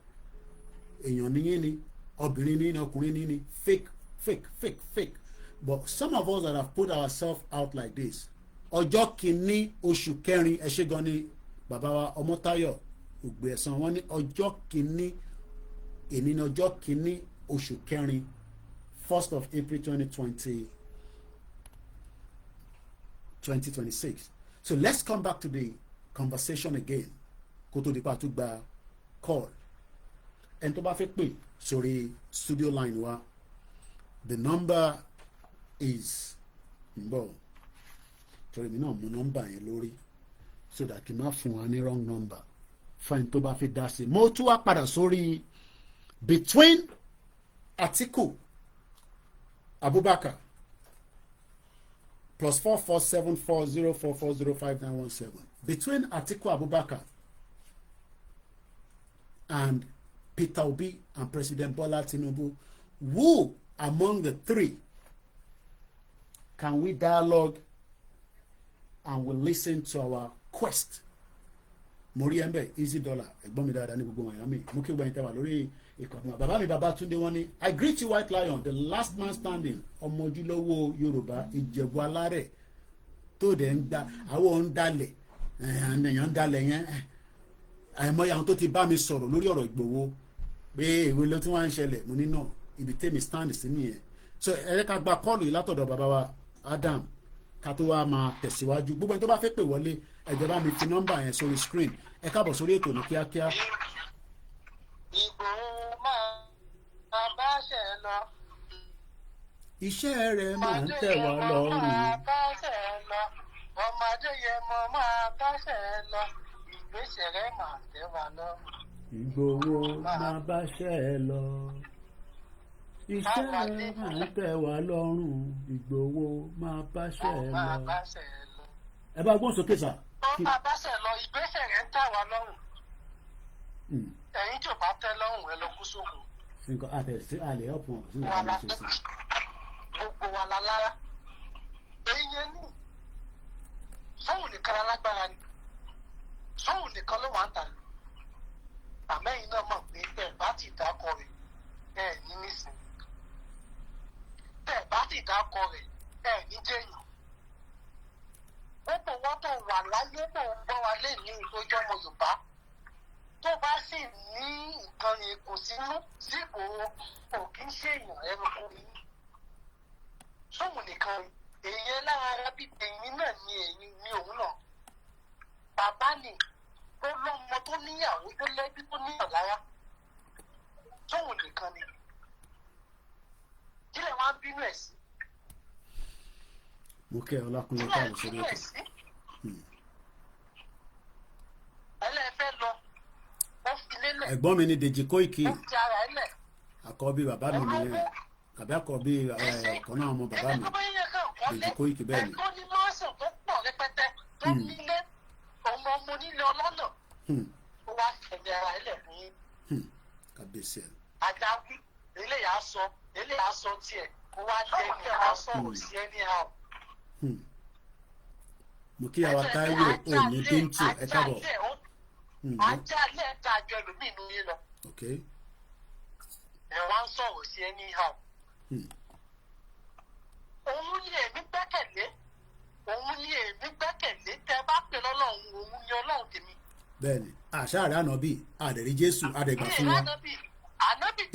èèyàn níyìn ni obìnrin ní ọkùnrin ní ni fake but some of us that have put ourselves out like this ọjọ́ kìíní oṣù kẹrin ẹ ṣé gan ni bàbá wa Ọmọ́táyọ̀ ògbé ẹ̀sán wọn ní ọjọ́ kìíní èní ní ọjọ́ kìíní oṣù kẹrin 1st of April 2026 so let's come back to the conversation again kó tó di pa tó gba call ẹni tó bá fẹ́ pè sórí studio line wa the number is mbọ torí mi náà mú nọ́mbà yẹn lórí so that kì í má fún wa ní wrong number fine tó bá fi dá sí mo tún wá padà sórí between Atiku Abubakar +447404405917 between Atiku Abubakar and Peter Obi and President Bola Tinubu, who among the three can we dialogue and will listen to our quest? Moriembe easy dollar ẹ̀gbọ́n mi dáadáa ní gbogbo Miami mo kí gbọ́n ìtẹ́wà lórí ìkànnì bàbá mi bàbá Túndé wọ́n ní I greet you White Lion the last man standing ọmọ ojúlówó Yorùbá Ìjẹ̀bú alárẹ̀ tó dẹ̀ ń da àwọn ń dalẹ̀ èèyàn ń dalẹ̀ yẹn àìmọye àwọn tó ti bá mi sọ̀rọ̀ lórí ọ̀rọ̀ Ìgbòho pé èwe ló tí wọ́n ń ṣẹlẹ̀ mo ní náà ibi tèmi stand sí nìyẹn so ẹ̀rẹ́ ká gba kọ́ọ̀lù yìí látọ̀dọ̀ bàbá wa Adam ká tó wá máa tẹ̀síwájú gbogbo ẹni tó bá fẹ́ pè wọlé ẹ̀jẹ̀ bá mi fi nọ́mbà yẹn sórí screen ẹ káàbọ̀ sórí ètò ní kíákíá. Ìgbòho máa bá ṣe lọ. Iṣẹ́ rẹ̀ máa ń tẹ̀ wá lọ́rùn. Ọmọdé yẹn mo máa bá ṣe lọ. Ìgbésẹ̀ rẹ̀ máa tẹ̀ wá lọ́rùn. Ìgbòho máa bá ṣe ẹ lọ. Iṣẹ́ rẹ̀ máa ń tẹ̀ wá lọ́rùn. Ìgbòho máa bá ṣe ẹ lọ. Ẹ bá gbọ́n sókè sà. Ó máa bá ṣe lọ ìgbésẹ̀ rẹ̀ ń tẹ̀ wá lọ́rùn. Ẹ̀yin tí ò bá tẹ́ lọ́rùn ẹ lọ kú sókun. Nǹkan àtẹ̀sí àlẹ́ ọ̀pọ̀ sí nǹkan àlẹ́ ṣe sí. Gbogbo wa la lára. Èyí yẹn ní. Sọ́hùn nìkan alágbára ni. Sọ́hùn nìkan ló wà ń tà ní. Àmẹ́yìn náà mọ̀ pé tẹ̀ bá ti dákọ̀ rẹ̀ ẹ̀ ní nísìnyí. Tẹ̀ bá ti dákọ̀ rẹ̀ ẹ̀ ní jẹ́yàn. Gbogbo wọn tó wà láyé tó ń gbọ́ wa lé ní ìtọ́jú ọmọ Yorùbá. Tó bá sì ní nǹkan ìkùnsínú sí Ìgbòho kò kí ń ṣèyàn ẹranko yìí. Sóhun nìkan èèyàn lára ara bíi èyí náà ni èyí ni òun náà. Bàbá ni ó lọ́mọ tó níyàwó tó lẹ́bí tó níyàn lára. Sóhun nìkan ni. Kí lè wá ń bínú ẹ̀ sí? Mo kẹ́ Ọlákúnlé káàbọ̀ sórí ètò. Ẹlẹ́fẹ́ lọ. Ẹ̀gbọ́n mi ni Dèjì Kóìkì. Ó ti ara ẹ̀ lẹ̀. Àkọ́bí bàbá mi nìyẹn. Àbí àkọ́bí ọ̀kan náà ọmọ bàbá mi. Dèjì Kóìkì bẹ́ẹ̀ ni. Ẹ̀kọ́ ní mọ́ọ̀sán tó pọ̀ rẹpẹtẹ tó nílé ọmọ onílé ọlọ́nà. Ó wá tẹ̀lé ara ẹ̀ lẹ̀ fún yín. Kábíyèsí ẹ̀. Àjàgbé eléyà sọ tiẹ̀ kó wá jẹ́ kí ẹ wá sọ̀rọ̀ sí ẹni àwọn. Mo kí àwa Táíwò òní Bíntù ẹ káàbọ̀. Ajá ilé ẹ̀ka àjọ ẹlòmíì nínú yín lọ. Ẹ wá ń sọ̀rọ̀ sí ẹni àwọn. Òun ni èmi gbẹ́kẹ̀lé. Tẹ bá pè lọ́lọ́run òun ni Ọlọ́run tèmi. Bẹ́ẹ̀ni àṣà àrẹ ànábì àdẹ̀rí Jésù àdẹ̀gbà fún wa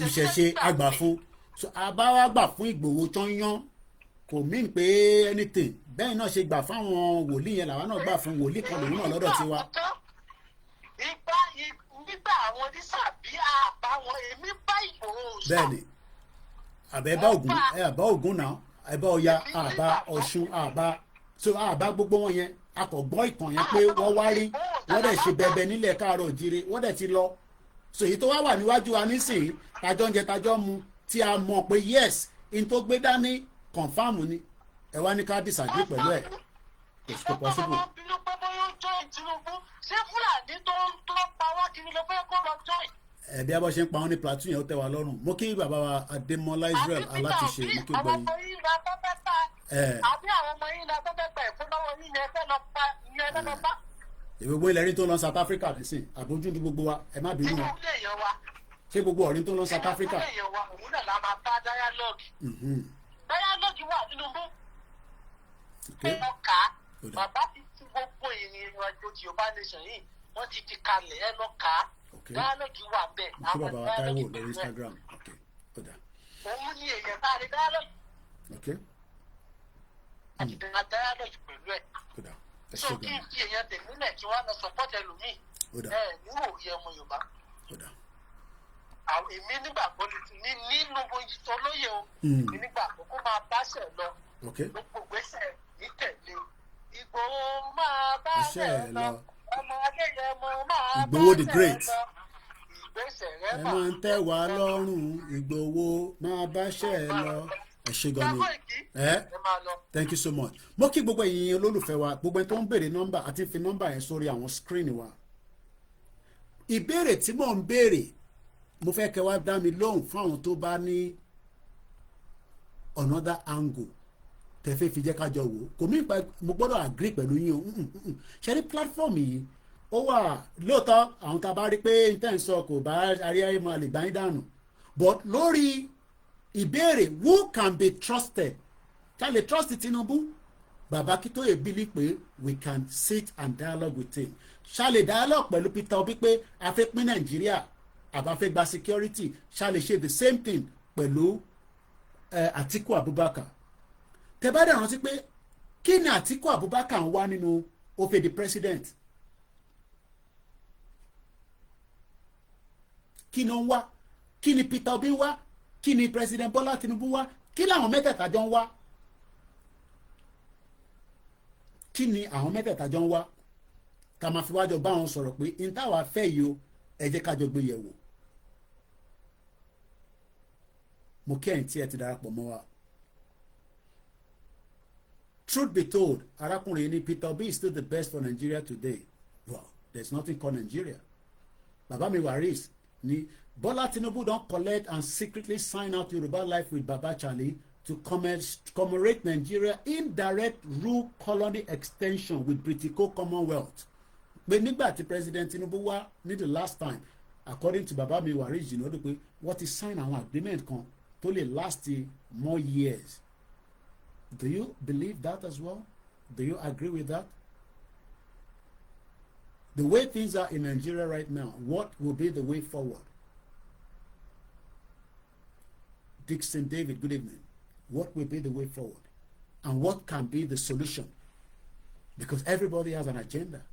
ìṣẹ̀ṣe àgbà fún àbáwá gbà fún Ìgbòho tán yán kò mean pé anything bẹ́ẹ̀ náà ṣe gbà fáwọn wòlíì yẹn làwọn náà gbà fún wòlíì kan lòun náà lọ́dọ̀ tiwa. Nígbà àwọn onísàbí àbáwọn èmi bá Ìgbòho sọ. Bẹ́ẹ̀ni àbẹ bá Ògún náà àbá Ọya àbá Ọ̀ṣun àbá gbogbo wọn yẹn a kò gbọ́ ìtàn yẹn pé wọ́n wá rí wọ́n dẹ̀ ṣe bẹbẹ nílẹ̀ Káàárọ̀ Oòjíire wọ́n dẹ̀ ti lọ so èyí tó wá wà níwájú wa nísìnyí tajọ́ ń jẹ tajọ́ mu tí a mọ̀ pé yes in tó gbé dání confam ni ẹ wá ní ká disagree pẹ̀lú ẹ̀ kò possible. Ẹ̀bí abọ́ ṣe ń pa wọ́n ní platoon yẹn ó tẹ́ wa lọ́rùn mo kí bàbá wa Adémọ́lá Israel alátiṣe mo kí gbọ́ yín. Àbí àwọn ọmọ yín la tó fẹ́ gba ìfúnnáwó yín yẹn fẹ́ lọ pa ìyẹn fẹ́ lọ bá. Gbogbo ilẹ̀ rí tó lọ South Africa nísìn àbójú ní gbogbo wa ẹ má bínú wọn. Ṣé gbogbo ọ̀rí tó lọ South Africa. Òun náà la máa bá dialogue. Dialogue wà nínú mú. Ẹ lọ kà á. Bàbá ti ti gbogbo ìrìn àjò tí Yorùbá nation yìí wọ́n ti fi kalẹ̀ ẹ lọ kà á. Dialogue wà bẹ́ẹ̀. Kí bàbá wa Táíwò lórí Instagram. Òun ni èèyàn tá a rí dialogue. Àti bẹ̀rẹ̀ dialogue pẹ̀lú ẹ̀. So kí n fi èèyàn tèmi náà kí wọ́n lọ support ẹlòmíì. Níwò yẹ ọmọ Yorùbá. Èmi nígbàgbọ́ nínú olóyè o. Nígbàgbọ́ kó máa báṣẹ̀ lọ. Gbogbo gbèsè ní tẹ̀lé. Ìgbòho máa báṣẹ̀ lọ. Ọmọ Adéyẹmọ máa Ìgbòho the great. Ìgbésẹ̀ rẹ̀ máa. Ẹ máa ń tẹ́ wa lọ́rùn Ìgbòho máa báṣẹ̀ lọ. Ẹ ṣé gan ni thank you so much mo kí gbogbo ẹ̀yin olólùfẹ́ wa gbogbo ẹni tó ń béèrè nọ́mbà àti fi nọ́mbà yẹn sórí àwọn screen wa ìbéèrè tí mò ń béèrè mo fẹ́ kẹ́ wá dá mi lóhùn fún àwọn tó bá ní another angle tẹ̀fẹ́ fi jẹ́ kájọ wò kò mí pa mo gbọ́dọ̀ agree pẹ̀lú yín o ṣe ní platform yìí ó wà lóòótọ́ àwọn tá a bá rí pé intenso kò bá aríyá máa lè gbá yín dànù but lórí ìbéèrè who can be trusted ká lè trust Tinubu bàbá Akíntóyè believe pé we can sit and dialogue with him ṣá lè dialogue pẹ̀lú Peter Obi pé a fẹ́ pín Nàìjíríà àbá fẹ́ gba security ṣá lè ṣe the same thing pẹ̀lú Atiku Abubakar tẹ́ bá dẹ̀ rántí pé kí ni Atiku Abubakar ń wá nínú ó fẹ́ di president kí ni ó ń wá kí ni Peter Obi ń wá kí ni president Bola Tinubu wá kí làwọn mẹ́tẹ̀ẹ̀ta jọ ń wá kí ni àwọn mẹ́tẹ̀ẹ̀ta jọ ń wá ká máa fi wájọ bá wọn sọ̀rọ̀ pé n táwa fẹ́ yìí o ẹ jẹ́ ká jọ gbé yẹ̀ wò mo kí ẹ̀yin tí ẹ ti darapọ̀ mọ́ wa. Truth be told arákùnrin ní Peter Obi is still the best for Nigeria today well there's nothing called Nigeria baba mi Waris ní Bola Tinubu don collect and secretly sign out Yoruba life with Baba Charlie to commemorate Nigeria indirect rule colony extension with British Commonwealth pé nígbà tí President Tinubu wá ní the last time according to baba mi Waris jìnnà ó dé pé wọ́n ti sign àwọn agreement kan tó lè last more years. Do you believe that as well? Do you agree with that? The way things are in Nigeria right now, what will be the way forward? Dixon David, good evening. What will be the way forward? And what can be the solution? Because everybody has an agenda.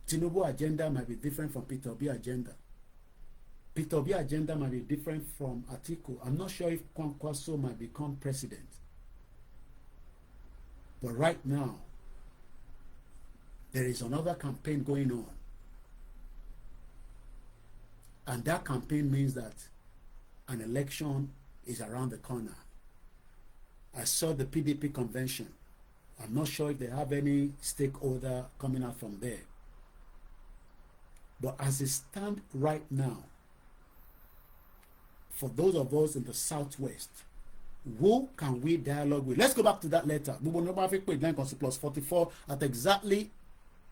Tinubu agenda might be different from Peter Obi agenda. Peter Obi agenda might be different from Atiku. I'm not sure if Kwankwaso might become president. But right now, there is another campaign going on. And that campaign means that an election is around the corner. I saw the PDP convention. I'm not sure if they have any stakeholder coming out from there. But as it stands right now, for those of us in the southwest, who can we dialogue with? Let's go back to that letter. Plus 44 at exactly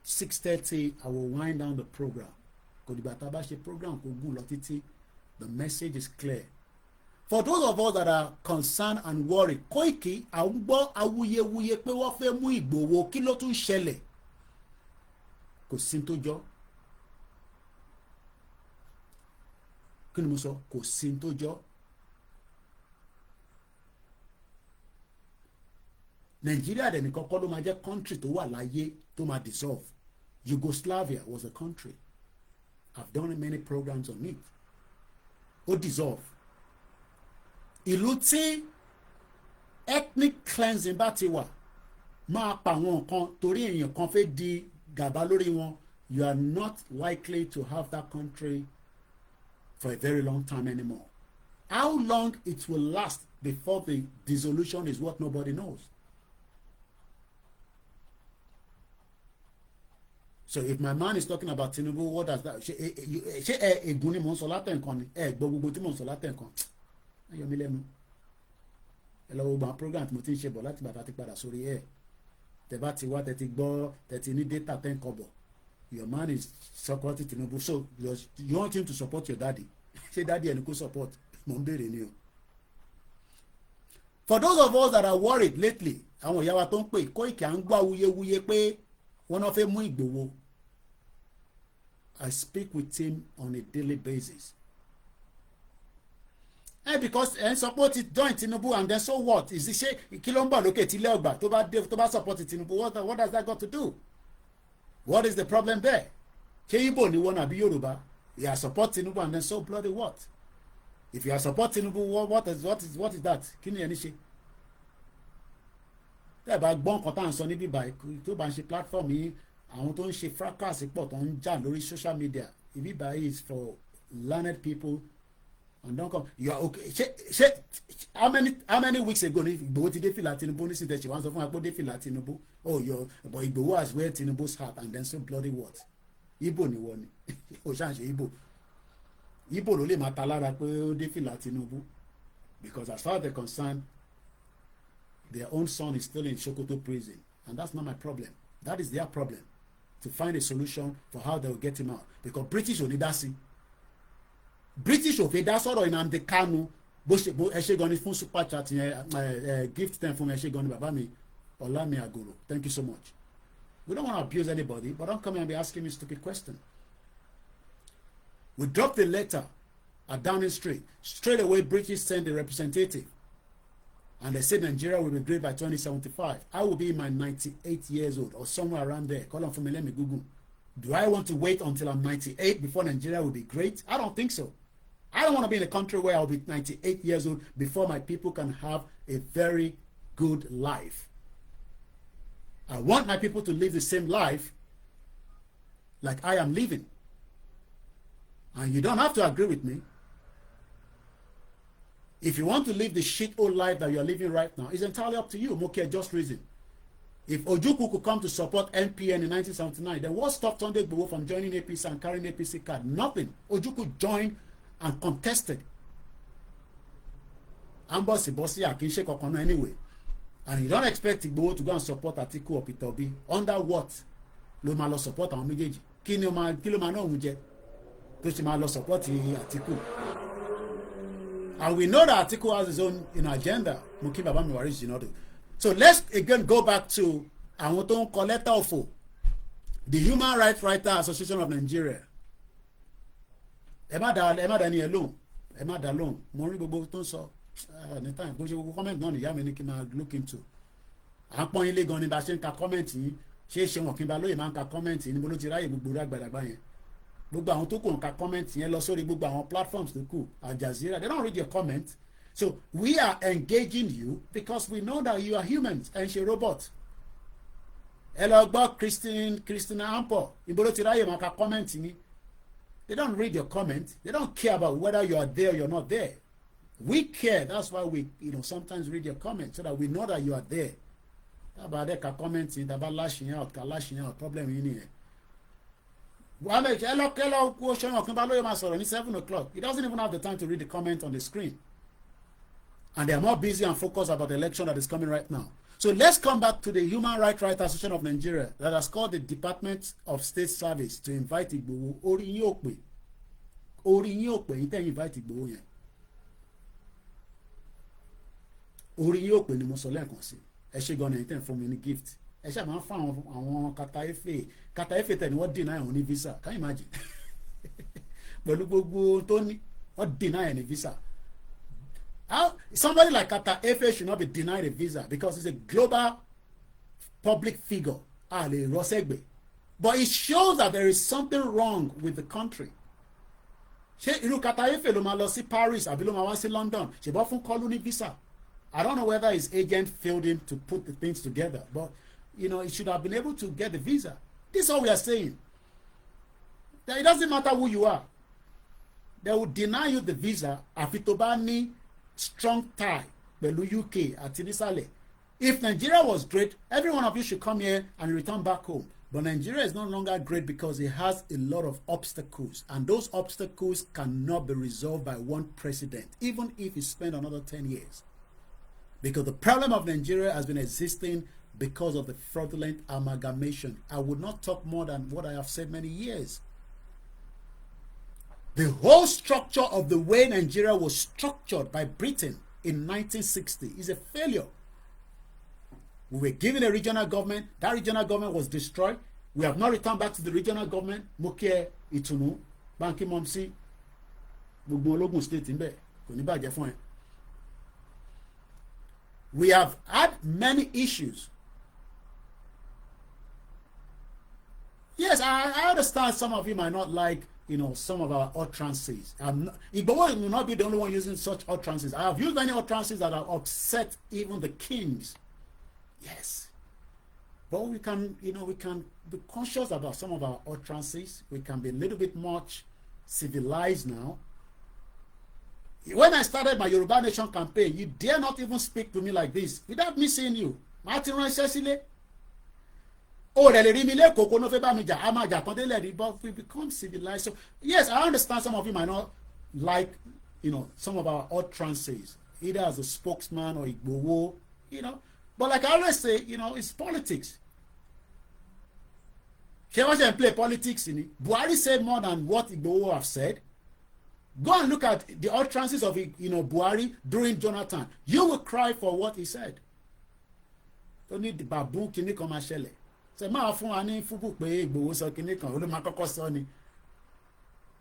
6:30. I will wind down the program. The message is clear. For those of us that are concerned and worried, Koiki, awuyewuye pé wọ́n fẹ́ mú Ìgbòho, kí ló tún ṣẹlẹ̀? Kò sí tó jọ. Kí ni mo sọ? Kò sí tó jọ. Nigeria dẹ̀ nìkan kọ́ ló máa jẹ́ country tó wà láyé tó máa dissolve. Yugoslavia was a country. I've done many programs on it. Ó dissolve. Ìlú tí ethnic cleansing bá ti wà máa pa àwọn nǹkan torí èèyàn kan fẹ́ di gàba lórí wọn. You are not likely to have that country for a very long time anymore. How long it will last before the dissolution is what nobody knows. So if my man is talking about Tinubu, what does that? Ṣé ègún ni mò ń sọ látẹ̀ǹkan ni? Gbọ́ gbogbo tí mò ń sọ látẹ̀ǹkan. Ayọ̀mí lẹ́nu. Ẹ lọ wo gbọ́n program tí mo ti ń ṣe bọ̀ láti bàtà ti padà sórí ẹ̀. Tẹ́ bá ti wá tẹ́ ti gbọ́ tẹ́ ti ní data tẹ́ ń kọ bọ̀. Your man is supporting Tinubu, so you want him to support your daddy. Say daddy and go support. Mo ń béèrè ni o. For those of us that are worried lately, àwọn ìyá wa tó ń pè Koiki à ń gbọ́ awuyewuye pé wọ́n náà fẹ́ mú Ìgbòho. I speak with him on a daily basis. Because support it join Tinubu and then so what? Is it ṣe kí ló ń bọ̀ lókè tí ilé ọgbà tó bá support Tinubu? What does that got to do? What is the problem there? Ṣé Igbo ni wọ́n àbí Yoruba? You are support Tinubu and then so bloody what? If you are support Tinubu, what is that? Kí ni ẹni ṣe? Tẹ́ bá gbọ́ nǹkan tá à ń sọ níbí báyìí tó bá ń ṣe platform yìí àwọn tó ń ṣe fracas pọ̀ tó ń jà lórí social media ibi báyìí is for learned people and don't come. You are okay. Ṣé how many weeks ago ni Ìgbòho ti dé fìlà Tinubu ní sí tẹ̀sí wọ́n sọ fún wa pé ó dé fìlà Tinubu but Ìgbòho has wear Tinubu's hat and then so bloody what? Igbo ni wọ́n ni ó ṣàǹṣe Igbo ló lè máa ta lára pé ó dé fìlà Tinubu because as far as they're concerned their own son is still in Sokoto prison and that's not my problem. That is their problem. to find a solution for how they will get him out, because British ò ní dá sí. British ò fi dá sọ̀rọ̀ Nnamdi Kanu bó ẹ ṣe gan ni fún super chat yẹn gift ten fún mi ẹ ṣe gan ni bàbá mi Ọlámi Àgòrò, thank you so much. We don't want to abuse anybody, but don't come here and be asking me stupid questions. We dropped the letter at Downing Street. Straight away, British sent a representative. And they said Nigeria will be great by 2075. I will be in my 98 years old or somewhere around there. Call on for me, let me Google. Do I want to wait until I'm 98 before Nigeria will be great? I don't think so. I don't want to be in a country where I'll be 98 years old before my people can have a very good life. I want my people to live the same life like I am living. And you don't have to agree with me. If you want to live the shit old life that you're living right now, it's entirely up to you. Okay, just reason. If Ojukwu could come to support NPN in 1979, then what stopped Sunday Igboho from joining APC and carrying APC card? Nothing. Ojukwu joined and contested. Ambosi Bosi Akinse Kokono anyway. And you don't expect Igboho to go and support Atiku or Peter Obi. Under what? Ló máa lọ support àwọn méjèèjì. Kí ló máa náà òun jẹ? Tó ṣe máa lọ support Atiku. And we know that Atiku has his own agenda. Mo kí bàbá mi Waris Jinadu. So let's again go back to àwọn tó ń kọ lẹ́tà òfò. The Human Rights Writers Association of Nigeria. Ẹ má dá ní ẹ lóhùn. Ẹ má dá lóhùn. Mo rí gbogbo tó ń sọ. Anytime bó ṣe gbogbo comment náà nìyá mi ní kí n máa look into. À ń pọ́n ilé gan ni bá ṣe ń ka comment yìí. Ṣé wọn kí n bá lóye máa ń ka comment yìí níbo ló ti ráyè gbogbo àgbàlagbà yẹn. Gbogbo àwọn tó kù ń ka comment yẹn lọ sórí gbogbo àwọn platforms tó kù. Al Jazeera, they don't read your comment. So we are engaging you because we know that you are humans and she robot. Ẹ lọ gbọ́ Christina Ampo. Ibo ló ti ráyè máa ka comment yìí. They don't read your comment. They don't care about whether you are there or you're not there. We care. That's why we, sometimes read your comments so that we know that you are there. About that commenting, about lashing out, problem in here. It's 7 o'clock. He doesn't even have the time to read the comment on the screen. And they are more busy and focused about the election that is coming right now. So let's come back to the Human Rights Writers Association of Nigeria that has called the Department of State Service to invite Igboho. Invite Igboho yẹn. Orí yóò pè ní mo sọ lẹ́ẹ̀kan sí ẹ ṣe gan-an ẹ̀yìn tẹ̀ fún mi ní gift ẹ ṣáà máa ń fún àwọn kata efe tẹ̀ ni wọ́n deny àwọn ní visa, can you imagine? Pẹ̀lú gbogbo tó ní wọ́n deny ní visa. How somebody like Kata Efe should not be denied a visa because he's a global public figure. But it shows that there is something wrong with the country. Ṣé irú Kata Efe ló máa lọ sí Paris àbí ló máa wá sí London? Ṣé bọ́ fún kọ́lù ní visa? I don't know whether his agent failed him to put the things together, but he should have been able to get the visa. This is all we are saying. That it doesn't matter who you are. They will deny you the visa àfi tó bá ní strong tie pẹ̀lú UK àti nísàlẹ̀. If Nigeria was great, every one of you should come here and return back home. But Nigeria is no longer great because it has a lot of obstacles, and those obstacles cannot be resolved by one president, even if he spent another 10 years. Because the problem of Nigeria has been existing because of the fraudulent amalgamation. I would not talk more than what I have said many years. The whole structure of the way Nigeria was structured by Britain in 1960 is a failure. We were given a regional government. That regional government was destroyed. We have not returned back to the regional government. Mokie Itunu, Banki Momsi, gbogbo ológun state ń bẹ, kò ní bàjẹ́ fún ẹ. We have had many issues. Yes, I understand some of you might not like, some of our utterances. Igboho will not be the only one using such utterances. I have used many utterances that have upset even the kings. Yes. But we can, we can be conscious about some of our utterances. We can be a little bit much civilized now. When I started my Yoruba Nation campaign, you dare not even speak to me like this without me seeing you. Martin Roy oh, but we become civilized. So yes, I understand some of you might not like, some of our utterances, either as a spokesman or Igboho, But like I always say, it's politics. She wasn't play politics in it. Buhari said more than what Igboho have said. Go and look at the utterances of Buhari during Jonathan. You will cry for what he said. Don't need the baboon kini kan ma ṣẹlẹ̀. Ṣé máa fún wa ní fúbù pé Igboho sọ kini kan ó ló máa kọ́kọ́ sọ ni.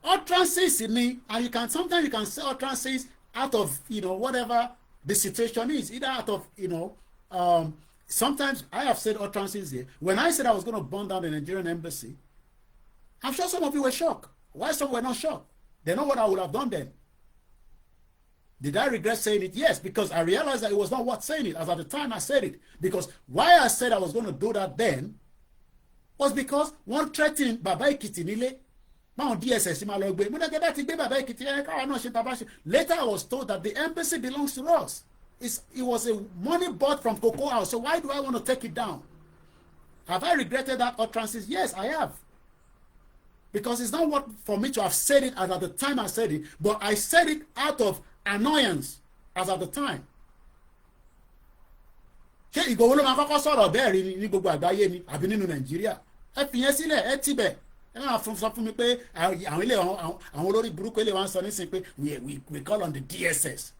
Utterances ni, and sometimes you can say utterances out of whatever the situation is, either out of sometimes I have said utterances here. When I said I was going to burn down the Nigerian embassy, I'm sure some of you were shocked. Why some were not shocked? They know what I would have done then. Did I regret saying it? Yes, because I realized that it was not worth saying it. As at the time I said it. Because why I said I was going to do that then was because one threatened Baba Ekiti nílé. DSS Later I was told that the embassy belongs to us. It was a money bought from Cocoa House. So why do I want to take it down? Have I regretted that utterances? Yes, I have. Because it's not what for me to have said it as at the time I said it, but I said it out of annoyance as at the time. Ṣé Ìgbòho ló máa kọ́kọ́ sọ̀rọ̀ bẹ́ẹ̀ rí ní gbogbo àgbáyé ni àbí nínú Nàìjíríà? Ẹ fi yẹn sílẹ̀, ẹ tibẹ̀. Ẹ máa sọ fún mi pé àwọn olórí burúkú ilé wa ń sọ nísìnyí pé we call on the DSS.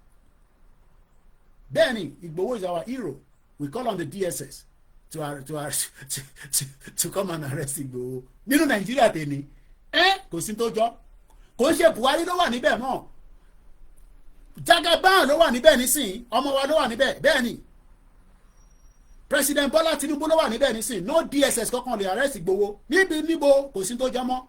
Bẹ́ẹ̀ni, Ìgbòho is our hero. We call on the DSS to come and arrest Ìgbòho. Nínú Nàìjíríà tèmi, kò sí tó jọ. Kò ń ṣe Buhari ló wà níbẹ̀ mọ́. Jagaban ló wà níbẹ̀ nísìnyí. Ọmọ wa ló wà níbẹ̀. Bẹ́ẹ̀ni. President Bola Tinubu ló wà níbẹ̀ nísìnyí. No DSS kankan lè arrest Ìgbòho. Níbo kò sí tó jọ mọ́.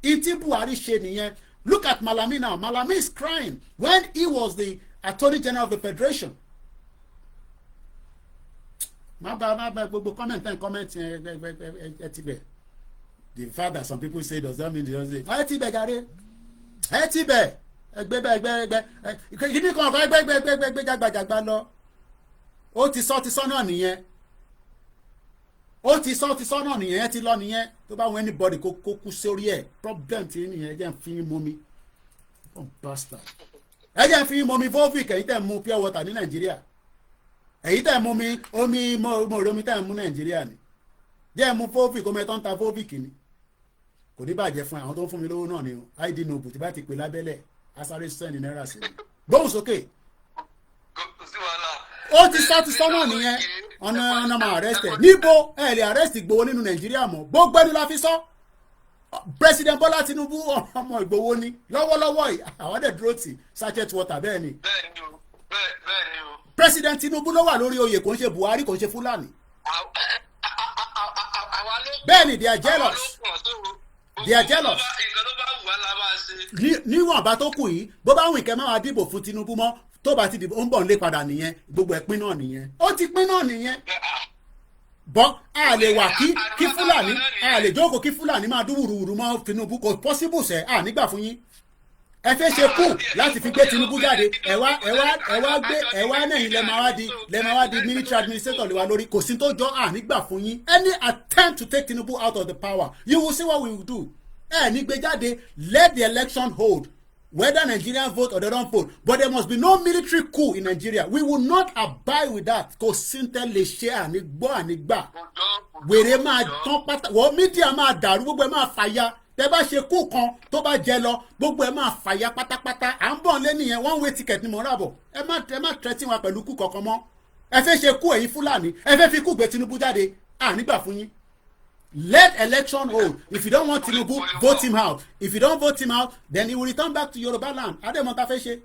Ìtí Buhari ṣe nìyẹn. Look at Malami now. Malami is crying when he was the Attorney General of the Federation. My gbogbo comment ẹ the fact that some people say does that mean they don't say ẹ ti bẹ̀ gàdé ẹ ti bẹ̀ ẹgbẹ́ ìdí kan ọ̀gá ẹgbẹ́ jàgbàjàgbà lọ ó ti sọ náà nìyẹn ó ti sọ náà nìyẹn ẹ ti lọ nìyẹn tó bá wọn anybody kó kú sórí ẹ problem ti nìyẹn ẹ jẹ́ ń fi yín mú mi bastard ẹ jẹ́ ń fi yín mú mi volvic ẹ̀yin tẹ̀ mú pure water ní Nàìjíríà èyí tẹ̀ mú mi omi mọ̀ọ́rọ́mi tẹ̀ mú Nàìjíríà ni jẹ́ mú volvic omi ẹ̀tọ́ ń ta volvic ni kò ní bàjẹ́ fún àwọn tó ń fún mi lówó náà ni id nobu tí bá ti pè lábẹ́lẹ̀ asáré sẹ́ni náírà sí mi gbóhùn sókè ó ti sọ náà nìyẹn ọ̀nà máa arrest ẹ̀ níbo ẹ̀ lè arrest Ìgbòho nínú Nàìjíríà mọ́ gbogbo ẹni la fi sọ President Bola Tinubu ọmọ Ìgbòho ni lọ́wọ́lọ́wọ́ yìí àwọn dẹ̀ dúró tì sachet water bẹ́ẹ̀ ni President Tinubu ló wà lórí oyè kò ń ṣe Buhari kò ń ṣe Fúlàní bẹ́ẹ̀ ni they are jealous níwọ̀n bá tó kù yìí bó bá wùn kẹ́ máa dìbò fún Tinubu mọ́ tó bá ti dìbò ó ń bọ̀ ń lé padà nìyẹn gbogbo ẹ̀pín náà nìyẹn ó ti pín náà nìyẹn bọ́ a lè wà kí Fúlàní a lè jókòó kí Fúlàní máa dún wùrùwùrù mọ́ Tinubu kò possible sẹ́ à nígbà fún yín ẹ fẹ́ ṣe kú láti fi gbé Tinubu jáde ẹ wá nẹ̀yìn lẹ máa wá di military administrator lè wá lórí kò sí tó jọ à nígbà fún yín any attempt to take Tinubu out of the power you will see what we will do ẹ ní gbé jáde let the election hold whether Nigerians vote or they don't vote but there must be no military coup in Nigeria we will not abide with that kò sí tẹ́ lè ṣe ànígbà wèrè máa tán pátá wọ́n mídíà máa dàrú gbogbo ẹ̀ máa fàya tẹ bá ṣe kú kan tó bá jẹ lọ gbogbo ẹ máa fàya pátápátá à ń bọ̀ lé nìyẹn one way ticket ni mo rà bọ̀ ẹ má tẹ́tí wa pẹ̀lú kú kankan mọ́ ẹ fẹ́ ṣe kú ẹ̀yin Fúlàní ẹ fẹ́ fi kú gbé Tinubu jáde à nígbà fún yín let election hold if you don't want Tinubu vote him out if you don't vote him out then he will return back to Yoruba land adémọta fẹ́ ṣe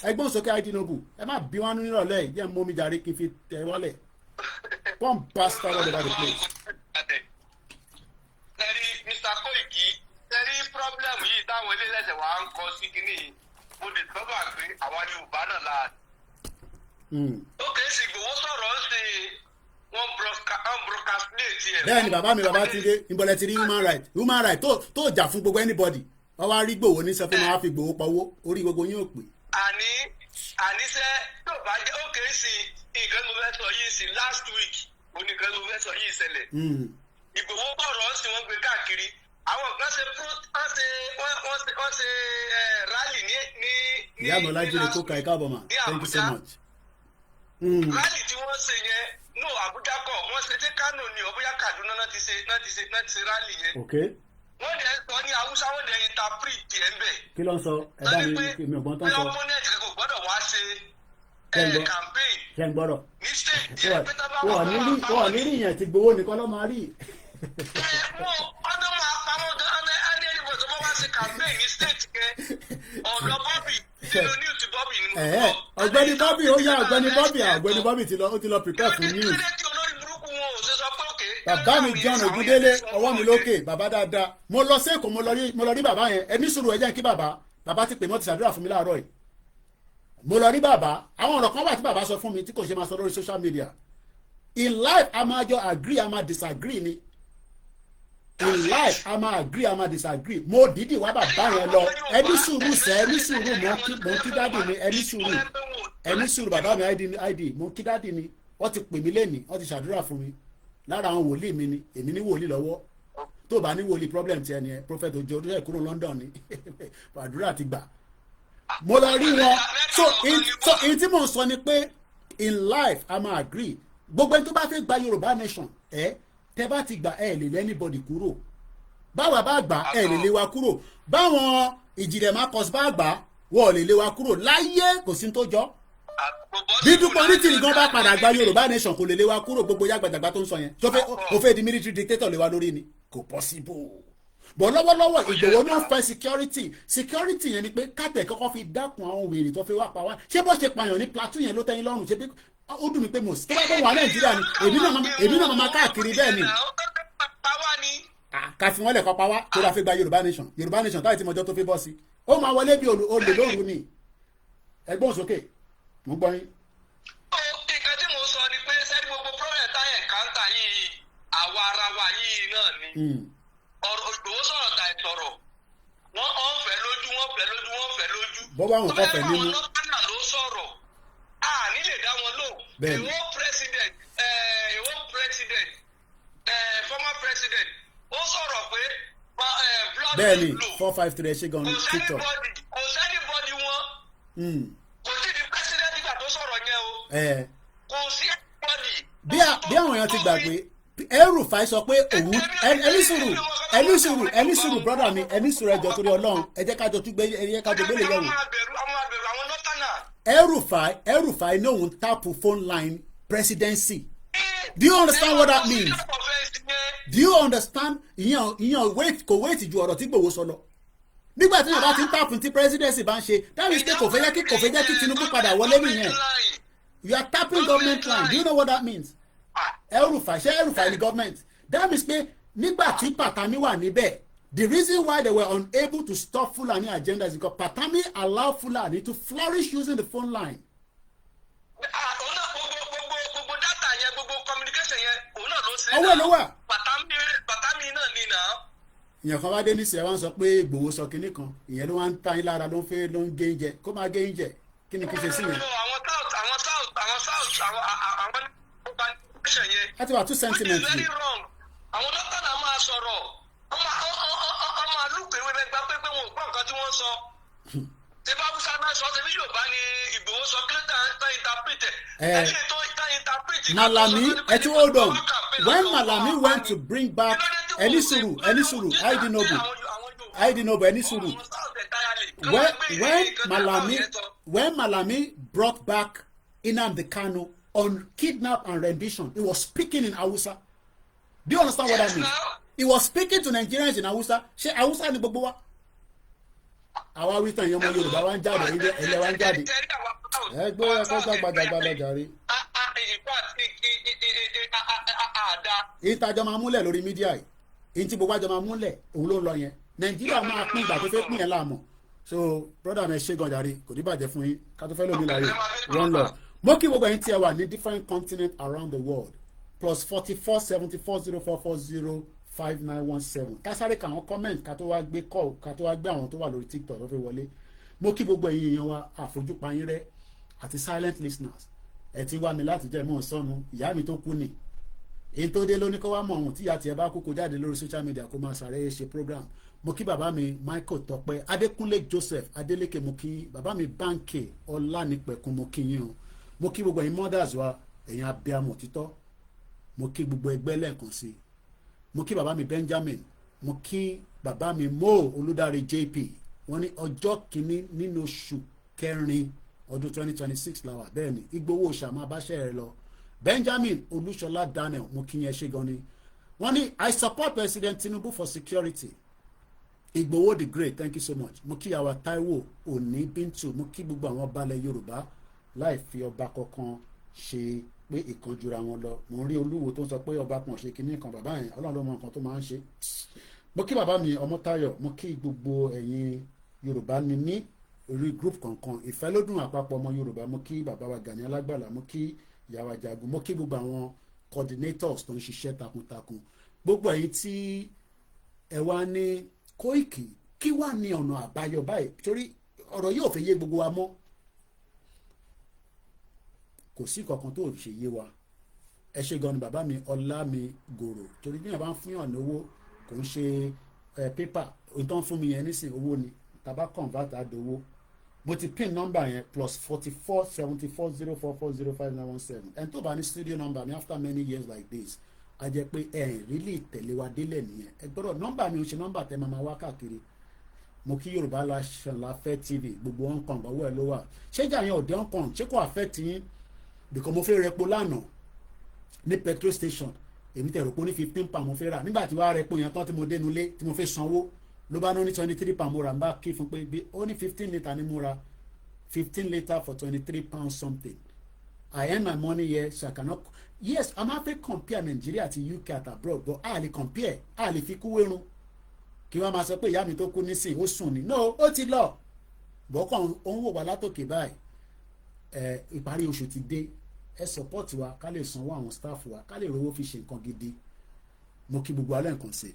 ẹgbọ́n sókè Tinubu ẹ má bí wọn nírọ̀lẹ́ yìí jẹ́ mọ́mí jàre kí n fi tẹ̀ wọlé one bastard all over the place. Tẹ́rí Mr. Koiki tẹ́rí pírọ́blẹ́mù yìí táwọn eléyẹ̀sẹ̀ wa ń kọ sí kínní yìí mo lè tọ́gbà pé àwọn Yorùbá náà la. ó kèé sì Ìgbòho sọ̀rọ̀ ń ṣe wọ́n broadcastlate ẹ̀. bẹ́ẹ̀ ni bàbá mi bàbá ti dé ìbọ̀lẹ̀ ti rí human right tó jà fún gbogbo anybody wọ́n wá rí Ìgbòho ní sẹ́fún máa fi Ìgbòho pawó orí gbogbo yín ò pè. àníṣe tó bá jẹ́ ó kèé sì nǹkan tó fẹ́ sọ yìí sí last week oníkan tó fẹ́ sọ yìí ṣẹlẹ̀. Ìgbòho bọ̀rọ̀ sí wọn gbé káàkiri àwọn kan ṣe rally ní ìyá àgbọ̀lá jẹ́rẹ̀ kó ka ẹ̀ka ọ̀bọ̀mà thank you so much. Rally tí wọ́n ṣe yẹn no Abuja kọ wọ́n ṣe tí Kano ni ọbúyá Kaduna náà ti ṣe rally yẹn. Wọ́n dẹ̀ sọ ní Hausa wọ́n dẹ̀ interpret ẹ̀ ń bẹ̀. Kí ló ń sọ ẹ bá mi ọgbọ́n tán sọ. bí opponent kò gbọ́dọ̀ wá ṣe campaign. ṣe ń gbọ́dọ̀. ní state yẹn pé tábà wọ́n ní rí yẹn ti gbowó nìkan ló máa rí. ọdún máa pa wọn ẹni ẹnìbọ̀ tó bá wá ṣe campaign ní state yẹn ọ̀dọ̀ Bobby nínú news ti Bobby ni mo sọ. ọ̀gbẹ́ni Bobby ó yá ọ̀gbẹ́ni Bobby ti lọ prepare fún news. Bàbá mi John Ogundele ọwọ́ mi lókè bàbá dáadáa mo lọ sí Èkó mo lọ rí bàbá yẹn ẹni sùúrù ẹ jẹ́ kí bàbá ti pè mọ́ ti ṣàdúrà fún mi láàárọ̀ yìí mo lọ rí bàbá àwọn ọ̀rọ̀ kan wà tí bàbá sọ fún mi tí kò ṣe máa sọ lórí social media in life a máa jọ agree a máa disagree ni in life a máa agree a máa disagree mo dìídì wá bàbá yẹn lọ ẹni sùúrù mo kí dádì mi ẹni sùúrù bàbá mi id mo kí dádì mi wọ́n ti pè mí lẹ́nìí wọ́n ti ṣàdúrà fún mi lára àwọn wòlíì mi ni èmi ní wòlíì lọ́wọ́ tó bá ní wòlíì problem ti ẹni ẹ prophet ojo ojú ẹ kúrò London ni àdúrà ti gbà mo lọ rí wọn so in tí mò ń sọ ni pé in life a máa agree gbogbo ẹni tó bá fẹ́ gba Yorùbá nation tẹ bá ti gbà lè lé anybody kúrò báwa bá gbà lè lé wa kúrò báwọn ìjìnlẹ̀ Marcus bá gbà wọ́n lè lé wa kúrò láyé kò sí tó jọ bí Dúpọ̀ Onítìrì gan bá padà gba Yorùbá nation kò lè lé wa kúrò gbogbo yàgbàdàgbà tó ń sọ yẹn tó fẹ́ ó fẹ́ di military dictator lé wa lórí ni kò possible bọ̀ lọ́wọ́lọ́wọ́ Ìgbòho náà fẹ́ security yẹn ni pé kátẹ̀ kọ́kọ́ fi dákun àwọn wèrè tó fi wá pa wá ṣé bó ṣe pààyàn ní platoon yẹn ló tẹ́yìn lọ́rùn ṣe bí ó dùn mí pé mo tó bá bọ̀ wà Nàìjíríà ni èmi náà máa káàkiri bẹ́ẹ̀ ni ká fi wọ́n lẹ̀ kọ́ pa wá tó dáa fi gba Yorùbá nation táyì tí mo jọ tó fi bọ́ sí ó máa wọlé bí olè lóru ni ẹgbọ́n sókè mo gbọ́ yín. nǹkan tí mo sọ ni pé sẹ́ni gbogbo problem táyà káńtà yìí àwa ara wa yìí náà ni ọ̀rọ̀ Ìgbòho sọ̀rọ̀ ta ìsọ̀rọ̀ wọ́n fẹ́ lójú bọ́bá àwọn kan fẹ́ nínú. àwọn ọlọ́pàá ló sọ̀rọ̀ a nílè dá wọn lò ìwọ president former president ó sọ̀rọ̀ pé blood bẹ́ẹ̀ni 453 ṣe gan TikTok kò sẹ́nibọ́dì wọn kò sí di president nígbà tó sọ̀rọ̀ yẹn o kò sí ẹnibọ́dì. bí àwọn èèyàn ti gbàgbé El-Rufai sọ pé òun ẹni sùúrù brother mi ẹni sùúrù ẹjọ́ torí Ọlọ́run ẹ jẹ́ kájọ tún gbé lè yẹ̀wò. El-Rufai ní òun tapu phone line presidency. Do you understand what that means? Do you understand? ìyẹn wait ju ọ̀rọ̀ tí Ìgbòho sọ lọ. nígbà tí yàrá ti ń tapu tí presidency bá ń ṣe that means pé kò fẹ́ jẹ́ kí Tinubu padà wọlé nìyẹn. You are tapping government line. Do you know what that means? El-Rufai ni government. That means pé nígbà tí Patami wà níbẹ̀ the reason why they were unable to stop Fulani agenda is because Patami allowed Fulani to flourish using the phone line. gbogbo data yẹn gbogbo communication yẹn òun náà ló ṣe. ọwọ́ ló wà. Patami náà ni náà. ìyẹn kan wá dé nísìnyẹn wá ń sọ pé Ìgbòho sọ kinní kan ìyẹn ló wá ń ta yín lára ló ń gé oúnjẹ kó máa gé oúnjẹ kí ni kí ṣe sí yẹn. láti wà 2 centimeters. very wrong. àwọn dókítà náà máa sọ̀rọ̀ ọmọ alúpẹ̀wé bẹ́ẹ̀ gbà pé wọn ò gbọ́ nǹkan tí wọ́n sọ. tí bá Hausa náà sọ ṣe bí Yorùbá ni Ìgbòho sọ kí ló ta interpret ẹ̀. Malami eti hold on when Malami went to bring back Enisuru Aidinobu Enisuru when Malami brought back Nnamdi Kanu on kidnap and rendition he was speaking in Hausa. Do you understand what that means? He was speaking to Nigerians in Hausa. Ṣé Hausa ni gbogbo wa? Àwa wí tán ìyẹn ọmọ Yorùbá wa ń jáde ilé wa ń jáde. Ẹgbẹ́ ẹ̀kọ́ gbàgbàgbà lọ́jàre. Ìtajọ máa múlẹ̀ lórí mídíà yìí. Ìyẹn tí gbogbo àjọ máa múlẹ̀ òun ló ń lọ yẹn. Nàìjíríà máa pín ìgbà tó fẹ́ pín yẹn láàmú. So brother mi ṣe gan jàre kò ní bàjẹ́ fún yín ká tó fẹ́ lómi láàyè run lọ. Mo kí gbogbo ẹ̀yin tí ẹ wà ní different continents around the world. +44 74 0440 5917 kásáré ka àwọn comment ká tó wá gbé call ká tó wá gbé àwọn tó wà lórí TikTok tó fẹ́ wọlé. Mo kí gbogbo ẹ̀yin èèyàn wa àfojúpa yín rẹ́ àti silent listeners ẹ ti wá mi láti jẹ́ mọ́ sọ́nu ìyá mi tó kú ni èyí tó dé lóní kó wá mọ̀ ohun tí ìyá tiẹ̀ bá kókó jáde lórí social media kó máa sàrẹ́ ṣe program. Mo kí bàbá mi Michael Tọ́pẹ́ Adékúnlé Joseph Adélékè mo kí bàbá mi Bánkè Ọlánìpẹ̀kun mo kí yín o mo kí gbogbo ẹ̀yin mothers wa ẹ̀yin abiyamọ títọ́ mo kí gbogbo ẹgbẹ́ lẹ́ẹ̀kan sí, mo kí bàbá mi Benjamin, mo kí bàbá mi Mo Olúdáre JP. Wọ́n ní ọjọ́ kìíní nínú oṣù kẹrin ọdún 2026 la wà, bẹ́ẹ̀ ni Ìgbòho ṣàmà báṣẹ́ rẹ lọ. Benjamin Olúṣọlá Daniel, mo kí yẹn ṣe gan ni. Wọ́n ní I support President Tinubu for security. Ìgbòho the great, thank you so much. Mo kí àwa Táíwò Òní Bíntù, mo kí gbogbo àwọn balẹ̀ Yorùbá láì fi ọba kankan ṣe pé ìkanjura wọn lọ. Mo rí Olúwo tó ń sọ pé ọba kan ṣe kinní kan, bàbá yẹn Ọlọ́run ló mọ nǹkan tó máa ń ṣe. Mo kí bàbá mi Ọmọ́táyọ̀, mo kí gbogbo ẹ̀yin Yorùbá ni ní orí group kankan ìfẹ́ ló dùn àpapọ̀ ọmọ Yorùbá. Mo kí bàbá wa Gani Alágbàlá, mo kí ìyàwó Jagun, mo kí gbogbo àwọn coordinators tó ń ṣiṣẹ́ takuntakun. Gbogbo ẹ̀yin tí ẹ wá ní Koiki, kí wá ní ọ̀nà àbáyọ báyìí, torí ọ̀rọ̀ yóò fẹ́ yé gbogbo wa mọ́. Kò sí kankan tó ṣe yé wa. Ẹ ṣe gan ni bàbá mi Ọlámi Gòrò, torí bí yàn bá ń fún yàn lówó kò ń ṣe pépà, ohun tó ń fún mi yẹn nísìn owó ni, tàbá convert àdówó. Mo ti pin nọ́mbà yẹn +44 74 044 05917. ẹni tó bá ní studio number mi after many years like this, a jẹ́ pé really tẹ̀lé wa délẹ̀ nìyẹn. Ẹ gbọ́dọ̀ nọ́mbà mi ò ṣe nọ́mbà tẹ́ máa wá káàkiri. Mo kí Yorùbá Láfẹ́ TV, gbogbo Hong Kong ọwọ́ ẹ ló wà. Ṣé ìjà yẹn ò dé Hong Kong, ṣé kò affect yín? Because mo fẹ́ repo lánàá ní petrol station, èmi tẹ̀ rò pé ní 15 pound mo fẹ́ rà. Nígbà tí wàá repo yẹn tán tí mo dénú lé tí mo fẹ́ sanwó, ló bá ní 23 pound mo rà, ń bá kí fún pé ó ní 15 litre ní mo ra, 15 litre for 23 pounds something. I earn my money here, so I cannot. Yes, I'm happy compare Nigeria to UK at abroad, but I lè compare, I lè fi kú wérun. Kí wọ́n máa sọ pé ìyá mi tó kú nísìn ó sùn ni. No, ó ti lọ. Bọ́kàn ó ń wò wá látòkè báyìí. Ìparí oṣù ti dé. Ẹ support wa, ká lè sanwó àwọn staff wa, ká lè rówó fi ṣe nǹkan gidi. Mo kí gbogbo alẹ́ nǹkan ṣe.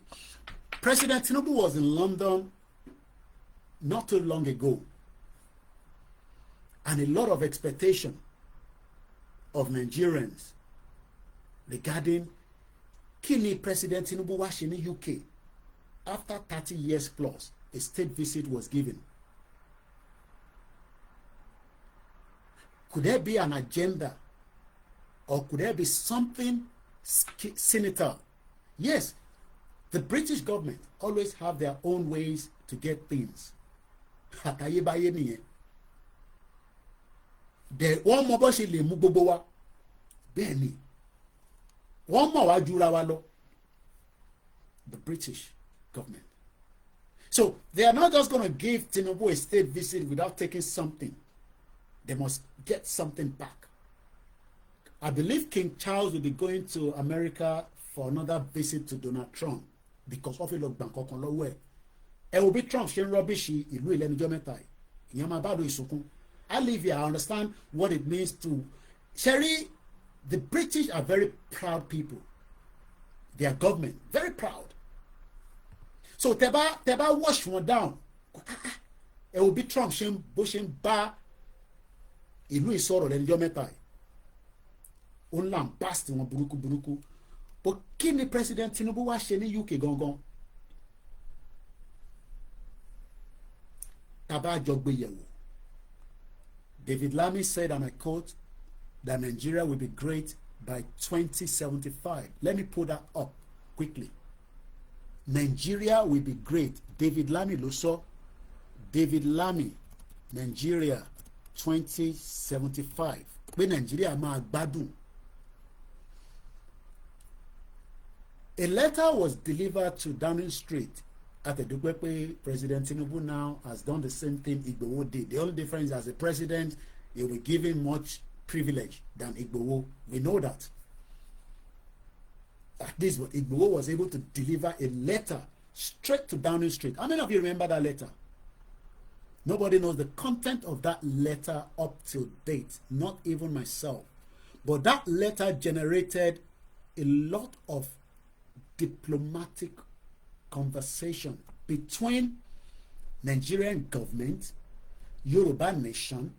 President Tinubu was in London not too long ago, and a lot of expectation of Nigerians regarding kí ni President Tinubu wá ṣe ní UK after 30 years plus. A state visit was given. Could there be an agenda, or could there be something cynical? Yes, the British government always have their own ways to get things. Àtayébáyé nìyẹn. Wọ́n mọ bó ṣe lè mú gbogbo wa. Bẹ́ẹ̀ ni, wọ́n mọ̀ wá jura wa lọ. The British government. So they are not just going to give Tinubu a state visit without taking something. They must get something back. I believe King Charles will be going to America for another visit to Donald Trump, because of ìlọ gbàǹkan kan lọ́wọ́ ẹ̀. Ẹ wo bí Trump ṣe ń rọ́bìṣì ìlú ìlẹ́nujọ́ mẹ́ta yìí. Ìyẹn máa bá do ìsùnkún. I live here, I understand what it means to. Sherry, the British are very proud people. Their government, very proud. So tẹ́bá wash wọn down. Ẹ wo bí Trump bó ṣe ń bá ìlú ìsọ̀rọ̀ lẹ́nujọ́ mẹ́ta yìí. Ó ń lambast wọn burúkú burúkú. But kí ni President Tinubu wá ṣe ní UK gangan? Tàbá jọ gbé yẹ̀wò. David Lammy said, and I quote, that Nigeria will be great by 2075. Let me pull that up quickly. Nigeria will be great. David Lammy ló sọ. David Lammy, Nigeria 2075. Pé Nigeria máa gbádùn. A letter was delivered to Downing Street at Edugbepe. President Tinubu now has done the same thing Igboho did. The only difference is, as a president, he will give him much privilege than Igboho. We know that. At least Igboho was able to deliver a letter straight to Downing Street. How many of you remember that letter? Nobody knows the content of that letter up till date, not even myself. But that letter generated a lot of diplomatic conversation between Nigerian government, Yoruba nation,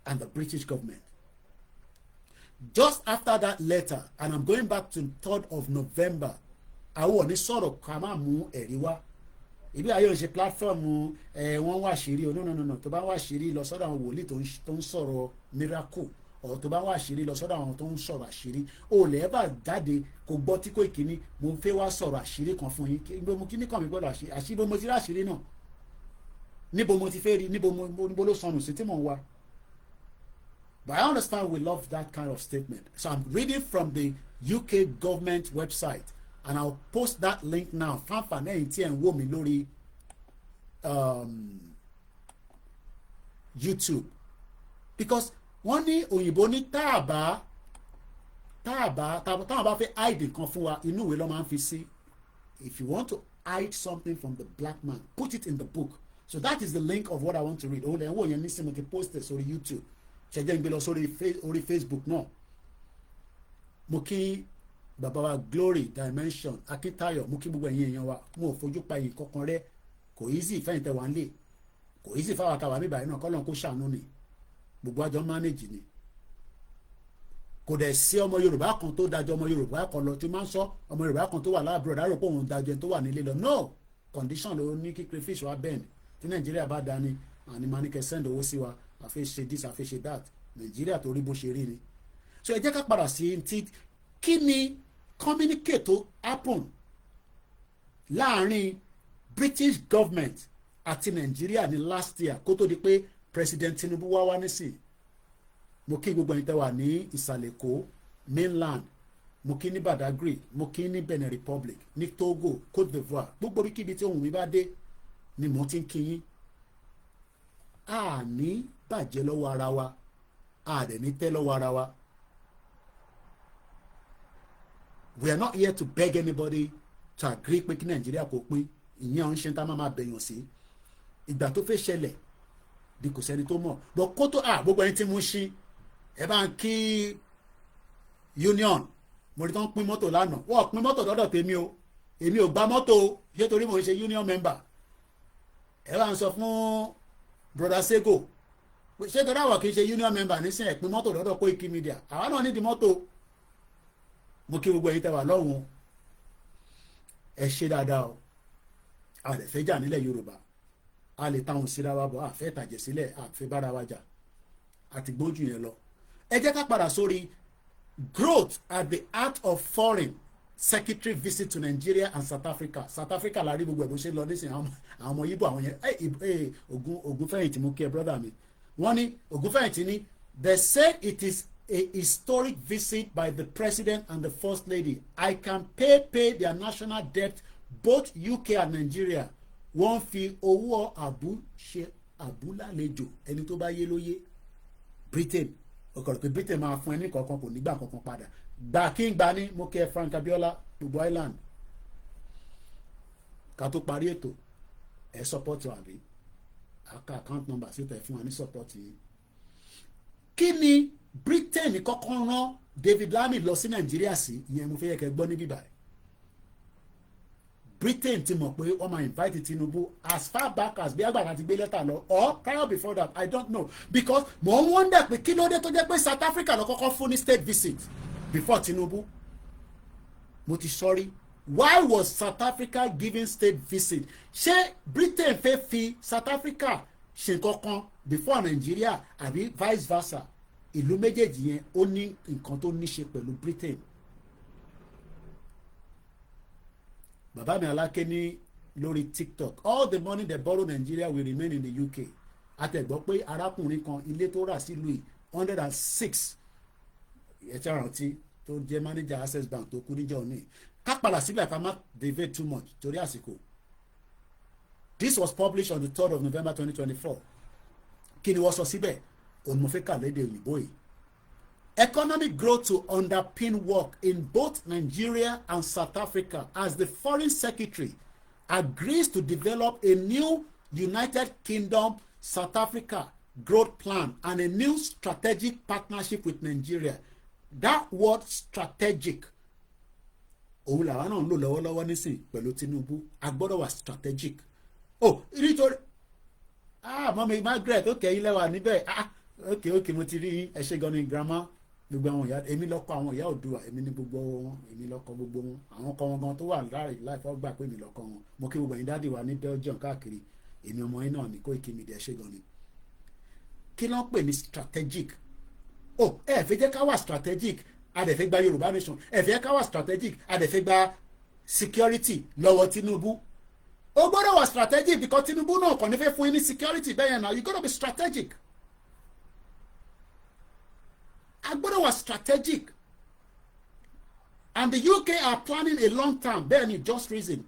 and the British government. Just after that letter, and I'm going back to 3rd of November, àwọn ní sọ̀rọ̀ ká máa mú ẹ̀rí wá. Ibi ayé òṣè platform wọ́n wá ṣírí o no tó bá wá ṣírí lọ sọ́dọ̀ àwọn wòlíì tó ń sọ̀rọ̀ miracle ọ̀ tó bá wà àṣírí lọ sọ́dọ̀ àwọn tó ń sọ̀rọ̀ àṣírí o lè bá jáde kó gbọ́ tí Koiki ní mo fẹ́ wá sọ̀rọ̀ àṣírí kan fún yín níbo mo kí ní kàn mí gbọ́dọ̀ àṣírí mo ti rí àṣírí náà níbo mo ti fẹ́ rí níbo ló sọnù sí tí mò ń wá. But I understand we love that kind of statement. So I'm reading from the UK government website and I'll post that link now. Fanfan ẹ̀yin tí ẹ̀ ń wò mí lórí YouTube because wọ́n ní òyìnbó ní táàbà táwọn bá fẹ́ hide nǹkan fún wa inú ìwé ló máa ń fi sí. If you want to hide something from the black man, put it in the book. So that is the link of what I want to read. Òun lè ń wò yẹn ní sinmi ti post it sórí YouTube. Ṣẹ̀jẹ̀ ń gbé lọ sórí Facebook náà. Mo kí bàbá wa Glory Dimension Akíntayọ̀ mo kí gbogbo ẹ̀yin èèyàn wa mo ò fojú pa yìí kankan rẹ kò easy fẹ́yìn tẹ wà ń lè kò easy fáwọn àtàwà mi báyìí náà kọ́lọ́n kó ṣàánú ni gbogbo àjọ manage ni kò dẹ̀ sí ọmọ Yorùbá kan tó dájọ́ ọmọ Yorùbá kan lọ tí máa ń sọ ọmọ Yorùbá kan tó wà láàbúrò dárò pé òun dájọ́ tó wà nílé lọ no condition ló ní kí crayfish wa bẹ́ẹ̀ ni tí Nàìjíríà bá dání àní máa ní kẹ́ send owó sí wa àfi ṣe this àfi ṣe that Nàìjíríà tó rí bó ṣe rí ni so ẹ jẹ́ ká padà sí ti kí ni communicate tó happen láàrin British government àti Nàìjíríà ní last year kó tó di pé President Tinubu wá nísìn mo kí gbogbo ẹ̀yin tẹ́ wà ní ìsàlẹ̀ Èkó mainland mo kí ní Badagry mo kí ní Benin Republic ní Togo Côte d'Ivoire gbogbo kíbi tí ohun mi bá dé ni mo ti ń kí yín a ní bàjẹ́ lọ́wọ́ ara wa a dẹ̀ ní tẹ́ lọ́wọ́ ara wa. We are not here to beg anybody to agree pé kí Nàìjíríà kò pín ìyẹn ọ̀hún ṣe ń tá máa bẹ̀yàn sí ìgbà tó fẹ́ ṣẹlẹ̀ bí kò sẹ́ni tó mọ̀ bọ́ kó tó gbogbo ẹni tí mo ṣí ẹ bá ń kí union mo rí tán pín mọ́tò lánàá wọ́n pín mọ́tò dọ́dọ̀ tèmi o èmi ò gba mọ́tò o ṣé torí mo ń ṣe union member ẹ bá ń sọ fún broda Sego ṣé torí àwọn kì í ṣe union member nísìnyí ẹ pín mọ́tò dọ́dọ̀ Koikimedia àwa náà nídìí mọ́tò mo kí gbogbo ẹ̀yin tẹ́ wà lọ́hùn ẹ ṣe dáadáa o a lè fẹ́ jà nílẹ̀ Yorùbá a lè táwọn síra wa bọ̀ a fẹ́ tàjẹ̀ sílẹ̀ a fẹ́ bára wa jà àti gbójú yẹn lọ ẹ jẹ́ ká padà sórí growth at the heart of foreign secretary visit to Nigeria and South Africa. South Africa la rí gbogbo ẹ̀ bó ṣe lọ nísìnyí àwọn ọmọ Yíbò àwọn yẹn Ògúnfẹ̀yìntì mú kí ẹ brọ́dà mi wọ́n ní Ògúnfẹ̀yìntì ní they said it is a historic visit by the president and the first lady. I can pay their national debt, both UK and Nigeria. Wọ́n fi owó àbú ṣe àbúlálejò ẹni tó bá yé ló yé Britain ọkọ̀rọ̀ pé Britain máa fún ẹni kankan kò nígbà kankan padà gbà kí n gbà ní mo kẹ́ Frank Abiola gbogbo Island ká tó parí ètò ẹ support wa àbí aka account number síta ẹ fún wa ní support yìí kí ni Britain kọ́kọ́ rán David Lamid lọ sí Nàìjíríà sí ìyẹn mo fẹ́ yẹ kẹ́ gbọ́ níbí báyìí Britain ti mọ̀ pé wọ́n máa invite Tinubu as far back as bí agbára ti gbé lẹ́tà lọ or prior before that I don't know because mo ń wonder pé kí ló dé tó jẹ́ pé South Africa lọ kọ́kọ́ fún ní state visit before Tinubu mo ti sorry why was South Africa giving state visit ṣé Britain fẹ́ fi South Africa ṣe kankan before Nigeria àbí vice versa ìlú méjèèjì yẹn ó ní nǹkan tó ní ṣe pẹ̀lú Britain. Bàbá mi Aláké ní lórí TikTok all the money they borrow Nigeria will remain in the UK. Àtẹ̀gbọ́ pé arákùnrin kan ilé tó rà sílùú 106 ẹ̀ṣẹ̀ rántí tó jẹ́ manager Access Bank tó kú níjọ́ ní ká padà síbẹ̀ ká má deviate too much torí àsìkò. This was published on the 3rd of November 2024. Kí ni wọ́n sọ síbẹ̀? Òun mo fẹ́ kà lédè òyìnbó yìí. Economic growth to underpin work in both Nigeria and South Africa as the Foreign Secretary agrees to develop a new United Kingdom South Africa growth plan and a new strategic partnership with Nigeria. That word strategic òun làwọn náà ń lò lọ́wọ́lọ́wọ́ nísìn pẹ̀lú Tinubu a gbọ́dọ̀ wà strategic. Nítorí mọ́mi Margaret ó kẹ́yìn lẹ́wà níbẹ̀ okay mo ti rí ẹ ṣé gan ni grandma gbogbo àwọn ìyá èmi lọ́kọ àwọn ìyá Oòduà èmi ní gbogbo wọn èmi lọ́kọ gbogbo wọn àwọn ọkọ wọn gan tó wà láìpẹ́ gbà pé èmi lọ́kọ wọn mo kí gbogbo ẹ̀yin dáàdì wa ní Belgium káàkiri èmi ọmọ yín náà ní Koikimedia ṣé gan ni. Kí ló ń pè ní strategic ẹ fẹ́ jẹ́ ká wà strategic a dẹ̀ fẹ́ gba Yorùbá nation ẹ fẹ́ ká wà strategic a dẹ̀ fẹ́ gba security lọ́wọ́ Tinubu ó gbọ́dọ̀ wà strategic because Tinubu náà kàn ní fẹ́ fún yín ní security bẹ́ẹ̀ yẹn náà you gotta be strategic a gbọ́dọ̀ wà strategic and the UK are planning a long term bẹ́ẹ̀ ni just reason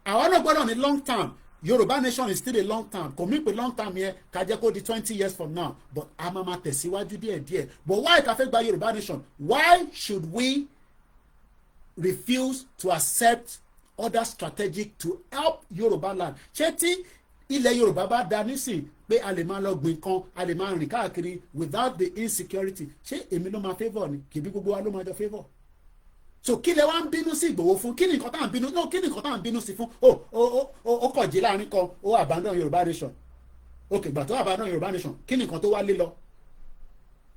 àwọn náà gbọ́dọ̀ ní long term Yorùbá nation is still a long term kò mí pé long term yẹn ká jẹ́ kó di 20 years from now but a máa tẹ̀síwájú díẹ̀díẹ̀ but why ká fẹ́ gba Yorùbá nation why should we refuse to accept other strategic to help Yorùbá land ṣé tí ilẹ̀ Yorùbá bá da nísìn pé a lè máa lọ gbìn kan a lè máa rìn káàkiri without the insecurity ṣé èmi ló máa favour ni kìbí gbogbo wa ló máa jọ favour so kí lẹ wá ń bínú sí Ìgbòho fún kí ni nǹkan tá à ń bínú no kí ni nǹkan tá à ń bínú sí fún ó kọ̀ jí láàrin kan ó abandon Yorùbá nation ok gbà tó abandon Yorùbá nation kí ni nǹkan tó wá lé lọ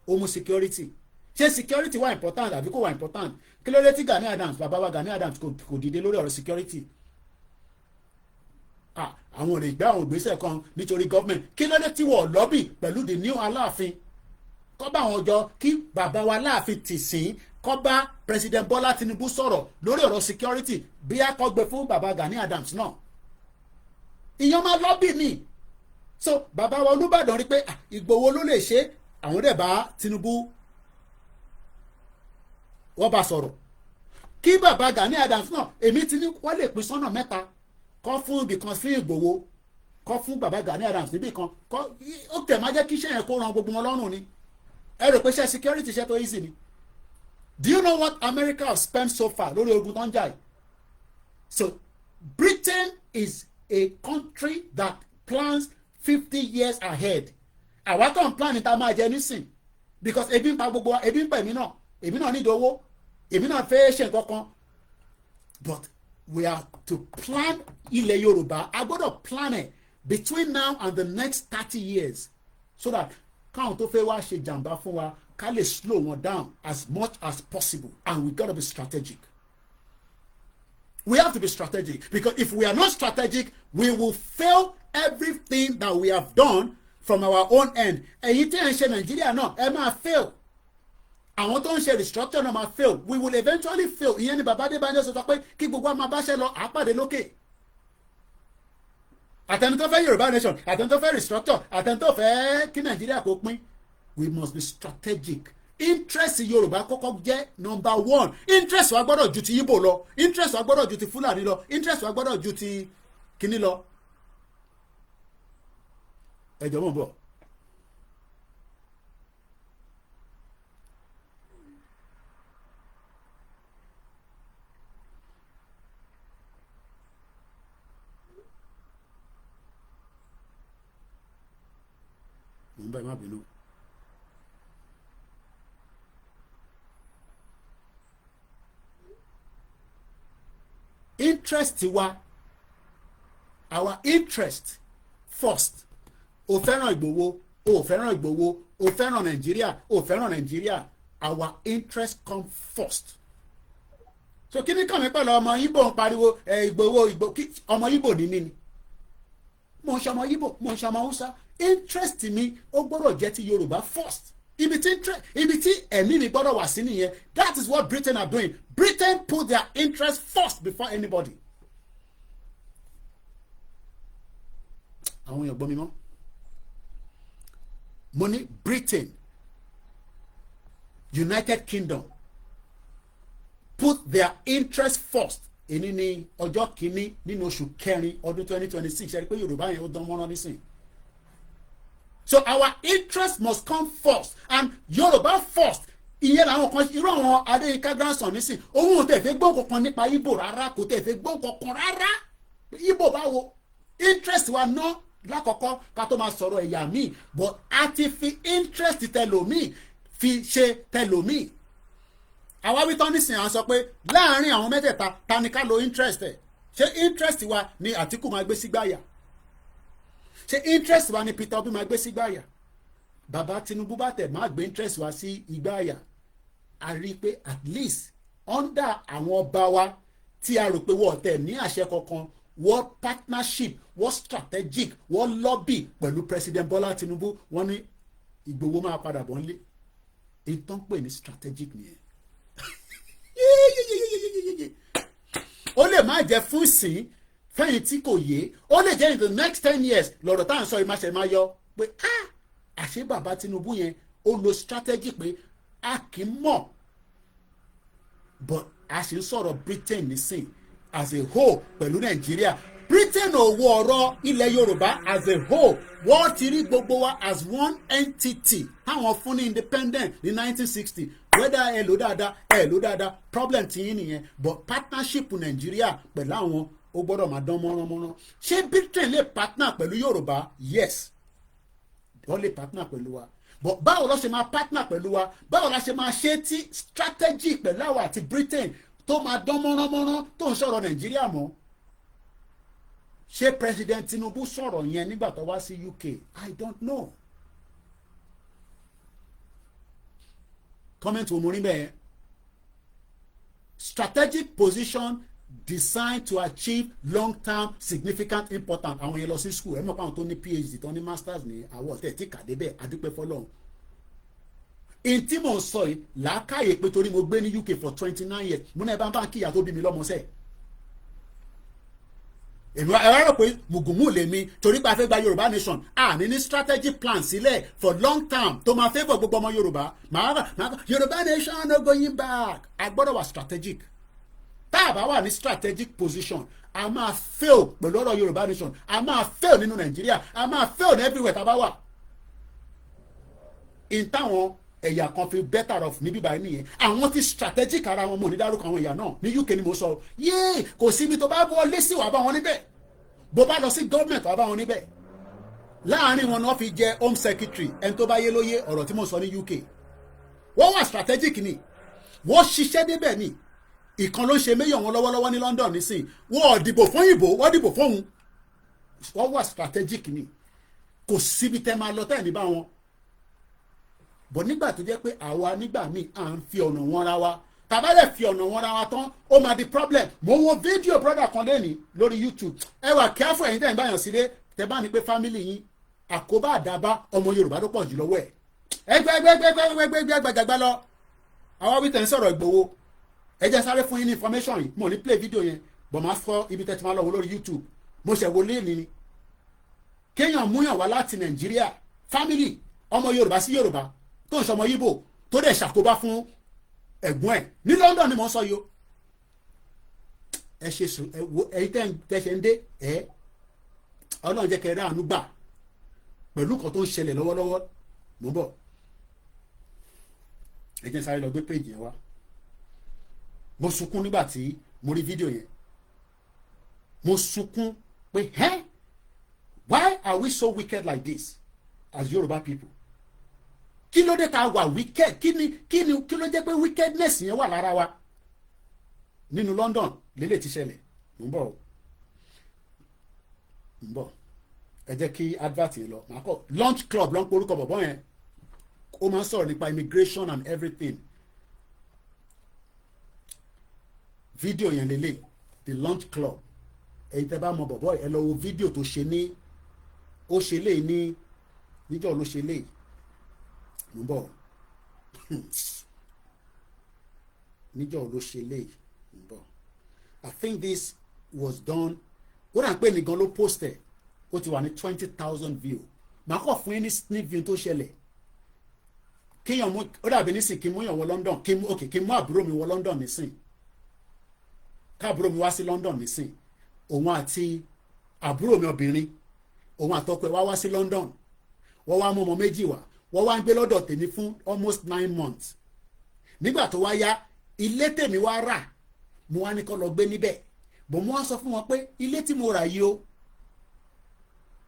ó mú security ṣé security wà important àbí kò wà important kí ló dé tí Gani Adams bàbá wa Gani Adams kò dìde lórí ọ̀rọ̀ security àwọn ò lè gbé àwọn ìgbésẹ̀ kan nítorí government kí ló dé tí wọ́n lọ́bì pẹ̀lú the new Aláàfin kọ́ bá àwọn ọjọ́ kí bàbá wa Aláàfin tì sí kọ́ bá President Bola Tinubu sọ̀rọ̀ lórí ọ̀rọ̀ security bí a kọ́ gbé fún bàbá Gani Adams náà ìyẹn máa lọ́bì ni so bàbá wa Olúbàdàn rí pé Ìgbòho ló lè ṣe àwọn dẹ̀ bá Tinubu wọ́n bá sọ̀rọ̀ kí bàbá Gani Adams náà èmi ti ní wọ́n lè pín sọ́nà mẹ́ta kọ́ fún ibì kan sí Ìgbòho kọ́ fún bàbá Gani Adams níbì kan kọ́ ó tẹ̀ máa jẹ́ kí iṣẹ́ yẹn kó ran gbogbo wọn lọ́rùn ni ẹ rò pé iṣẹ́ security iṣẹ́ tó easy ni do you know what America has spent so far lórí ogun tó ń jà yìí so Britain is a country that plans 50 years ahead àwa kàn plan níta máa jẹ nísìn because ebi ń pa gbogbo ebi ń pa èmi náà nídìí owó èmi náà fẹ́ ṣe nǹkan kan but we are to plan ilẹ̀ Yorùbá a gbọ́dọ̀ plan it between now and the next 30 years so that káwọn tó fẹ́ wá ṣe jàǹbá fún wa ká lè slow wọn down as much as possible and we gotta be strategic we have to be strategic because if we are not strategic we will fail everything that we have done from our own end ẹ̀yin tí ẹ̀ ń ṣe Nàìjíríà náà ẹ máa fail àwọn tó ń ṣe restructure náà máa fail we will eventually fail ìyẹn ni bàbá Adébánjọ sọ pé kí gbogbo àmọ́ abáṣẹ lọ àpàdé lókè àtẹni tó fẹ́ Yorùbá nation àtẹni tó fẹ́ restructure àtẹni tó fẹ́ kí Nàìjíríà kó pín we must be strategic interest Yorùbá kọ́kọ́ jẹ́ number one interest wa gbọ́dọ̀ ju ti Ìgbò lọ interest wa gbọ́dọ̀ ju ti Fúlàní lọ interest wa gbọ́dọ̀ ju ti kíní lọ ẹjọ́ mọ̀ bọ̀. Bẹ́ẹ̀ má bínú. Interest wa our interest first o fẹ́ràn Ìgbòho o fẹ́ràn Ìgbòho o fẹ́ràn Nàìjíríà o fẹ́ràn Nàìjíríà our interest come first. So kí ni kàn mí pẹ̀lú ọmọ Ìgbò ń pariwo Ìgbòho ọmọ Ìgbò ní mí ni mo ń ṣe ọmọ Ìgbò mo ń ṣe ọmọ Hausa interest mi ó gbọ́dọ̀ jẹ́ ti Yorùbá first ibi tí ẹ̀mí mi gbọ́dọ̀ wà sí nìyẹn that is what Britain are doing Britain put their interest first before anybody. àwọn èèyàn gbọ́ mi mọ́ mo ní Britain United Kingdom put their interest first èní ní ọjọ́ kìíní nínú oṣù kẹrin ọdún 2026 ṣe rí pé Yorùbá yẹn ó dán mọ́rán nísìnyí. So our interest must come first and Yorùbá first ìyẹn làwọn kan irú àwọn Adéyínká grandson nísìn òun ò tẹ̀ fẹ́ gbọ́ kankan nípa Ìgbò rárá kò tẹ̀ fẹ́ gbọ́ kankan rárá Ìgbò báwo interest wa ná lákọ̀ọ́kọ́ ká tó máa sọ̀rọ̀ ẹ̀yà míì but a ti fi interest tẹlòmíì fi ṣe tẹlòmíì àwa wí tán nísìn à ń sọ pé láàárín àwọn mẹ́tẹ̀ẹ̀ta ta ni ká lo interest ẹ̀ ṣé interest wa ni Atiku máa gbé sígbáyà ṣe interest wa ni Peter Obi máa gbé sígbáyà bàbá Tinubu bá tẹ̀ máa gbé interest wa sí igbáyà a rí i pé at least under àwọn ọba wa tí a rò pé wọ́n tẹ̀ ní àṣẹ kankan wọ́n partnership wọ́n strategic wọ́n lobby pẹ̀lú President Bola Tinubu wọ́n ní Ìgbòho máa padà bọ̀ nílé ìtàn pè ní strategic nìyẹn. ó lè má jẹ́ fún ìsìn fẹ́yìn tí kò yé, ó lè jẹ́ in the next 10 years lọ́rọ̀ tá à ń sọ ìmáṣẹ́ máa yọ pé àṣé bàbá Tinubu yẹn ó lo strategy pé a kì í mọ̀, but a sì ń sọ̀rọ̀ Britain nísìn as a whole pẹ̀lú Nàìjíríà. Britain ò wo ọ̀rọ̀ ilẹ̀ Yorùbá as a whole, wọ́n ti rí gbogbo wa as one entity táwọn fún ní independent ní 1960, whether ẹ lò dáadáa problem ti yín nìyẹn, but partnership Nàìjíríà pẹ̀lú àwọn ó gbọ́dọ̀ máa dán mọ́ránmọ́rán. Ṣé Britain lè partner pẹ̀lú Yorùbá? Yes, wọ́n lè partner pẹ̀lú wa, but báwo ló ṣe máa partner pẹ̀lú wa, báwo la ṣe máa ṣe tí strategy pẹ̀lú àwa àti Britain tó máa dán mọ́ránmọ́rán tó ń sọ̀rọ̀ Nàìjíríà mọ́? Ṣé President Tinubu sọ̀rọ̀ yẹn nígbà tó wá sí UK? I don't know. Comment wo mo rí bẹ́ẹ̀. Strategic position designed to achieve long-term significant importance. Àwọn yẹn lọ sí school ẹ mọ̀ pé àwọn tó ní PhD tó ní masters ní àwọn ọ̀tẹ̀ tí kàdé bẹ́ẹ̀ adúpẹ́ fọlọ́run. In tí mò ń sọ yìí làákàyè pé torí mo gbé ní UK for 29 years mo náà bá ń bá kíyà tó bí mi lọ́mọ sẹ́ẹ̀. èmi ẹ rò pé mùgùmù lèmi torí pé a fẹ́ gba Yorùbá nation ní strategy plan sílẹ̀ for long term tó máa favour gbogbo ọmọ Yorùbá. Yorùbá nation no going back. A gbọ́dọ̀ wà strategic. Tá a bá wà ní strategic position a máa fail pẹ̀lú ọ̀rọ̀ Yorùbá nation, a máa fail nínú Nàìjíríà, a máa fail ní everywhere tá a bá wà. in táwọn ẹ̀yà kan fi better off níbí báyìí nìyẹn. Àwọn ti strategic ara wọn mọ̀ ní dárúkọ àwọn ẹ̀yà náà ní UK ni mo sọ yéé kò síbi tó bá wọlé sí wàá bá wọn níbẹ̀, bó bá lọ sí gọ́ọ̀mẹ̀ntì wàá bá wọn níbẹ̀. Láàárín wọn náà fi jẹ home secretary, ẹni tó bá yé lóye ọ̀rọ̀ tí mo sọ ní UK. Wọ́n wà strategic ni, wọ́n ṣiṣẹ́ débẹ̀ ni. Ìkan ló ń ṣe mayor wọn lọ́wọ́lọ́wọ́ ní London nísìn, wọ́n ò dìbò fún ìbò, wọ́n dìbò fún òun. Wọ́n wà strategic ni, kò síbi tẹ́ máa lọ tẹ́ ní bá wọn. Bọ̀ nígbà tó jẹ́ pé àwa nígbà míì à ń fi ọ̀nà wọn ra wa, tàbá lè fi ọ̀nà wọn ra wa tán ó máa di problem. Mo wo fídíò brother kan lẹ́nìí lórí YouTube, ẹ wà careful ẹ̀yin tẹ́ ń báyàn sílé tẹ́ bá ní pé family yín àkóbá àdábá ọmọ Yorùbá tó pọ̀ jù lọ́wọ́ ẹ̀. Ẹgbẹ́gbẹ́gbẹ́gbẹ́gbẹ́gbẹ́gbẹ́gbẹ́ lọ àwọn wí tẹ̀ ń sọ̀rọ̀ Ìgbòho. Ẹ jẹ́ sáré fún yín ní information yìí, mo ní play video yẹn bọ̀ máa fọ́ ibi tẹ́ ti máa lọ wo lórí YouTube. Mo ṣẹ̀ wo léèní ni kéèyàn múyàn wá láti Nàìjíríà family ọmọ Yorùbá sí Yorùbá tó ń sọmọ Yíbò tó dẹ̀ ṣàkóbá fún ẹ̀gbọ́n ẹ̀ ní London ni mo sọ yìí o. Ẹ ṣe sùn ẹ̀yin tẹ́ ṣe ń dé Ọlọ́run jẹ́ kẹ́ ẹ ráàánú gbà pẹ̀lú nǹkan tó ń ṣẹlẹ̀ lọ́wọ́lọ́wọ́. Mo ń bọ̀, ẹ jẹ́ sáré lọ gbé page yẹn wá. Mo sunkún nígbà tí mo rí fídíò yẹn. Mo sunkún pé why are we so wicked like this as Yoruba people? Kí ló dé tá wà wicked? Kí ló jẹ́ pé wickedness yẹn wà lára wa? Nínú London lélẹ̀ ti ṣẹlẹ̀. Mo ń bọ̀ ẹ jẹ́ kí advert yẹn lọ. Màá kọ́ lunch club ló ń porúkọ bọ̀bọ̀ yẹn. Ó máa ń sọ̀rọ̀ nípa immigration and everything. Fídíò yẹn lélẹ̀ the lunch club. Ẹ̀yin tẹ́ bá mọ bọ̀bọ̀ ẹ lọ wo fídíò tó ṣe ní ó ṣe lé ní níjọ́ ló ṣe lé. Mo ń bọ̀ níjọ́ ló ṣe lé. Mo ń bọ̀ I think this was done ó dà pé nìkan ló post ẹ̀ ó ti wà ní 20,000 view. Màá kọ̀ fún yín ní view tó ṣẹlẹ̀. Kéèyàn mú ó dàbí nísìn kí n mú yàn wọ London kí n mú àbúrò mi wọ London nísìn, káàbúrò mi wá sí London nísìn, òun àti àbúrò mi obìnrin òun àtọkọ ẹ̀ wá sí London, wọ́n wá mú ọmọ méjì wá, wọ́n wá ń gbé lọ́dọ̀ tèmi fún almost 9 months. Nígbà tó wá yá ilé tèmi wá rà, mo wá ní kó lọ gbé níbẹ̀, bò mo wá sọ fún wọn pé ilé tí mo rà yìí o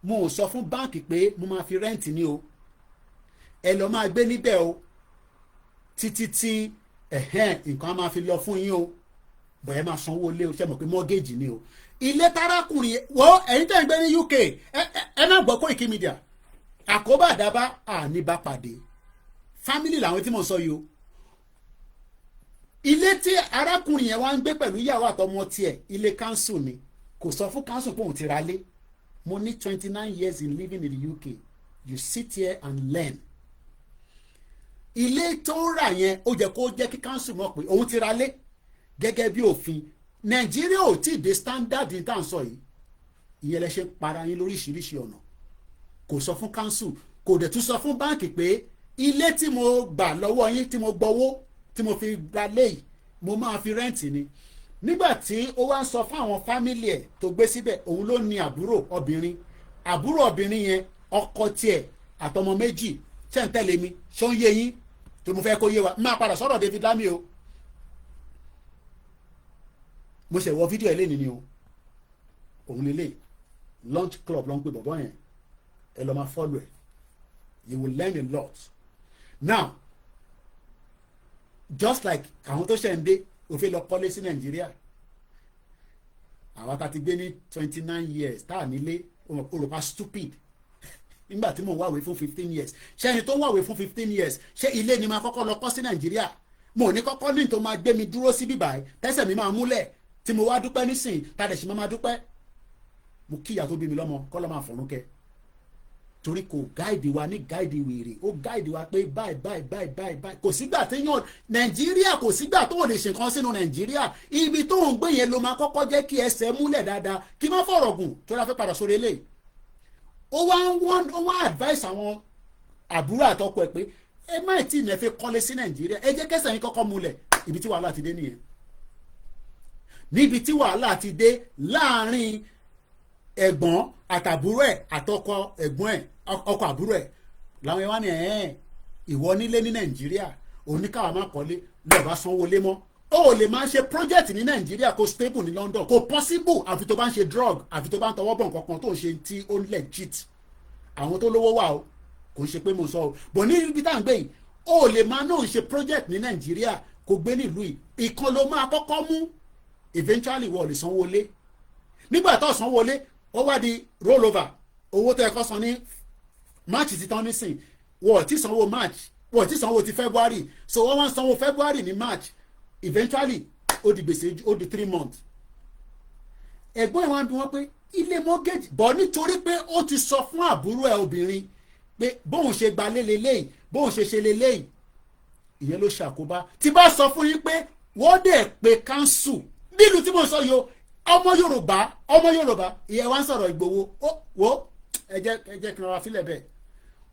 mo ò sọ fún báǹkì pé mo máa fi rẹ́ǹtì ní o, ẹ lọ máa gbé níbẹ̀ o títí tí nǹkan á máa fi lọ fún yín o, bọ̀ ẹ máa sanwó ilé o, ṣe mọ̀ pé mọ́gẹ́jì ni o. Ilé tarakùnrin wọ́n ẹ̀yin tẹ́ ń gbé ní UK ẹ náà gbọ́ Koikimedia àkóbá àdábá àníbá pàdé family làwọn tí mo sọ yìí o. Ilé tí arákùnrin yẹn wá ń gbé pẹ̀lú ìyàwó àtọmọ tiẹ̀ ilé council ni, kò sọ fún council pé òun ti ra lé. Mo ní 29 years in living in the UK. You sit here and learn. ilé tó ń rà yẹn ó jẹ́ kó jẹ́ kí council mọ̀ pé òun ti ra lé gẹ́gẹ́ bí òfin nàìjíríà ò tí ì dé standard ní tá à ń sọ yìí ìyẹn lẹ ṣe ń para yín lóríṣiríṣi ọ̀nà kò sọ fún council kò dẹ̀ tún sọ fún báǹkì pé ilé tí mo gbà lọ́wọ́ yín tí mo gbowó tí mo fi gba léyìí mo máa fi rẹ́ǹtì ni nígbà tí ó wá ń sọ fún àwọn fámìlì ẹ̀ tó gbé síbẹ̀ òun ló ní àbúrò obìnrin yẹn ọkọ tiẹ̀ àtọmọ méjì ṣé ń tẹ̀lé mi ṣó ń yé yín tó mo fẹ́ kó yé wa máa padà sọ̀rọ̀ David Lami o mo ṣe wọ fídíò ẹ̀ lẹ́ni ni o òun lélẹ̀ lunch club ló ń pè bọ̀bọ̀ yẹn ẹ lọ máa follow ẹ̀ you will learn a lot now just like àwọn tó ṣẹ̀ ń dé òfin lọ kọ́lé sí Nàìjíríà àwa ta ti gbé ní 29 years tá à nílé olùpa stupid nígbà tí mò ń wáwé fún 15 years ṣé ẹni tó ń wáwé fún 15 years ṣé ilé ni máa kọ́kọ́ lọ kọ́ sí Nàìjíríà mo ní kọ́kọ́ ní tó máa gbé mi dúró sí bíbáyìí tẹ́sẹ̀ mi máa múlẹ̀ tí mo wá dúpẹ́ nísìn tàdé sì máa dúpẹ́ mo kíyà tó bí mi lọ́mọ kọ́ lọ́ máa fọ̀rún kẹ́ torí kò gáìdì wa ní gáìdì wèrè ó gáìdì wa pé báyìí kò sígbà téèyàn Nàìjíríà kò sígbà tó lè ṣe nǹkan sínú Nàìjíríà ibi tó ń gbé yẹn ló máa kọ́kọ́ jẹ́ kí ẹsẹ̀ múlẹ̀ dáadáa kí má fọ̀rọ̀ gùn tó la fẹ́ padà sórí eléyìí ó wá advice àwọn àbúrò àtọkọ ẹ̀ pé ẹ má tí ì nẹ́fẹ́ kọ́lé sí Nàìjíríà ẹ jẹ́ kẹsàn-án yín kọ́kọ́ múlẹ̀ ibi tí wàhálà ti dé nìyẹn níbi tí wàhálà ti dé láàrin ẹ̀gbọ́n àtàbúrò ẹ̀ àtọkọ ẹ̀gbọ́n ẹ̀ ọkọ àbúrò ẹ̀ làwọn ẹwà ni ìwọ nílé ní Nàìjíríà oníkàwá má kọ́lé lọ́ọ̀ bá sanwó lé mọ́ ó lè máa ṣe project ní Nàìjíríà kó stable ní London kó possible àfi tó bá ń ṣe drug àfi tó bá ń tọwọ́ bọ̀ nǹkan kan tó ń ṣe tí ó legit àwọn tó lówó wà o kò ń ṣe pé mo sọ o bọ̀ ní ibi tá à ń gbé yìí ó lè máa náà ṣe project ní Nàìjíríà kó gbé nílùú yìí ìkan ló máa kọ́kọ́ mú eventually wọ́n lè sanwó lé nígbà tó sanwó lé ó wá di roll over owó tó yẹ kó san ní March ti tán nísìn wọ́n ti sanwó March wọ́n ti sanwó ti February so wọ́n wá ń sanwó February ní March eventually ó di gbèsè ó di 3 months ẹ̀gbọ́n ẹ̀ wá ń bi wọ́n pé ilé mortgage bọ̀ nítorí pé ó ti sọ fún àbúrò ẹ̀ obìnrin pé bóun ṣe gba lélẹ́yìí bóun ṣe lélẹ́yìí ìyẹn ló ṣàkóbá tí bá sọ fún yín pé wọ́n dẹ̀ pé council nílùú tí mo sọ yìí o ọmọ Yorùbá ìyẹn wá ń sọ̀rọ̀ Ìgbòho ó wo ẹ jẹ́ kí n ra fílẹ̀ bẹ́ẹ̀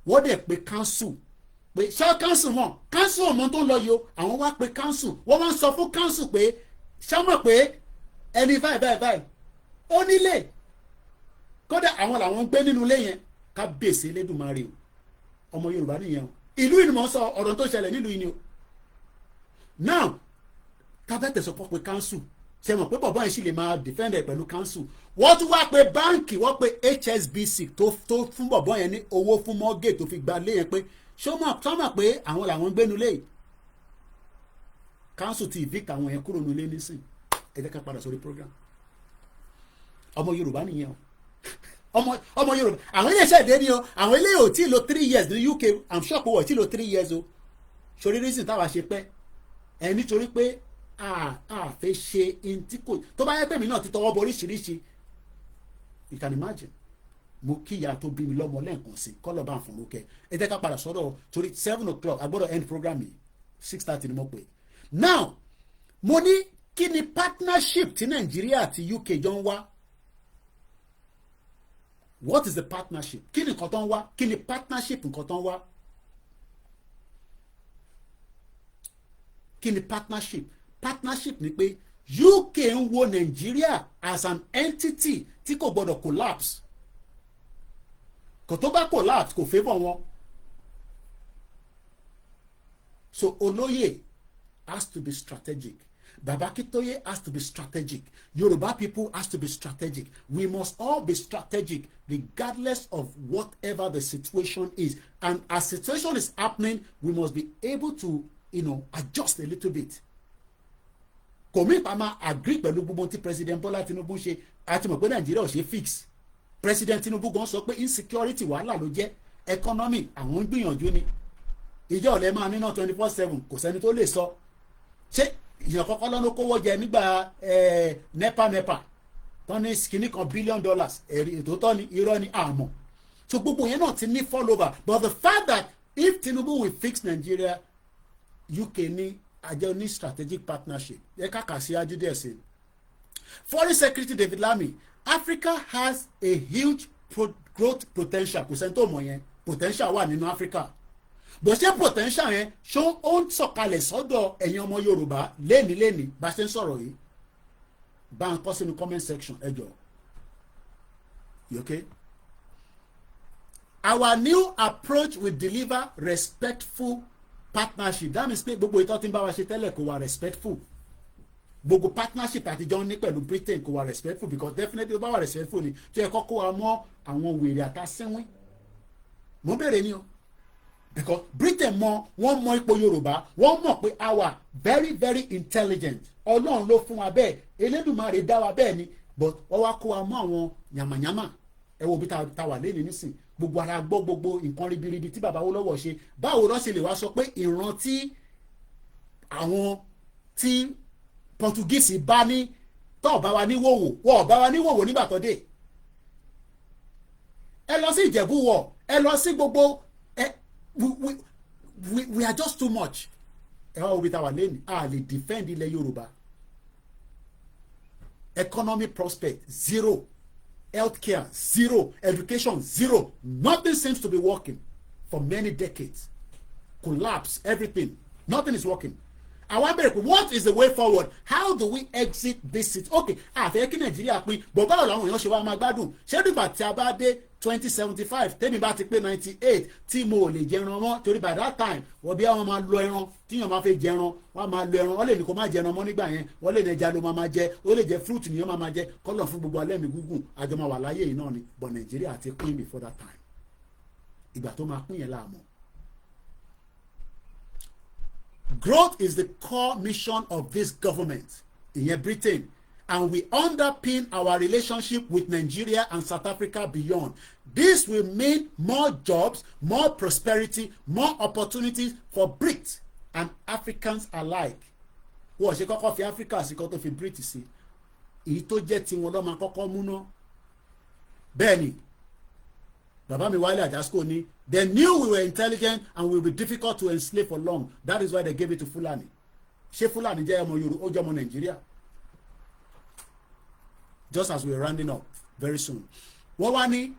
wọ́n dẹ̀ pé council pé ṣé council mọ̀ council ọmọ tó ń lọ yìí o àwọn wá pé council wọ́n wá ń sọ fún council pé ṣé mọ̀ pé ẹni báyìí ó nílé kódà àwọn làwọn ń gbé nínú ilé yẹn ká bèsè Elédùmarè o ọmọ Yorùbá nìyẹn o ìlú ìlú mọ̀ ń sọ ọ̀rọ̀ tó ṣẹlẹ̀ nílùú yìí ni o now kábẹ́tẹ̀ sọ pé council ṣe mọ̀ pé bọ̀bọ́ yẹn sì lè máa defend ẹ̀ pẹ̀lú council wọ́n tún wá pé báǹkì wọ́n pé HSBC tó fún bọ̀bọ́ yẹn ní owó fún mortgage tó fi gba lé yẹn pé sọ́mọ̀ pé àwọn làwọn ń gbénu lé council ti evict àwọn yẹn kúrò nílé nísìn ẹ jẹ́ ká padà sórí program ọmọ Yorùbá nìyẹn o ọmọ Yorùbá àwọn ilé iṣẹ́ ìdè ni o àwọn ilé ò tí ì lo 3 years ní UK I'm sure pé wọ́n tí ì lo 3 years o sórí reason táwa ṣe pẹ́ ẹ nítorí pé a fẹ́ ṣe ntí kò tó bá yẹ pé mi náà ti tọwọ́ bọ oríṣiríṣi you can imagine mo kíyà tó bí mi lọ́mọ lẹ́ẹ̀kan sí kọ́lọ̀ bá ń fún lókè ẹ jẹ́ ká padà sọ́dọ̀ torí 7 o'clock agbọ́dọ̀ end program yìí 6:30 ni mo pè now mo ní kí ni partnership tí Nàìjíríà àti UK jọ ń wá what is the partnership kí ni nǹkan tó ń wá kí ni partnership nǹkan tó ń wá kí ni partnership ni pé UK ń wo Nàìjíríà as an entity tí kò gbọdọ̀ collapse kò tó bá collapse kò favour wọn so olóyè has to be strategic Baba Akintoye has to be strategic Yoruba people has to be strategic we must all be strategic regardless of whatever the situation is and as situation is happening we must be able to adjust a little bit kò mí pa máa agree pẹ̀lú gbogbo tí president Bola Tinubu ṣe àti mọ̀ pé Nàìjíríà ò ṣe fix president Tinubu gan sọ pé insecurity wàhálà ló jẹ́ economy àwọn ń gbìyànjú ni ìjọ ọ̀lẹ́ máa níná 24/7 kò sẹ́ni tó lè sọ ṣé ìyàn kọ́kọ́ lọ́nà kówó jẹ nígbà nepa tán ní kìíní kan $1 billion ẹ̀rí ètò tọ́ ni irọ́ ni àmọ́ so gbogbo yẹn náà ti ní fall over but the fact that if Tinubu will fix Nigeria UK ní àjọ ní strategic partnership ẹ kàkà sí ajídẹ̀ sí. Foreign Secretary David Lammy, Africa has a huge growth potential kò sẹ́ni tó mọ̀ yẹn potential wà nínú Africa bó ṣe potential yẹn ṣó ó ń sọ̀kalẹ̀ sọ́dọ̀ ẹ̀yin ọmọ Yorùbá lénìí bá ṣe ń sọ̀rọ̀ yìí bá ń kọ́ sínú comment section ẹ jọ̀ọ́. Okay? Our new approach will deliver respectful partnership. That means pé gbogbo ìtọ́ tí ń bá wa ṣe tẹ́lẹ̀ kò wà respectful. Gbogbo partnership àtijọ́ ní pẹ̀lú Britain kò wà respectful because definitely ó bá wà respectful ni tí ẹ kọ́kọ́ wa mọ́ àwọn wèrè àtàsínwín. Mo bèrè ni o. Because Britain wọ́n mọ ipò Yorùbá wọ́n mọ̀ pé a wà very very intelligent. Ọlọ́run ló fún wa bẹ́ẹ̀ Elédùmarè dá wa bẹ́ẹ̀ ni but wọ́n wá kó wa mọ́ àwọn yàmàyàmà. Ẹ wo bí ta wà lẹ́ni nísìn gbogbo ara gbọ́ gbogbo nǹkan ribiribi tí bàbá Awólọ́wọ̀ ṣe báwo ló ṣe lè wá sọ pé ìran tí àwọn tí Portuguese bá ní tó bá wa ní wòwò wọ́n bá wa ní wòwò nígbà tó dé ẹ lọ sí Ìjẹ̀bú wọ̀ ẹ lọ sí gbogbo we are just too much ẹ wá wo bí ta wà lẹ́ni a lè defend ilẹ̀ Yorùbá economic prospect zero. Healthcare zero, education zero. Nothing seems to be working for many decades. Collapse, everything. Nothing is working. I want to know what is the way forward? How do we exit this situation? Okay, àfẹ́ kí Nàìjíríà pín bọ̀ báwo làwọn èèyàn ṣe wá máa gbádùn ṣé nígbà tí a bá dé 2075 tẹ́mi bá ti pé 98 tí mo ò lè jẹran mọ́ torí by that time wọ́n bí àwọn máa lọ ẹran tíyàn máa fẹ́ jẹran wọ́n máa lọ ẹran wọ́n lè ní kó má jẹran mọ́ nígbà yẹn wọ́n lè ní ẹja ló máa jẹ ó lè jẹ fruit nìyẹn máa jẹ kọ́lọ̀ fún gbogbo alẹ́ mi gúngùn àjọ máa wà láyé yìí náà ni but Nàìjíríà ti pín before that time ìgbà tó máa pín yẹn láàmú. Growth is the core mission of this government in Britain, and we underpin our relationship with Nigeria and South Africa beyond. This will mean more jobs, more prosperity, more opportunities for Brits and Africans alike. Wọ́n ṣe kọ́kọ́ fi Africa sí kọ́ tó fi Brits sí. Èyí tó jẹ́ tiwọn ló máa kọ́kọ́ múná. Bẹ́ẹ̀ni, bàbá mi Wálé Àjàsíkò ní they knew we were intelligent and we will be difficult to enslave for long. That is why they gave it to Fulani. Ṣé Fulani jẹ́ ọmọ Yorùbá ó jẹ́ ọmọ Nàìjíríà? Just as we are rounding up very soon. Wọ́n wá ní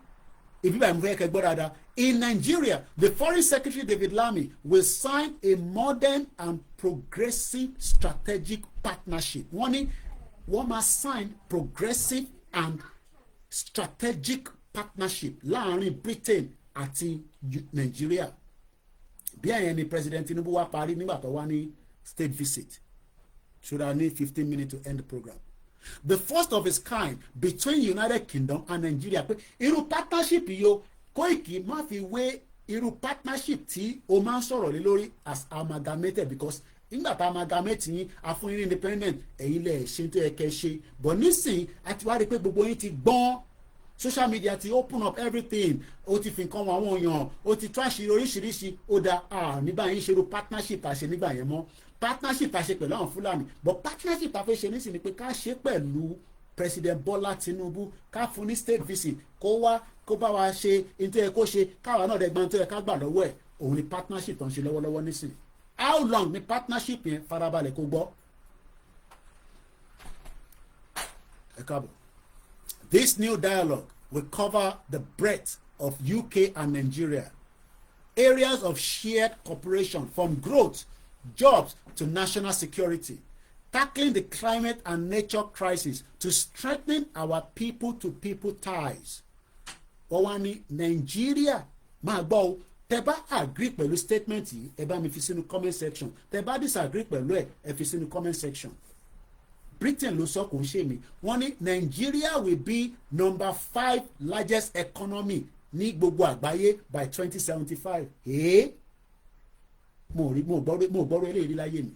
ìbíbà ìmúfẹ́ kẹgbọ́ dáadáa. In Nigeria, the Foreign Secretary David Lammy will sign a modern and progressive strategic partnership. Wọ́n ní wọ́n máa sign progressive and strategic partnership láàrin Britain àti Nigeria. Bí àyẹn ni President Tinubu wá parí nígbà tó wá ní state visit. Should I need 15 minutes to end the program? The first of its kind between United Kingdom and Nigeria. Pé irú partnership yìí o Koiki má fi wé irú partnership tí o máa ń sọ̀rọ̀ lé lórí as amalgamated because nígbà tá amalgamate yín afún yín independent ẹ̀yin lẹ̀ ṣe tó yẹ kẹ́ ṣe but nísìnyí àti wá rí pé gbogbo yín ti gbọ́n social media ti open up everything ó ti fi nǹkan wọn àwọn èèyàn ó ti trash oríṣiríṣi ó da nígbà yín ṣe irú partnership àṣẹ nígbà yẹn mọ́ partnership àṣẹ pẹ̀lú àwọn Fúlàní but partnership àfẹ́ ṣe nísìnyí pé ká ṣe pẹ̀lú President Bola Tinubu ká fún ní state visit kó wá kó bá wa ṣe nítorí kó ṣe káwa náà dẹ̀gbọ́n tó yẹ ká gbà lọ́wọ́ ẹ̀ òun ni partnership tó ń ṣe lọ́wọ́lọ́wọ́ nísìnyí how long ni partnership yẹn farabalẹ̀ kó gbọ́ ẹ káàbọ̀. This new dialogue will cover the breadth of UK and Nigeria, areas of shared cooperation from growth, jobs to national security, tackling the climate and nature crisis to strengthen our people-to-people ties. Wọ́n wá ní Nigeria máa gbọ́ o tẹ́ bá agree pẹ̀lú statement yìí ẹ bá mi fi sínú comment section tẹ́ bá disagree pẹ̀lú ẹ fi sínú comment section. Britain ló sọ kò ń ṣe mí wọ́n ní Nigeria will be number 5 largest economy ní gbogbo àgbáyé by 2075. mo gbọ́rọ̀ eléyìí láyé mi.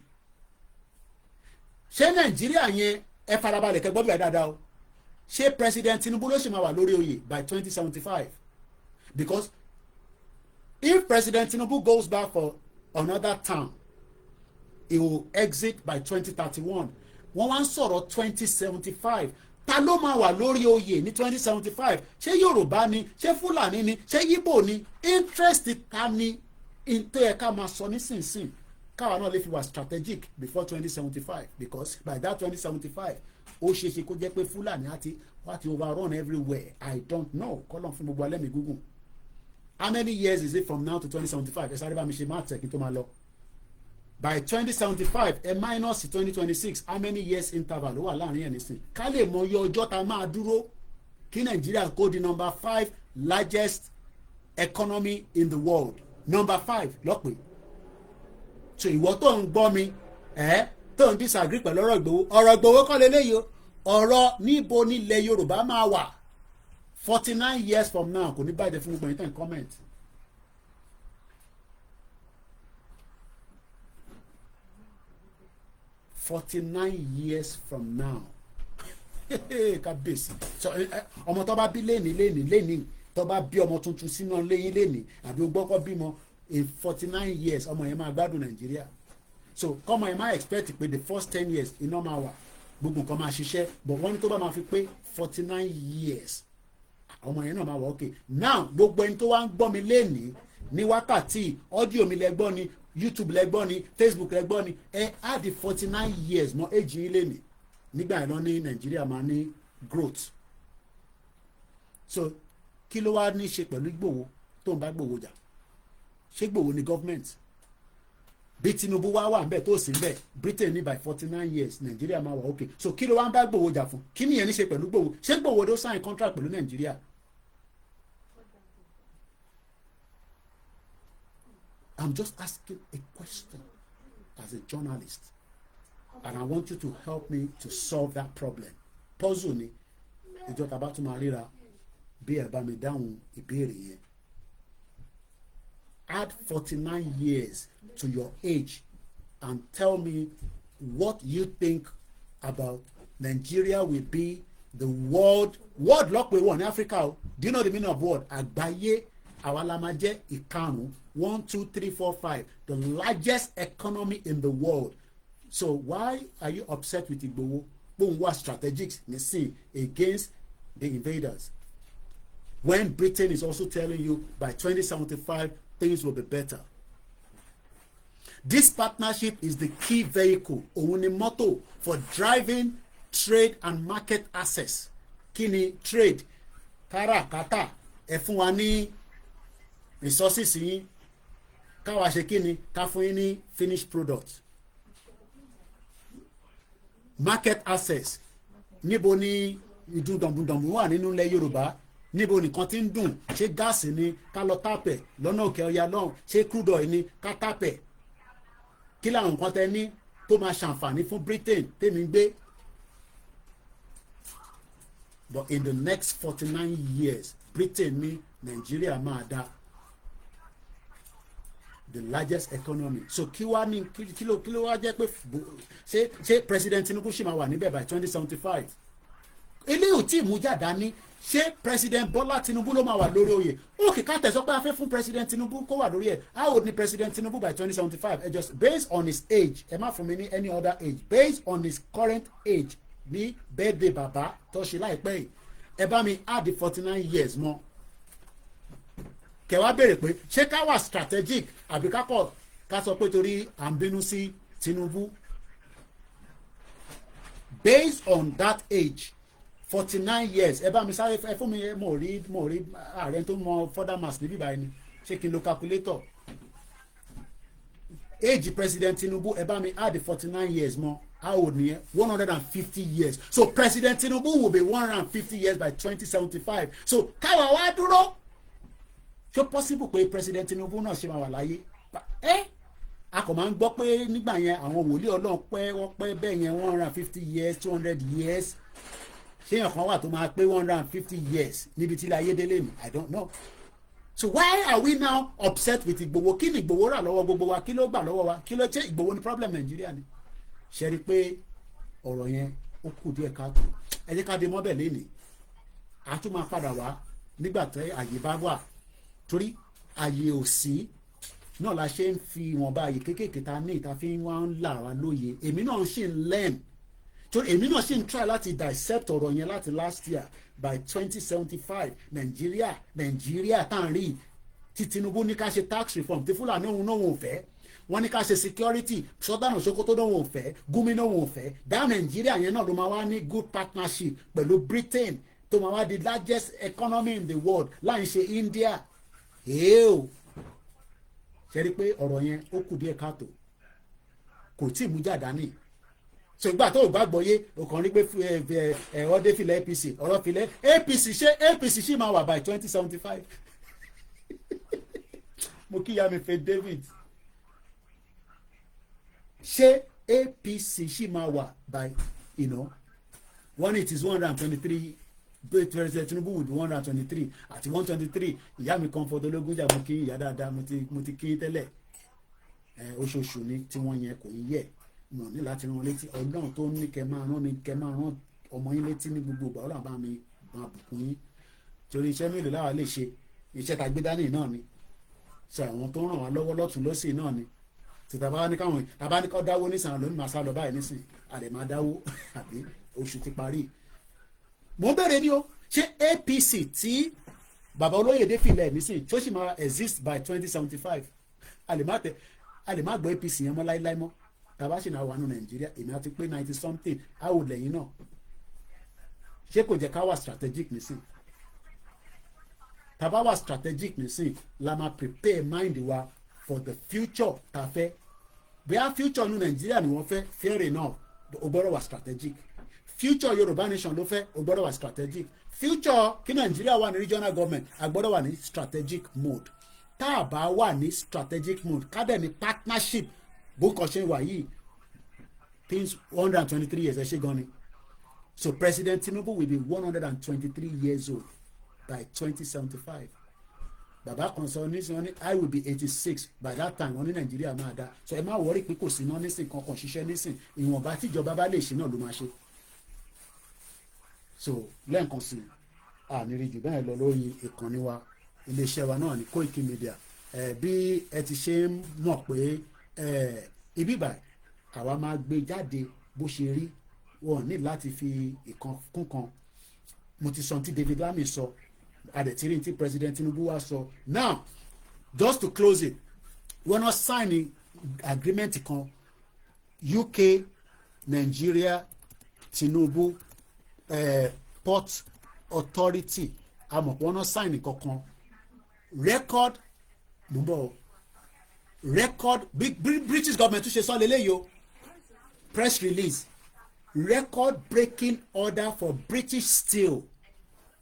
ṣé Nàìjíríà yẹn ẹ farabalẹ̀ kẹ́ gbọ́dọ̀ dáadáa o ṣé President Tinubu ló ṣe máa wà lórí oyè by 2075 because if President Tinubu goes back for another term he will exit by 2031. Wọ́n wá ń sọ̀rọ̀ 2075 ta ló máa wà lórí oyè ní 2075 ṣé Yorùbá ni ṣé Fúlàní ni ṣé Yíbò ni interest ta ni tó yẹ ká máa sọ nísinsìnyí káwa náà lè fi wà strategic before 2075 because by that 2075 ó ṣe ṣe kó jẹ́ pé Fúlàní àti overrun everywhere. I don't know. kọ́lọ́n fún gbogbo alẹ́ mi gúngùn. How many years is it from now to 2075? ẹ sáré bá mi ṣe máa tẹ̀ kí tó máa lọ. By 2075 ẹ minus 2026 how many years interval ló wà láàrin ẹ̀ nísìn ká lè mọ iye ọjọ́ tá a máa dúró kí Nàìjíríà kó di number 5 largest economy in the world. Number 5 lọ́pẹ́. So ìwọ tó ń gbọ́ mi tó ń disagree pẹ̀lú ọ̀rọ̀ Ìgbòho kọ́ lélẹ́yìí o ọ̀rọ̀ níbo nílẹ̀ Yorùbá máa wà 49 years from now kò ní bàjẹ́ fún gbogbo ìtàn comment. $49 from now kábíyèsí ọmọ tó bá bí lẹ́ni tó bá bí ọmọ tuntun sínú lẹ́yìn lẹ́ni àbí ó gbọ́kọ́ bímọ in 49 years ọmọ yẹn máa gbádùn Nàìjíríà so kọ́mọ yẹn máa expect pé the first 10 years iná máa wà gbogbo nǹkan máa ṣiṣẹ́ but wọ́n ní tó bá máa fi pé 49 years ọmọ yẹn náà máa wà okay now gbogbo ẹni tó wá ń gbọ́ mi lẹ́ni ní wákàtí ọ́díò mi lẹ́gbọ́n ni YouTube lẹ́gbọ́n ni Facebook lẹ́gbọ́n ni ẹ á di 49 years mọ́ èjì yín lẹ́ni nígbà yẹn lọ ní Nàìjíríà máa ní growth so kí ló wá ní ṣe pẹ̀lú Ìgbòho tó ń bá Ìgbòho jà ṣé Ìgbòho ni government bí Tinubu wá wà nbẹ tó sì nbẹ Britain ní by 49 years Nàìjíríà máa wà okay so kí ló wá ń bá Ìgbòho jà fún kí nìyẹn ní ṣe pẹ̀lú Ìgbòho ṣé Ìgbòho ló sign contract pẹ̀lú Nàìjíríà. I'm just asking a question as a journalist and I want you to help me to solve that problem. Puzzle ni ìjọ tàbá tún máa ríra bí ẹ bá mi dáhùn ìbéèrè yẹn. Add 49 years to your age and tell me what you think about Nigeria will be the world lọ́pọ̀ ìwọ̀n ní Africa. Do you know the meaning of world? Àgbáyé àwa la máa jẹ́ ìkarùn-ún 1, 2, 3, 4, 5 the largest economy in the world. So why are you upset with Igboho? Bóun wá strategics nísìn against the invaders when Britain is also telling you by 2075 things will be better. This partnership is the key vehicle òun ni motto for driving trade and market access. Kí ni trade? Káràkátà ẹ fún wa ní resources yín káwa ṣe kí ni ká fún yín ní finished product. Market access níbo ni ìdúndọ̀mùdọ̀mù wà nínú ilẹ̀ Yorùbá níbo nìkan tí ń dùn ṣé gáàsì ni ká lọ tápẹ̀ lọ́nà òkè ọya lọ́hùn ṣé crude oil ni ká tápẹ̀ kí làwọn nǹkan tẹ ní tó máa ṣàǹfààní fún Britain tèmi gbé. But in the next 49 years Britain ní Nigeria máa dá the largest economy. So kí wá ní kí ló wá jẹ́ pé ṣé President Tinubu ṣì máa wà níbẹ̀ by 2075 eléyìí ò tí ì mú jàdá ní ṣé President Bola Tinubu ló máa wà lórí oyè òkè ká tẹ̀sọ́ pé a fẹ́ fún President Tinubu kó wà lórí ẹ̀ how old ni President Tinubu by 2075 ẹ just based on his age ẹ má fún mi ní any other age based on his current age ní birthday bàbá tó ṣe láìpẹ́ yìí ẹ bá mi add 49 years mọ́ kẹwàá béèrè pé ṣé ká wà strategic àbí ká sọ pé torí à ń bínú sí Tinubu based on that age 49 years ẹ bá mi sáré ẹ fún mi mo rí ààrẹ tó mọ further mass níbí báyìí ni ṣé kí n lo calculator age President Tinubu ẹ bá mi add 49 years mọ́ how old nìyẹn 150 years so President Tinubu will be 150 years by 2075 so káwa wá dúró ṣó possible pé President Tinubu náà ṣe máa wà láyé a kò máa ń gbọ́ pé nígbà yẹn àwọn wòlíì Ọlọ́run wọ́n pẹ́ bẹ́ẹ̀ yẹn 150 years 200 years ṣéyàn kan wà tó máa pé 150 years níbi tí ilé ayé délé mi I don't know so why are we now upset with Igboho kí ni Igboho rà lọ́wọ́ gbogbo wa kí ló gbà lọ́wọ́ wa kí ló ṣe Igboho ní problem Nàìjíríà ni ṣe rí pé ọ̀rọ̀ yẹn ó kù díẹ̀ káàtó ẹ jẹ́ ká dé mọ́bẹ̀ lénìí a tún máa padà wá nígbà tí àyè bá wà torí àyè ò sí náà la ṣe ń fi ìwọ̀nba àyè kéékèèké ta ní ìta fi wá ń là wá lóye èmi náà ṣì ń learn torí èmi náà ṣì ń try láti dissect ọ̀rọ̀ yẹn láti last year by 2075 Nàìjíríà tá à ń rí tí Tinubu ní ká ṣe tax reform tí Fúlàní òun náà ò fẹ́ wọ́n ní ká ṣe security sọ́dánù Sokoto náà wọn ò fẹ́ Gumi náà wọn ò fẹ́ dá Nàìjíríà yẹn náà ló máa wá ní good partnership pẹ̀lú Britain tó máa wá di largest economy in the world láì ṣe India èèó ṣe rí i pé ọ̀rọ̀ yẹn ó kù díẹ̀ káàtó kò tí ì mú jáde ní so ìgbà tó o gbàgbọ́ yé o kàn rí pé ọdẹ filẹ̀ APC ọ̀rọ̀ filẹ̀ APC ṣì máa wà by 2075 mo kíyà mi fẹ́ David ṣé APC ṣì máa wà by when it is 123 President Tinubu with 123 àti 123 ìyá mi kan fọdọlógún jà mo kí ìyá dáadáa mo ti kí tẹ́lẹ̀ oṣooṣù ni tí wọ́n yẹn kò ń yẹ mo ní láti rán létí Ọlọ́run tó ní kẹ́ máa rán ọmọ yín létí ní gbogbo ìgbà Ọlọ́run bá mi máa bùkún yín torí iṣẹ́ mélòó láwa lè ṣe iṣẹ́ tá gbé dání náà ni sọ àwọn tó ràn wá lọ́wọ́ lọ́tún lọ́sì náà ni tí tàbá ní kọ́ dáwó nísàn lónìí máa sá lọ báyìí nísìn àlè máa dáwó àbí oṣù ti parí mo bẹ̀rẹ̀ ni o ṣé APC tí bàbá Olóyèdé filẹ̀ nísìn tó sì máa exist by 2075 àlè má gbọ́ APC yẹn mọ́ láíláí mọ́ tàbá sì náà wà nù Nàìjíríà èmi àti pé 90 something áwò lẹ́yìn náà ṣé kò jẹ́ ká wà strategic nísìn tàbá wà strategic nísìn la máa prepare mind wa for the future tá a fẹ́ bí a future nù Nàìjíríà ni wọ́n fẹ́ fair enough o gbọ́dọ̀ wà strategic future Yorùbá nation ló fẹ́ o gbọ́dọ̀ wà strategic future kí Nàìjíríà wà ní regional government a gbọ́dọ̀ wà ní strategic mode tá a bá wà ní strategic mode ká dẹ̀ ní partnership bó kàn ṣe wà yìí things 123 years ẹ ṣe gan ni so President Tinubu will be 123 years old by 2075 bàbá kan sọ ní I will be 86 by that time wọ́n ní Nàìjíríà máa dá so ẹ má wọrí pé kò sí iná nísìn kankan ṣiṣẹ́ nísìn ìwọ̀nba tíjọba bá lè ṣe náà ló máa ṣe so lẹ́ẹ̀kan sí àníri jù bẹ́ẹ̀ lọ lórí ìkànnì wa iléeṣẹ́ wa náà ní Koikimedia bí ẹ ti ṣe ń mọ̀ pé ibi báyìí àwa máa gbé jáde bó ṣe rí wọn ní láti fi ìkan kún kan mo ti sọ tí David Lamy sọ adẹ̀tírí tí President Tinubu wá sọ now just to close it we're not signing agreement kan UK Nigeria Tinubu Port Authority àmọ́ wọ́n náà sign kankan record British government tún ṣe sọ lélẹ́yìí o press release record breaking order for British steel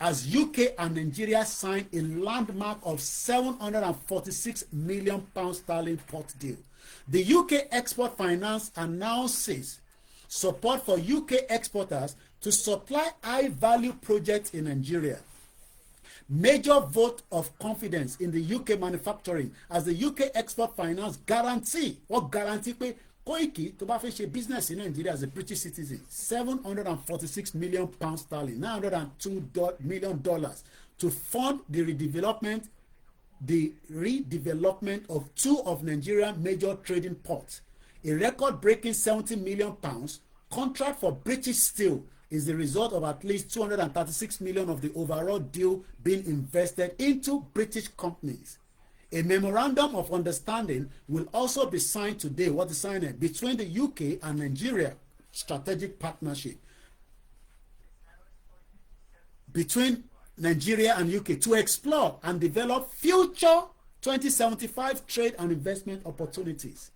as UK and Nigeria sign a landmark of £746 million sterling port deal. The UK Export Finance announces support for UK exporters to supply high-value projects in Nigeria. Major vote of confidence in the UK manufacturing as the UK Export Finance guarantee pé Koiki tó bá fẹ́ ṣe business in Nigeria as a British citizen £746 million sterling $902 million to fund the redevelopment of two of Nigeria's major trading ports. A record-breaking £70 million contract for British Steel is the result of at least $236 million of the overall deal being invested into British companies. A memorandum of understanding will also be signed today. What is signed between the UK and Nigeria strategic partnership between Nigeria and UK to explore and develop future 2075 trade and investment opportunities.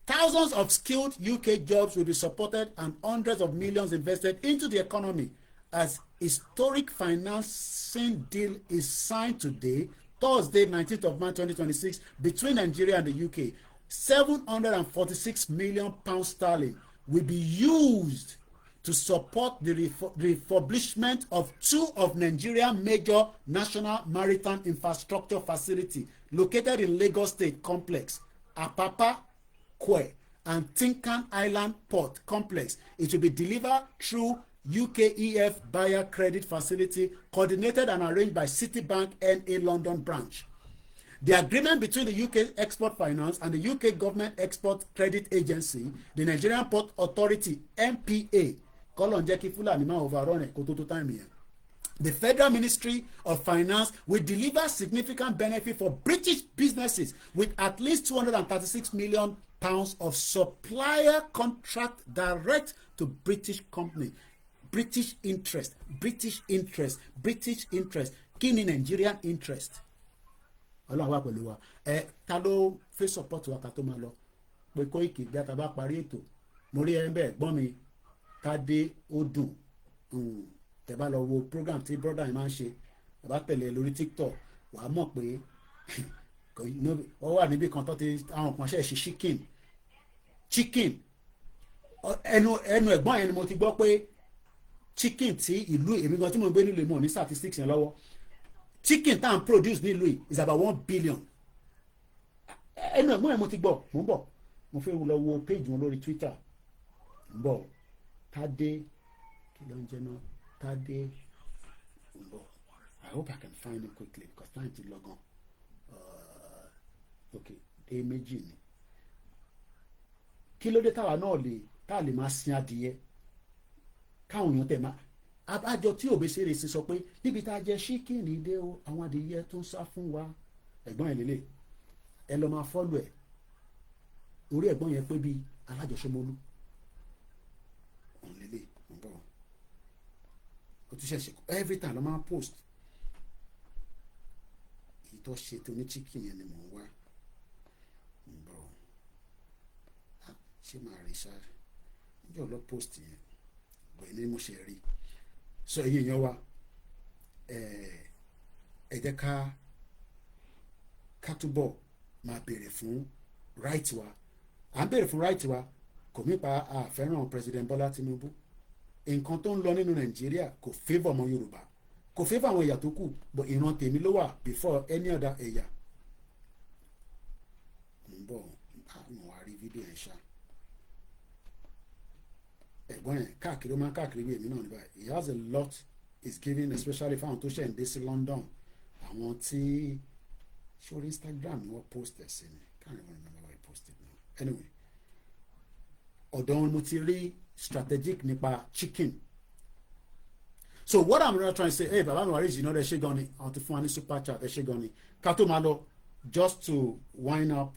Thousands of skilled UK jobs will be supported and hundreds of millions invested into the economy as historic financing deal is signed today, Thursday, 19th of March 2026, between Nigeria and the UK. £746 million sterling will be used to support the refurbishment of two of Nigeria's major national maritime infrastructure facilities located in Lagos State Complex, Apapa, Kwe, and Tinkan Island Port Complex. It will be delivered through UKEF Buyer Credit Facility, coordinated and arranged by Citibank NA London branch. The agreement between the UK Export Finance and the UK Government Export Credit Agency, the Nigerian Port Authority (NPA), kọ́lọ̀ ń jẹ́ kí Fúlàní máa overrun ẹ̀ kó tó time yẹn. The Federal Ministry of Finance will deliver significant benefit for British businesses with at least £236 million of supplier contract direct to British company. British interest, British interest, British interest. Kí ni Nigerian interest? Ọlọ́run wà pẹ̀lú wa. Ta ló fẹ́ support wa ká tó máa lọ? Pé Koiki bí a ta bá parí ètò. Mo rí ẹ ń bẹ̀ gbọ́n mi Tádé ó dùn. Tẹ́ bá lọ wo program tí brother yìí máa ń ṣe. Ẹ bá tẹ̀lé lórí TikTok. Wà á mọ̀ pé ó wà níbi kan tó ti àwọn kan ṣe ṣe chicken. Ẹnu ẹ̀gbọ́n yẹn ni mo ti gbọ́ pé chicken tí ìlú èmi gan tí mo ń gbé nílùú ìmọ̀ ní statistics yẹn lọ́wọ́ chicken tá à ń produce nílùú yìí is about 1 billion. Ẹnu ẹ̀gbọ́n yẹn mo ti gbọ́ mo ń bọ̀ mo fẹ́ lọ wo page wọn lórí Twitter ń bọ̀ Tádé kí ló ń jẹ́ náà Tádé ń bọ̀ I hope I can find him quickly because time ti lọ gan. Okay dé méjì ni kí ló dé táwa náà lè máa sin adìyẹ káwọn èèyàn tẹ̀ máa abájọ tí òbésèrè sì sọ pé níbi tá a jẹ ṣíkìnì dé o àwọn adìyẹ tó ń sá fún wa ẹ̀gbọ́n ẹ̀ lélẹ̀ ẹ lọ máa fọ́lù ẹ̀ orí ẹ̀gbọ́n yẹn pé bíi alájọṣọmọlú òun lélẹ̀ ń bọ̀ ó ti ṣẹ̀ṣẹ̀ every time ló máa post èyí tó ṣe tó ní chicken yẹn ni mò ń wá ń bọ̀ ṣé máa rí sáà níjọ́ lọ post yẹn bọ̀ ní mo ṣe rí so ẹ̀yin èèyàn wa ẹ jẹ́ ká túbọ̀ máa béèrè fún right wa à ń béèrè fún right wa kò mí pa àfẹ́ràn President Bola Tinubu nǹkan tó ń lọ nínú Nàìjíríà kò favour ọmọ Yorùbá kò favour àwọn ẹ̀yà tó kù but ìran tèmi ló wà before any other ẹ̀yà ń bọ̀ mo wá rí fídíò yẹn ṣá ẹ̀gbọ́n yẹn káàkiri ó máa ń káàkiri bí èmi náà ní báyìí he has a lot is giving especially fáwọn tó ṣẹ̀ ń dé sí London àwọn tí sórí Instagram ni wọ́n post ẹ̀ sí ni can't even remember where he posted now anyway ọ̀dọ̀ wọn mo ti rí strategic nípa chicken so what I'm really trying to say hey baba mi wà rí ìjìnà ẹ ṣe gan ni àwọn ti fún wa ní super chat ẹ ṣe gan ni ká tó máa lọ just to wind up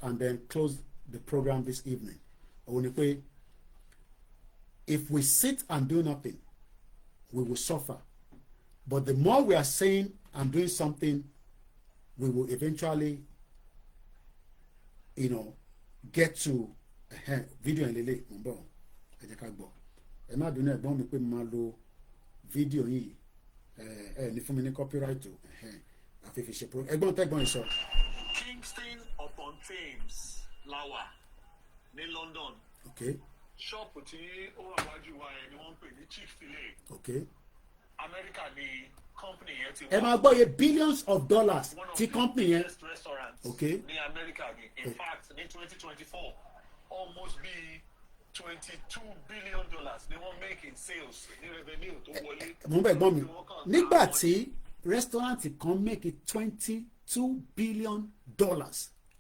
and then close the program this evening òun ni pé if we sit and do nothing, we will suffer. But the more we are saying and doing something, we will eventually, get to video in lele mbo. Ẹ jẹ́ ká gbọ́. Ẹ má bínú ẹ̀gbọ́n mi pé mo máa lo video yìí. Ní fún mi ní copyright o. Àfi fi ṣe pro. Ẹ̀gbọ́n tẹ́gbọ́n yìí sọ. Kingston upon Thames Lawa ní London. Okay. Ṣọ́ọ̀pù tí ó wà wájú wa yẹn ni wọ́n ń pè ní Chick-fil-A. Okay. Amẹ́ríkà ni company yẹn ti wá. Ẹ máa gbọ́ iye billions of dollars tí company yẹn. Okay. Ní Amẹ́ríkà ni in fact ní 2024 almost bí $22 billion ni wọ́n make in sales ní revenue tó wọlé. Mo ń bẹ̀ gbọ́n mi nígbà tí restaurant kan make $22 billion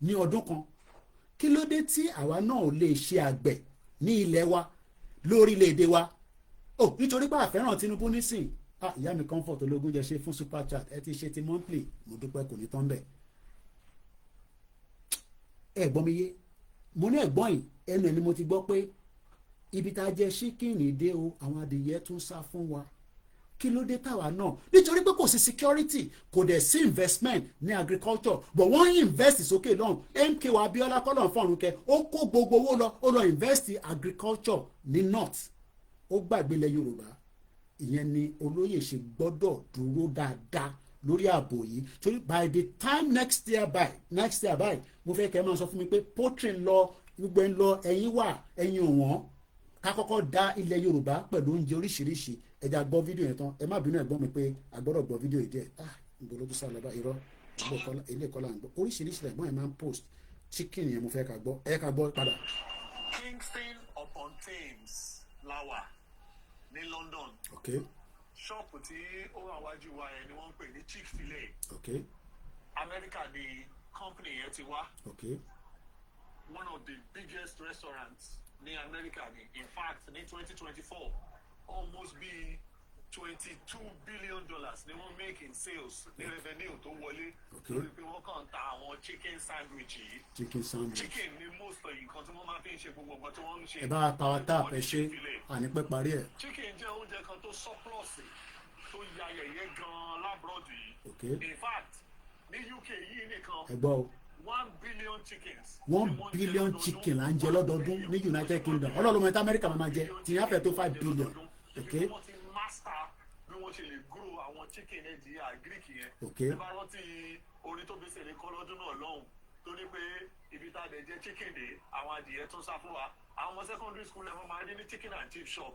ní ọdún kan kí ló dé tí àwa náà lè ṣe àgbẹ̀ ní ilẹ̀ wa lórílẹ̀‐èdè wa nítorí pé àfẹ́ràn Tinubu nísìn ìyá mi comfort ológun jẹ ṣe fún super chat ẹ ti ṣe ti monthly mo dúpẹ́ kò ní tán bẹ́ẹ̀ ẹ̀gbọ́n mi yé mo ní ẹ̀gbọ́n yìí ẹnu ẹ̀ ni mo ti gbọ́ pé ibi tá a jẹ ṣíkìnì dé o àwọn adìyẹ tún sá fún wa kí ló dé táwa náà nítorí pé kò sí security kò dẹ̀ sí investment ní agriculture but wọ́n invest sókè lọ́hùn MKO Abiola kọ́lọ̀ fọ́ọ̀rùn kẹ ó kó gbogbo owó lọ ó lọ invest agriculture ní north ó gbàgbé ilẹ̀ Yorùbá ìyẹn ni olóyè ṣe gbọ́dọ̀ dúró dáadáa lórí ààbò yìí torí by the time next year by mo fẹ́ kẹ́ ẹ máa sọ fún mi pé poultry ń lọ gbogbo ń lọ ẹyin wà ẹyin òwọ́n ká kọ́kọ́ dá ilẹ̀ Yorùbá pẹ̀lú oúnjẹ oríṣiríṣi ẹja gbọ́ fídíò yẹn tán ẹ má bínú ẹ̀gbọ́n mi pé a gbọ́dọ̀ gbọ́ fídíò yìí díẹ̀ níbo ló tún sá lọ́ba irọ́ ilé ìkọlà ń gbọ́ oríṣiríṣi ẹ̀gbọ́n yẹn máa ń post chicken yẹn mo fẹ́ ká gbọ́ ẹ ká gbọ́ padà. Kingston upon Thames Lawa ní London. Okay. Ṣọ́ọ̀pù tí ó wà wájú wa yẹn ni wọ́n ń pè ní Chick-fil-A. Okay. Amẹ́ríkà ni company yẹn ti wá. Okay. One of the biggest restaurants ní Amẹ́ríkà ni in fact ní 2024 almost bí $22 billion ni wọ́n make in sales ní revenue tó wọlé lórí pé wọ́n kàn ta àwọn chicken sandwich yìí. Chicken ni most of nǹkan tí wọ́n máa fi ń ṣe gbogbo nǹkan tí wọ́n ń ṣe. ẹ bá power tap ẹ ṣe ànípẹ́ parí ẹ̀. Chicken jẹ́ oúnjẹ kan tó surplus tó ya yẹ̀yẹ́ gan-an lábúròdù yìí. In fact ní UK yìí nìkan. ẹ gbọ́ o. 1 billion chickens. 1 billion chicken là ń jẹ lọ́dọọdún ní United Kingdom. ọlọ́run mọ̀ ẹ́ta Amẹ́ríkà máa jẹ tìyàn fẹ́ tó 5 billion. wọ́n ti master bí wọ́n ṣe lè grow àwọn chicken ẹ̀ di Greek yẹn. ẹ bá rántí orin tó bẹ́sẹ̀ lè kọ́ lọ́dún náà lọ́hùn torí pé ibi tá a dẹ̀ jẹ́ chicken dé àwọn adìyẹ tún sá fún wa. àwọn ọmọ secondary school ẹ̀ máa rí ní chicken and chip shop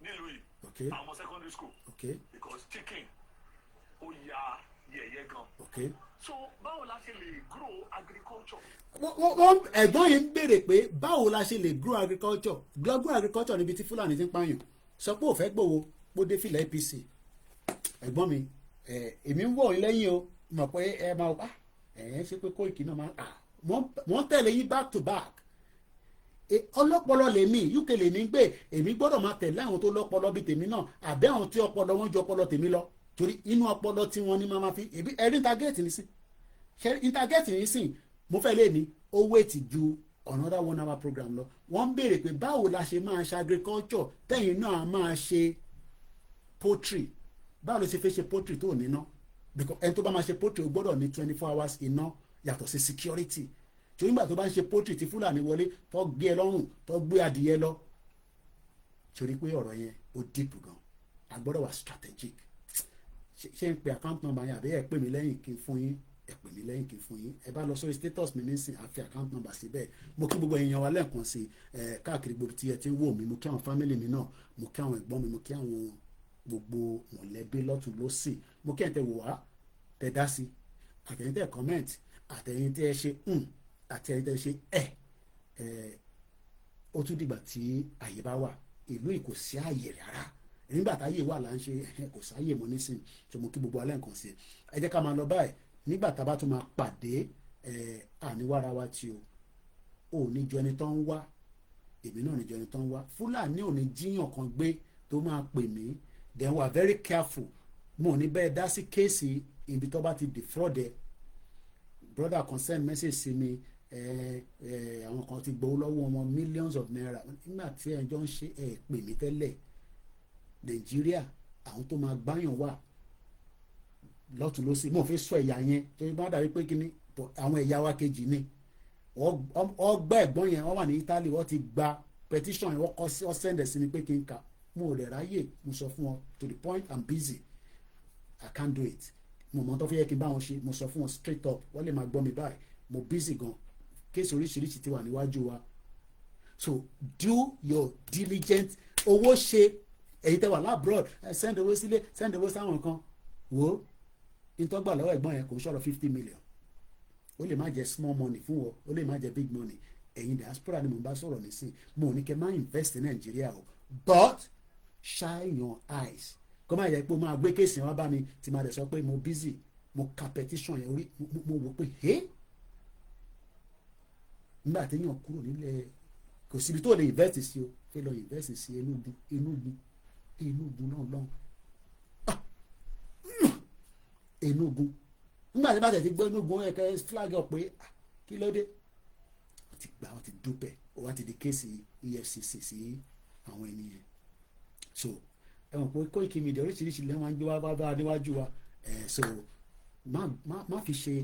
nílùú yìí. àwọn ọmọ secondary school. Because chicken ó ya yẹ̀yẹ́ gan. So báwo la ṣe lè grow agriculture? ẹ̀gbọ́n yìí ń béèrè pé báwo la ṣe lè grow agriculture. grow agriculture níbi tí Fúlàní ti ń pààyàn sọ pé ò fẹ́ gbòwó bó dé fìlà APC. ẹ̀gbọ́n mi èmi ń wọ̀ ọ́ lẹ́yìn o mọ̀ pé ẹ máa wá ṣe pé Kóìkì náà máa wọ́n tẹ̀lé yín back to back. ọlọ́pọlọ lèmi UK lèmi gbé èmi gbọ́dọ̀ máa tẹ̀lé àwọn tó lọ́pọlọ bíi tèmi náà àbẹ́ àwọn tí ọpọlọ wọn ju ọpọlọ tèmi lọ torí inú ọpọlọ tí wọ́n ní máa fi ẹ̀rí intergate ní sí intergate ní sí mo fẹ́ lè ní owó ètì ju another 1 hour program lọ. wọ́n ń béèrè pé báwo la ṣe máa ṣe agriculture tẹ̀yìn náà máa ṣe poultry báwo ló ṣe fẹ́ ṣe poultry tó níná because ẹni tó bá máa ṣe poultry ó gbọ́dọ̀ ní 24 hours iná yàtọ̀ sí security torí nígbà tó bá ń ṣe poultry tí Fúlàní wọlé tó gbé ẹ lọ́rùn tó gbé adìyẹ lọ torí pé ọ̀rọ̀ yẹn ó deep gan a gbọ́dọ̀ wà strategic. ṣé ń pe account number yẹn àbí ẹ pè mí lẹ́yìn kí n fún yín ẹ pè mí lẹ́yìn kí n fún yín ẹ bá lọ sórí status mi nísìn àfi account number síbẹ̀. mo kí gbogbo èèyàn wa lẹ́ẹ̀kan sí káàkiri gbogbo tí ẹ ti ń wò mí mo kí àwọn family mi náà mo kí àwọn ẹ̀gbọ́n mi mo kí àwọn gbogbo mọ̀lẹ́bí lọ́tún lọ́sì mo kí ẹ̀ tẹ wò wá tẹ dá sí àtẹ̀yìn tẹ comment àtẹ̀yìn tẹ ṣe àtẹ̀yìn tẹ ṣe ó tún dìgbà tí àyè bá wà ìlú yìí kò sí àyè rárá nígbà táyé wà là ń ṣe kò sáyè mọ́ nísìnyí tó mo kí gbogbo alẹ́ nǹkan sí ẹ jẹ́ ká máa lọ báyìí nígbà tá a bá tún máa pàdé àníwára wa tí o ò ní jọ ẹni tó ń wá èmi náà ní jọ ẹni tó ń wá Fúlàní ò ní jíyàn kan gbé tó máa pè mí then we are very careful mo ní bẹ́ẹ̀ dá sí kéèsì ibi tó bá ti defraud ẹ brother kan send message sí mi àwọn kan ti gbowó lọ́wọ́ wọn millions of naira nígbà tí ẹjọ́ ń ṣe pè mí tẹ́lẹ̀ Nàìjíríà àwọn tó máa gbáyàn wà lọ́tún lọ́sí mo fi sọ ẹ̀yà yẹn tó bá dàbí pé kíní àwọn ẹ̀yà wa kejì ni ọgbà ẹ̀gbọ́n yẹn wọ́n wà ní Italy wọ́n ti gba petition yẹn wọ́n kọ́ sí ọ̀sẹ̀ndẹ̀ sí mi pé kí n kà mo ò lè ráyè mo sọ fún wọn to the point I'm busy I can't do it mo mọ̀ tó fi yẹ kí n bá wọn ṣe mo sọ fún wọn straight up wọ́n lè máa gbọ́ mi báyìí mo busy gan kéèsì oríṣiríṣi ti wà níwájú wa so do your diligent owó ṣe èyí tẹ́ wà labroad send owó sílé send owó sáwọn kan wo ìtọ́gbà lọ́wọ́ ẹ̀gbọ́n yẹn kò ń sọ̀rọ̀ 50 million ó lè má jẹ́ small money fún wọn ó lè má jẹ́ big money ẹ̀yin diaspora ni mo bá sọ̀rọ̀ nísìn mo ò ní kẹ́ máa invest in Nàìjíríà o but shine your eyes kó má yẹ pé máa gbé kéèsì wọn bá mi tí máa dẹ̀ sọ pé mo busy mo ka petition yẹn orí mo wò pé nígbà téèyàn kúrò nílẹ̀ kò síbi tó lè invest sí o fẹ́ lọ invest sí Enugu náà lọ́hùn Enugu nígbà tí bá tẹ̀ ti gbọ́ Enugu ẹ̀kẹ́ flag up pé kí ló dé wọ́n ti gbà wọ́n ti dúpẹ́ wọ́n ti di kéèsì EFCC sí àwọn ènìyàn so ẹ̀wọ̀n pé Koikimedia oríṣiríṣi lẹ́wọ̀n á ń gbé wá bá níwájú wa so má fi ṣe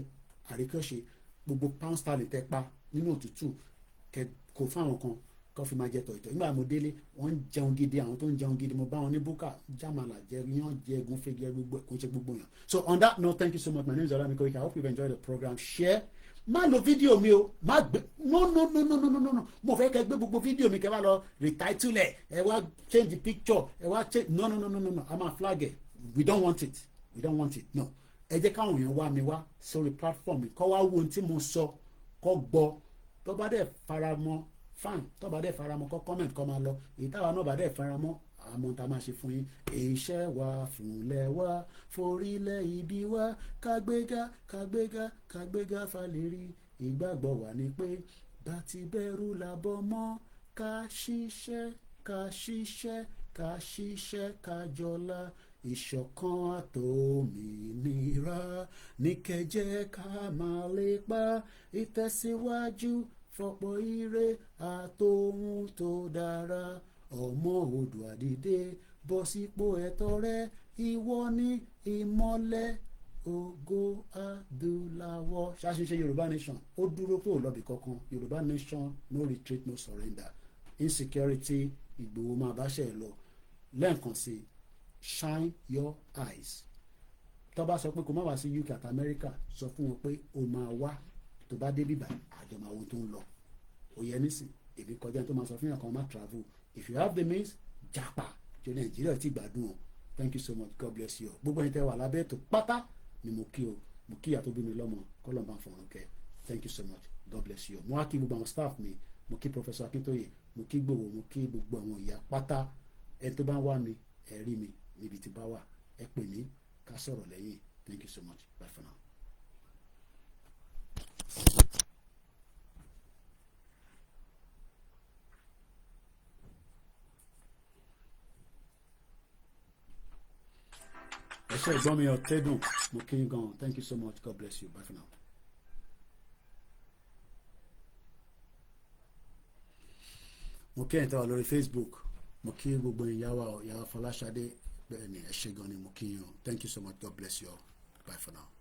àríkọ́ṣe gbogbo pound sterling tẹ́ pa nínú òtútù kò fáwọn kan kó fi máa jẹ tọ̀ìtọ̀ nígbà mo délé wọ́n ń jẹun gidi àwọn tó ń jẹun gidi mo bá wọn ní búkà jámàlà jẹ yán jẹ egun fẹ́ jẹ gbogbo kò ń ṣe gbogbo yàn so on that note thank you so much my name is OLAYOMI KOIKI I hope you've enjoyed the program share má lo fídíò mi o má gbé no mo fẹ́ kẹ́ gbé gbogbo fídíò mi kẹ́ bá lọ retitle ẹ wá change the picture ẹ wá change no a máa flag ẹ we don't want it no ẹ jẹ́ káwọn èèyàn wá mi wá sórí platform mi kọ́ wá wo ohun tí mo sọ kọ́ gbọ́ tó bá dẹ̀ faramọ́ fine tó bá dẹ̀ faramọ́ kọ́ comment kọ́ máa lọ èyí táwa náà bá dẹ̀ faramọ́ àmọ́ tá a máa ṣe fún yín iṣẹ́ wa fúnlẹ̀ wa forílẹ̀ ibi wa kágbéga falẹ̀rí ìgbàgbọ́ wa ni pé bá ti bẹ̀rù làbọ̀ mọ́ ká ṣiṣẹ́ ká ṣiṣẹ́ ká jọlá ìṣọ̀kan àtòmìnira ní kẹjẹ́ ká máa lépa ìtẹ̀síwájú fọ̀pọ̀ ire àtòhun tó dára ọmọ Oòduà dìde bọ́ sípò ẹ̀tọ́ rẹ ìwọ ní ìmọ́lẹ̀ ògo adúláwọ̀. ṣáṣíṣe Yorùbá nation ó dúró pé ò lọ́bì kankan. Yorùbá nation no retreat no surrender. Insecurity Ìgbòho máa bá ṣe lọ lẹ́ẹ̀kan sí shine your eyes. tó bá sọ pé kó má wá sí UK àti America sọ fún wọn pé o máa wá tó bá dé bíbá àjọmọ̀ àwọn tó ń lọ òye nísìn èmi kọjá tó máa sọ fún yàn kan má travel if you have the means japa jọ Nàìjíríà ti gbádùn o. Thank you so much. God bless you. gbogbo ẹni tẹ́ wà lábẹ́ ètò pátá ni mo kí o mo kí ìyá tó bí mi lọ́mọ kọ́lọ̀ bá ń fọ̀rọ̀ kẹ́. Thank you so much. God bless you. mo wá kí gbogbo àwọn staff mi mo kí Professor Akintoye mo kí Gbòho mo kí gbogbo àwọn ìyá pátá ẹni tó bá ń wá mi ẹ rí mi níbi tí bá wà ẹ pè mí ká sọ̀rọ̀ lẹ́yìn. Thank you so much. Bye for now. ẹ ṣe ìgbọ́n mi ọ̀tẹ́dùn mo kí n gan. Thank you so much. God bless you. Bye for now. mo kí ẹ̀yin tó wà lórí Facebook mo kí gbogbo ìyàwó Fọláṣadé bẹ́ẹ̀ ni ẹ ṣe gan ni mo kí yín o. Thank you so much. God bless you all. Bye for now.